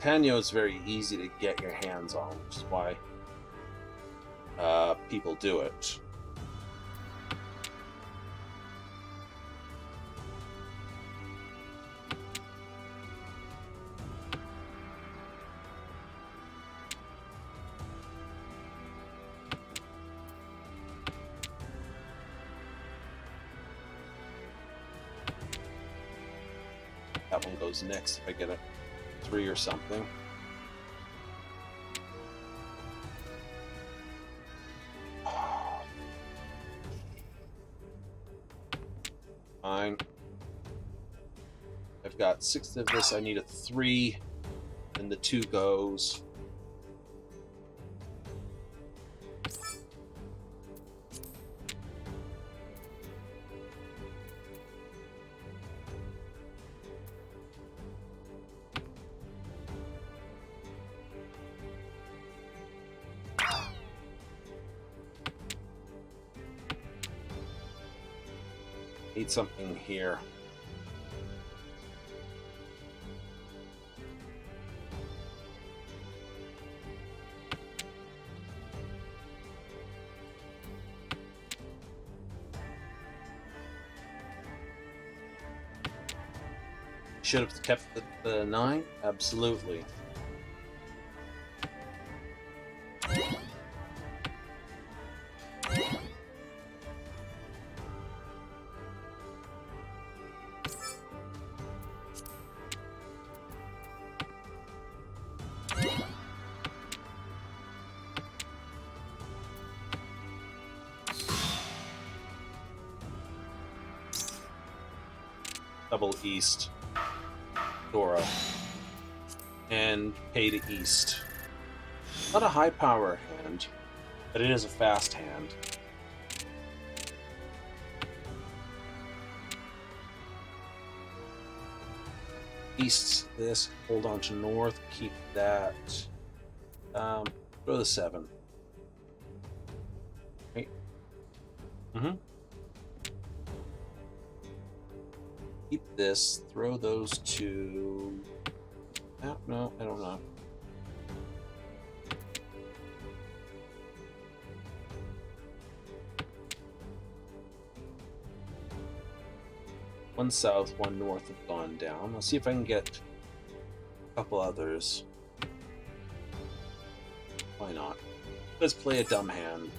A: Panyo is very easy to get your hands on, which is why people do it. that one goes next if I get a 3 or something. Fine. I've got 6 of this. I need a 3, and the 2 goes. Need something here. Should have kept the 9? Absolutely. Double east. Dora. And pay to east. Not a high power hand, but it is a fast hand. East this, hold on to north, keep that. Throw the 7. Right. Keep this, throw those 2. No, I don't know. One south, one north have gone down. Let's see if I can get a couple others. Why not? Let's play a dumb hand.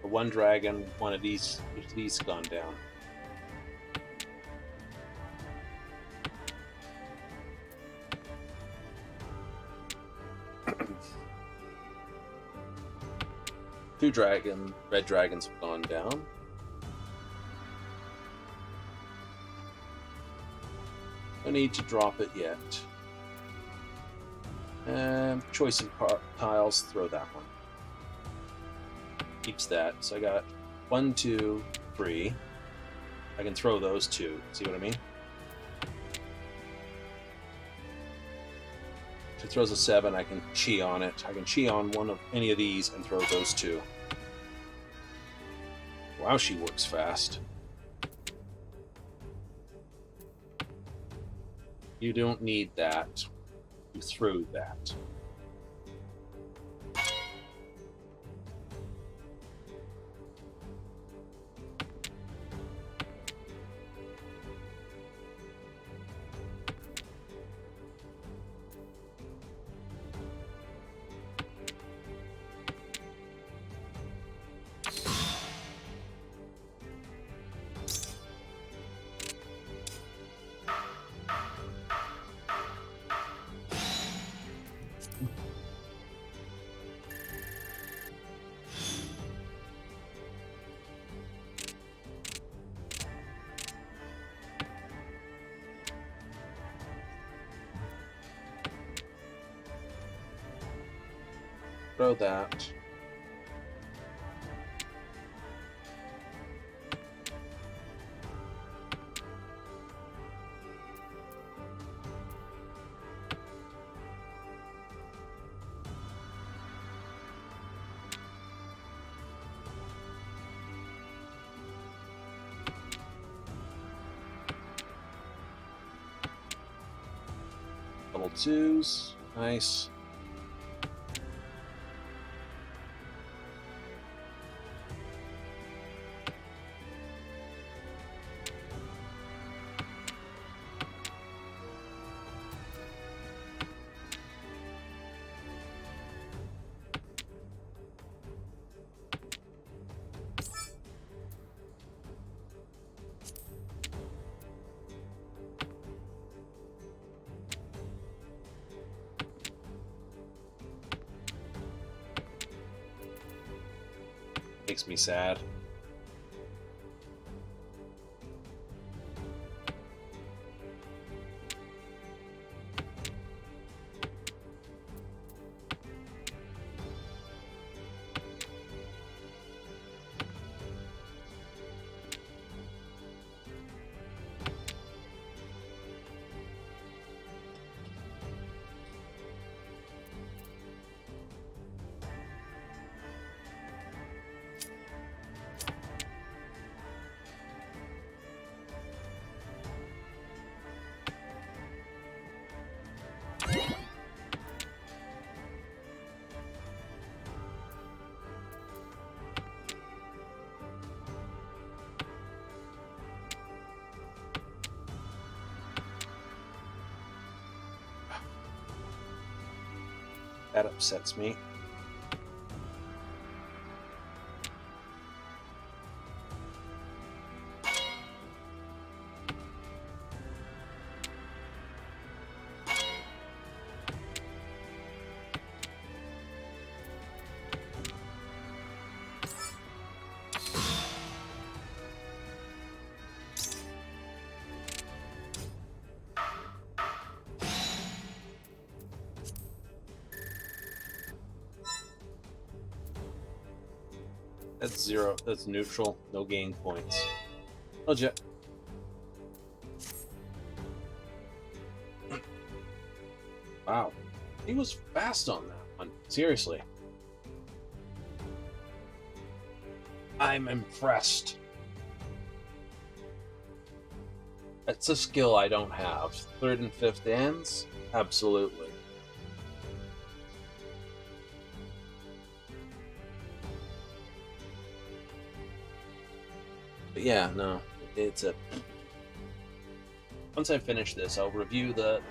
A: One dragon, one of these gone down. Two red dragons have gone down. No need to drop it yet. Choice of tiles, throw that one. Keeps that. So I got 1, 2, 3. I can throw those 2. See what I mean? If it throws a 7, I can chi on it. I can chi on one of any of these and throw those 2. Wow, she works fast. You don't need that. You threw that. Throw that. Double 2s. Nice. Makes me sad. That upsets me. That's 0. That's neutral. No gain points. Bozja. Wow. He was fast on that one. Seriously. I'm impressed. That's a skill I don't have. 3rd and 5th ends? Absolutely. But yeah, no. It's a... Once I finish this, I'll review the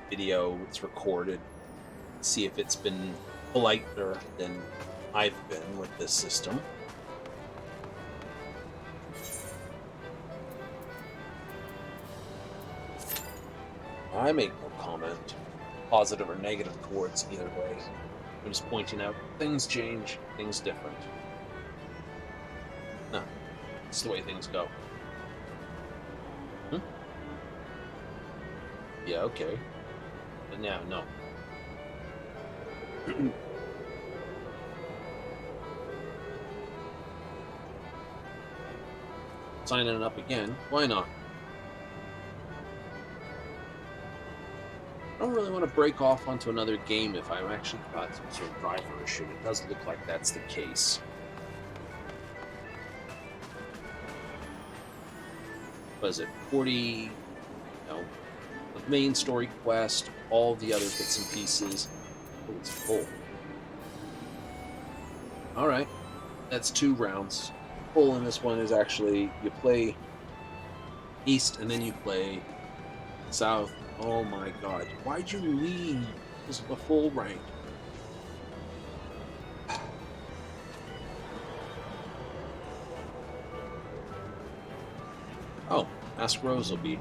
A: video it's recorded, see if it's been politer than I've been with this system. I make no comment, positive or negative, towards either way. I'm just pointing out things change, things different. No, it's the way things go. Yeah, okay. But now, no. Signing it up again, why not? I don't really want to break off onto another game if I've actually got some sort of driver issue. It does look like that's the case. Was it 40? No. The main story quest, all the other bits and pieces. Oh, it's full. Alright. That's 2 rounds. Full in this one is actually you play east and then you play south. Oh my god. Why'd you leave? This is a full rank. Oh, ask Rose will be.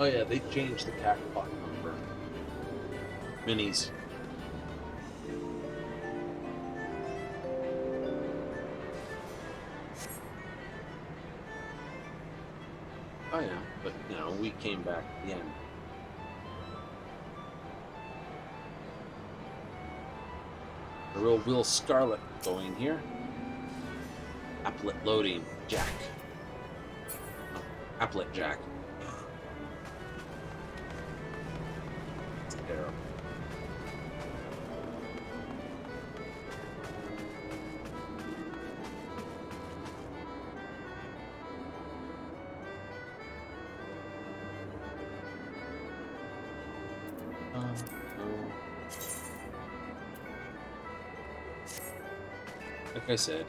A: Oh yeah, they changed the jackpot number. Minis. Oh yeah, but you know, we came back at the end. A real Will Scarlet going here. Applet loading, Jack. Oh, Applet Jack. It's terrible. Like I said,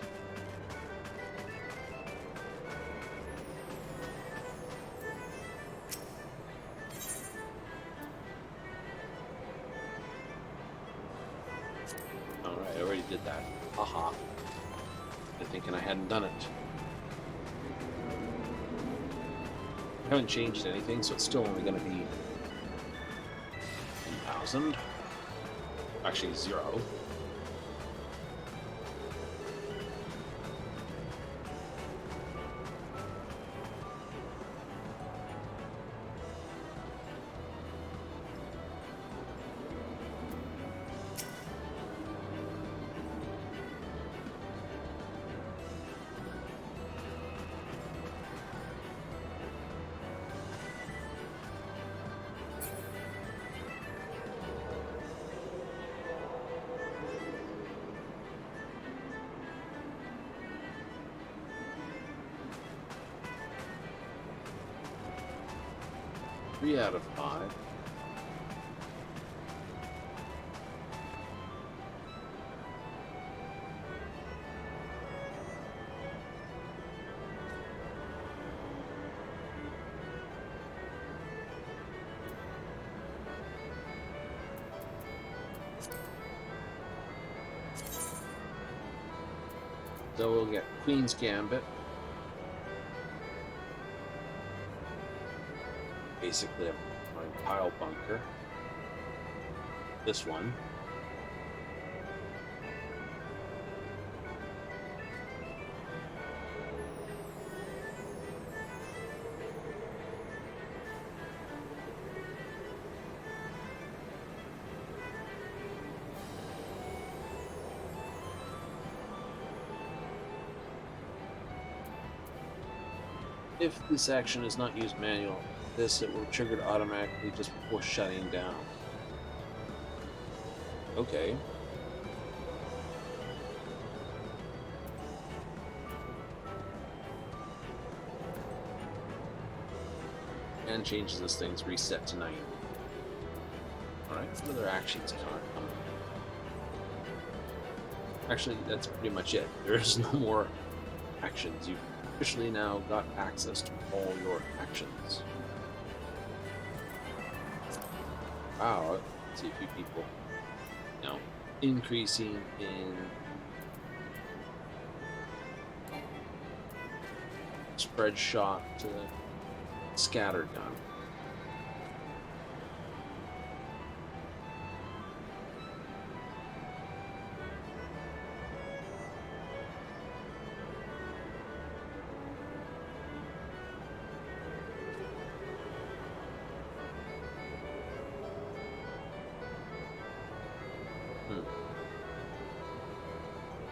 A: alright, I already did that. Haha. You're thinking I hadn't done it. haven't changed anything, so it's still only going to be 1,000. Actually, 0. Three out of 5. So we'll get Queen's Gambit. Basically a pile bunker. This one. If this action is not used manually, it will trigger automatically just before shutting down. Okay. And changes this thing's reset to 9. Alright, what other actions come? Actually, that's pretty much it. There is no more actions. You've officially now got access to all your actions. Wow, I see a few people now increasing in spread shot to scatter gun.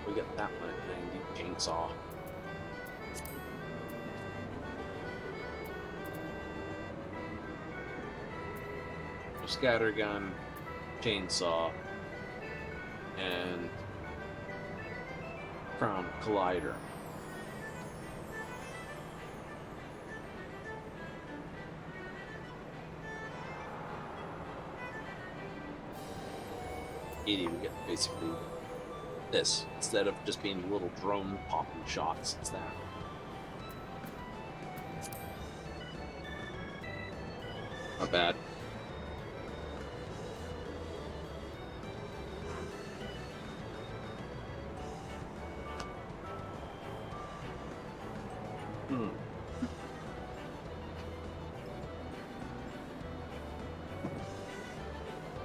A: We got that one at 90 chainsaw. Scattergun, chainsaw, and crown collider. We get basically this. Instead of just being little drone popping shots, it's that. Not bad.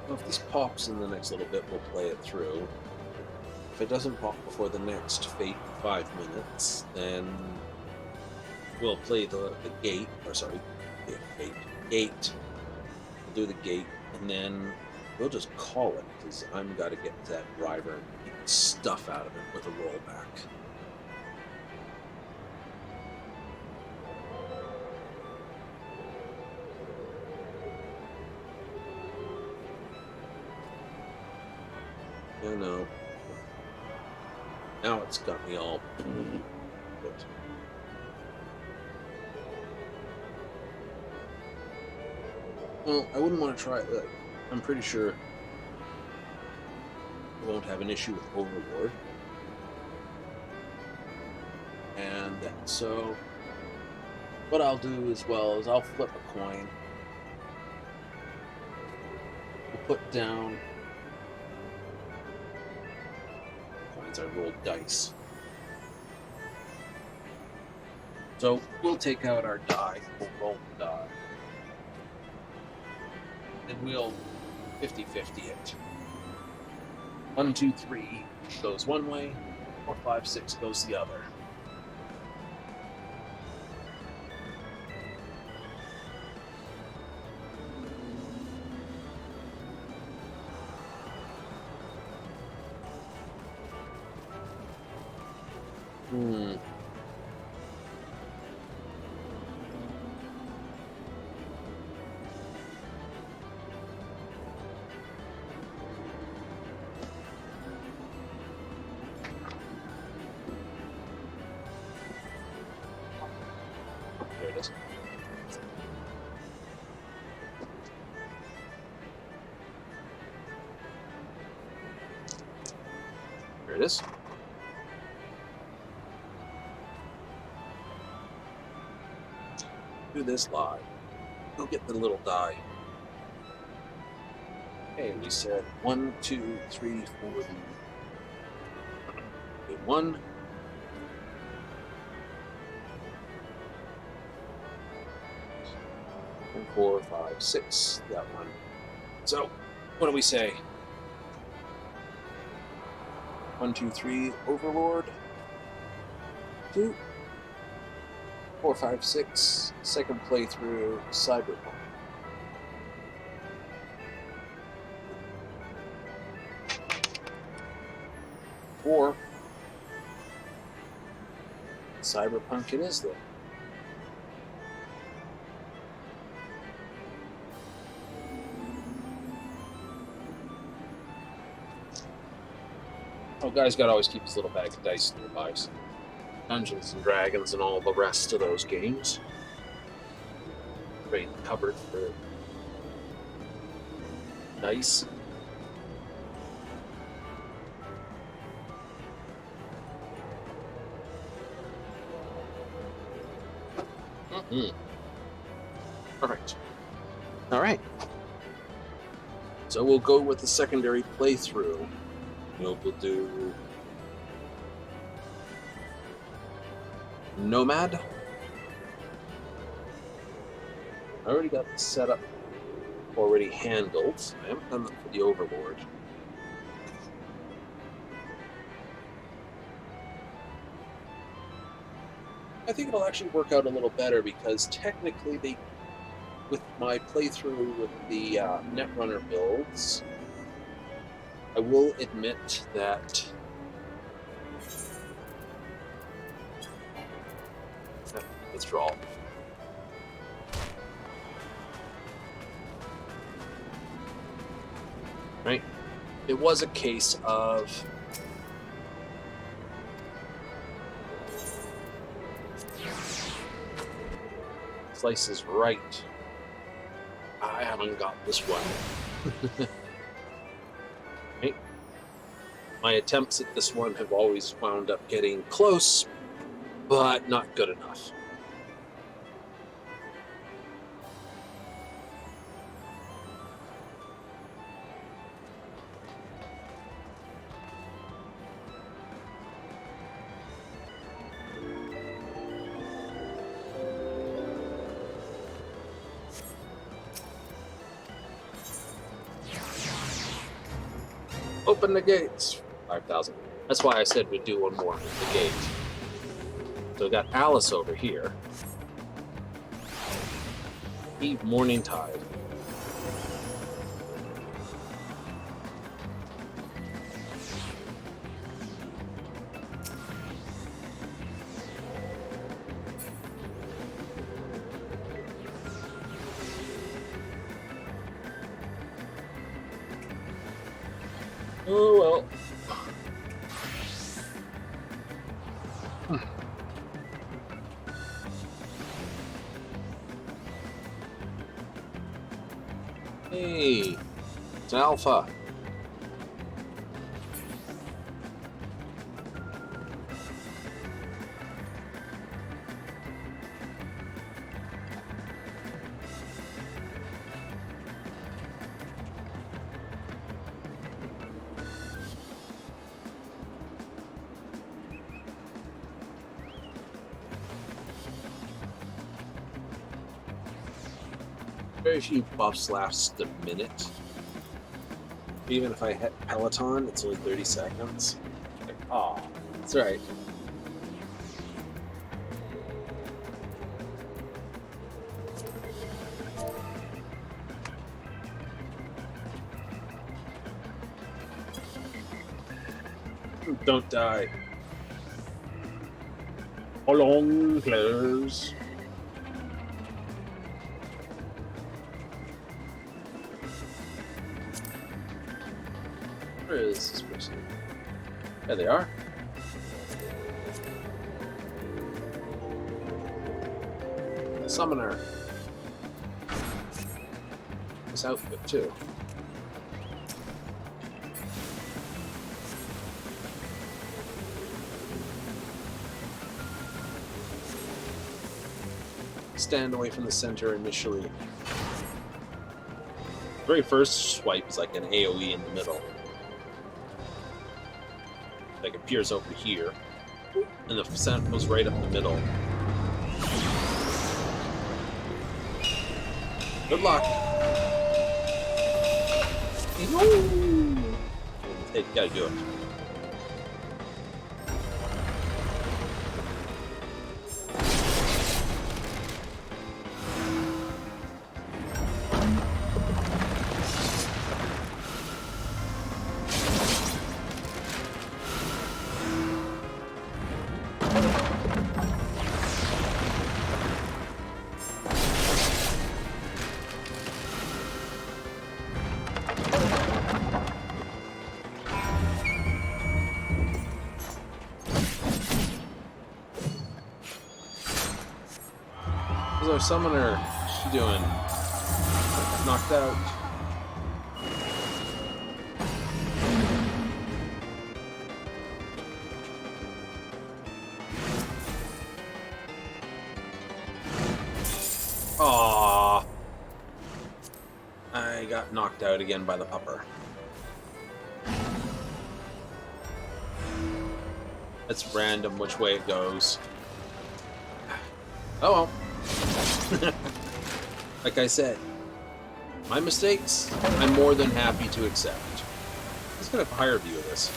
A: Well, if this pops in the next little bit, we'll play it through. If it doesn't pop before the next 5 minutes, then we'll play the gate, or sorry, gate. We'll do the gate, and then we'll just call it, because I'm got to get to that driver and get stuff out of it with a rollback. Oh no. Now it's got me all good. Well, I wouldn't want to try it. I'm pretty sure I won't have an issue with Overlord. And so what I'll do as well is I'll flip a coin. We'll put down coins. I rolled dice. So we'll take out our die. We'll roll the die. And we'll 50-50 it. 1, 2, 3 goes one way. 4, 5, 6 goes the other. There it is. There it is. Do this live. Go get the little die. Okay, we said 1, 2, 3, 4. Okay, 1. And 4, 5, 6. That one. So, what do we say? 1, 2, 3, Overlord. 2. 4, 5, 6. Second playthrough, Cyberpunk. 4. Cyberpunk it is then. Oh, guy's got to always keep his little bag of dice nearby. So Dungeons and Dragons and all the rest of those games. Great cupboard for dice. Perfect. All right. So we'll go with the secondary playthrough. We'll do Nomad. I already got the setup already handled. I haven't done that for the Overlord. I think it'll actually work out a little better because technically with my playthrough with the Netrunner builds, I will admit that withdrawal. Right? It was a case of Slice is right. I haven't got this one. Right? My attempts at this one have always wound up getting close, but not good enough. Open the gates. 5,000. That's why I said we'd do one more with the gate. So we got Alice over here. Eve Morning Tide. Oh well. Hey, it's Alpha. Very few buffs last a minute. Even if I hit Peloton, it's only 30 seconds. Like, oh, that's right. Don't die. How long, players? Where is this person? There they are. Summoner. This outfit, too. Stand away from the center initially. The very first swipe is like an AoE in the middle. Like appears over here, and the sound goes right up the middle. Good luck. Hey, gotta do it. How's our summoner? What's she doing? Knocked out. Aww. I got knocked out again by the pupper. It's random which way it goes. Oh well. Like I said, my mistakes, I'm more than happy to accept. Let's get a higher view of this.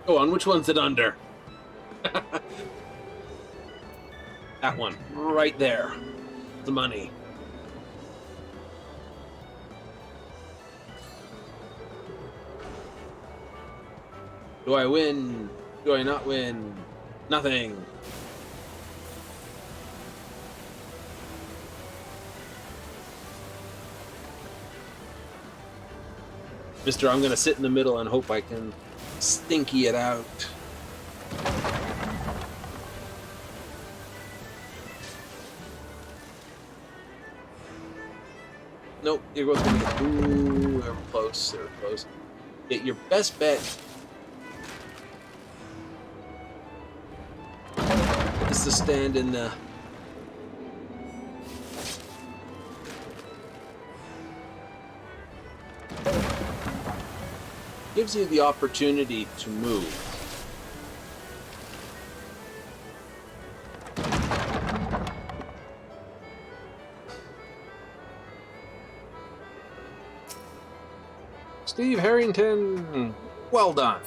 A: Go on, which one's it under? That one, right there. The money. Do I win? Do I not win? Nothing. Mister, I'm gonna sit in the middle and hope I can stinky it out. Nope, here goes the... Ooh, they were close, they were close. Get your best bet is to stand in the... Gives you the opportunity to move. Steve Harrington, well done.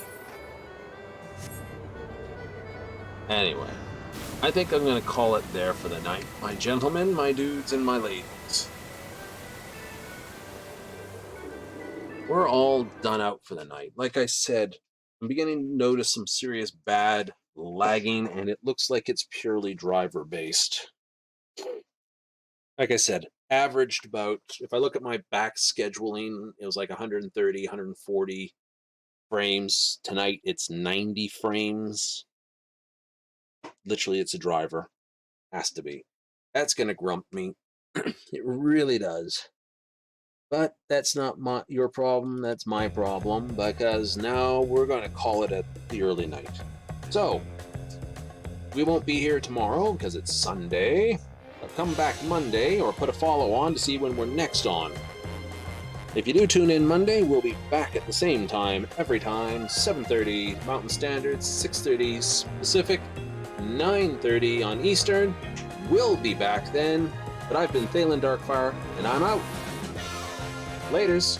A: Anyway, I think I'm going to call it there for the night. My gentlemen, my dudes, and my ladies. We're all done out for the night. Like I said, I'm beginning to notice some serious bad lagging, and it looks like it's purely driver-based. Like I said, averaged about, if I look at my back scheduling, it was like 130, 140 frames. Tonight it's 90 frames. Literally, it's a driver. Has to be. That's going to grump me. It really does. But that's not your problem, that's my problem, because now we're going to call it the early night. So, we won't be here tomorrow because it's Sunday. But come back Monday or put a follow on to see when we're next on. If you do tune in Monday, we'll be back at the same time, every time, 7:30 Mountain Standard, 6:30 Pacific, 9:30 on Eastern. We'll be back then, but I've been Thalen Darkfire, and I'm out. Laters.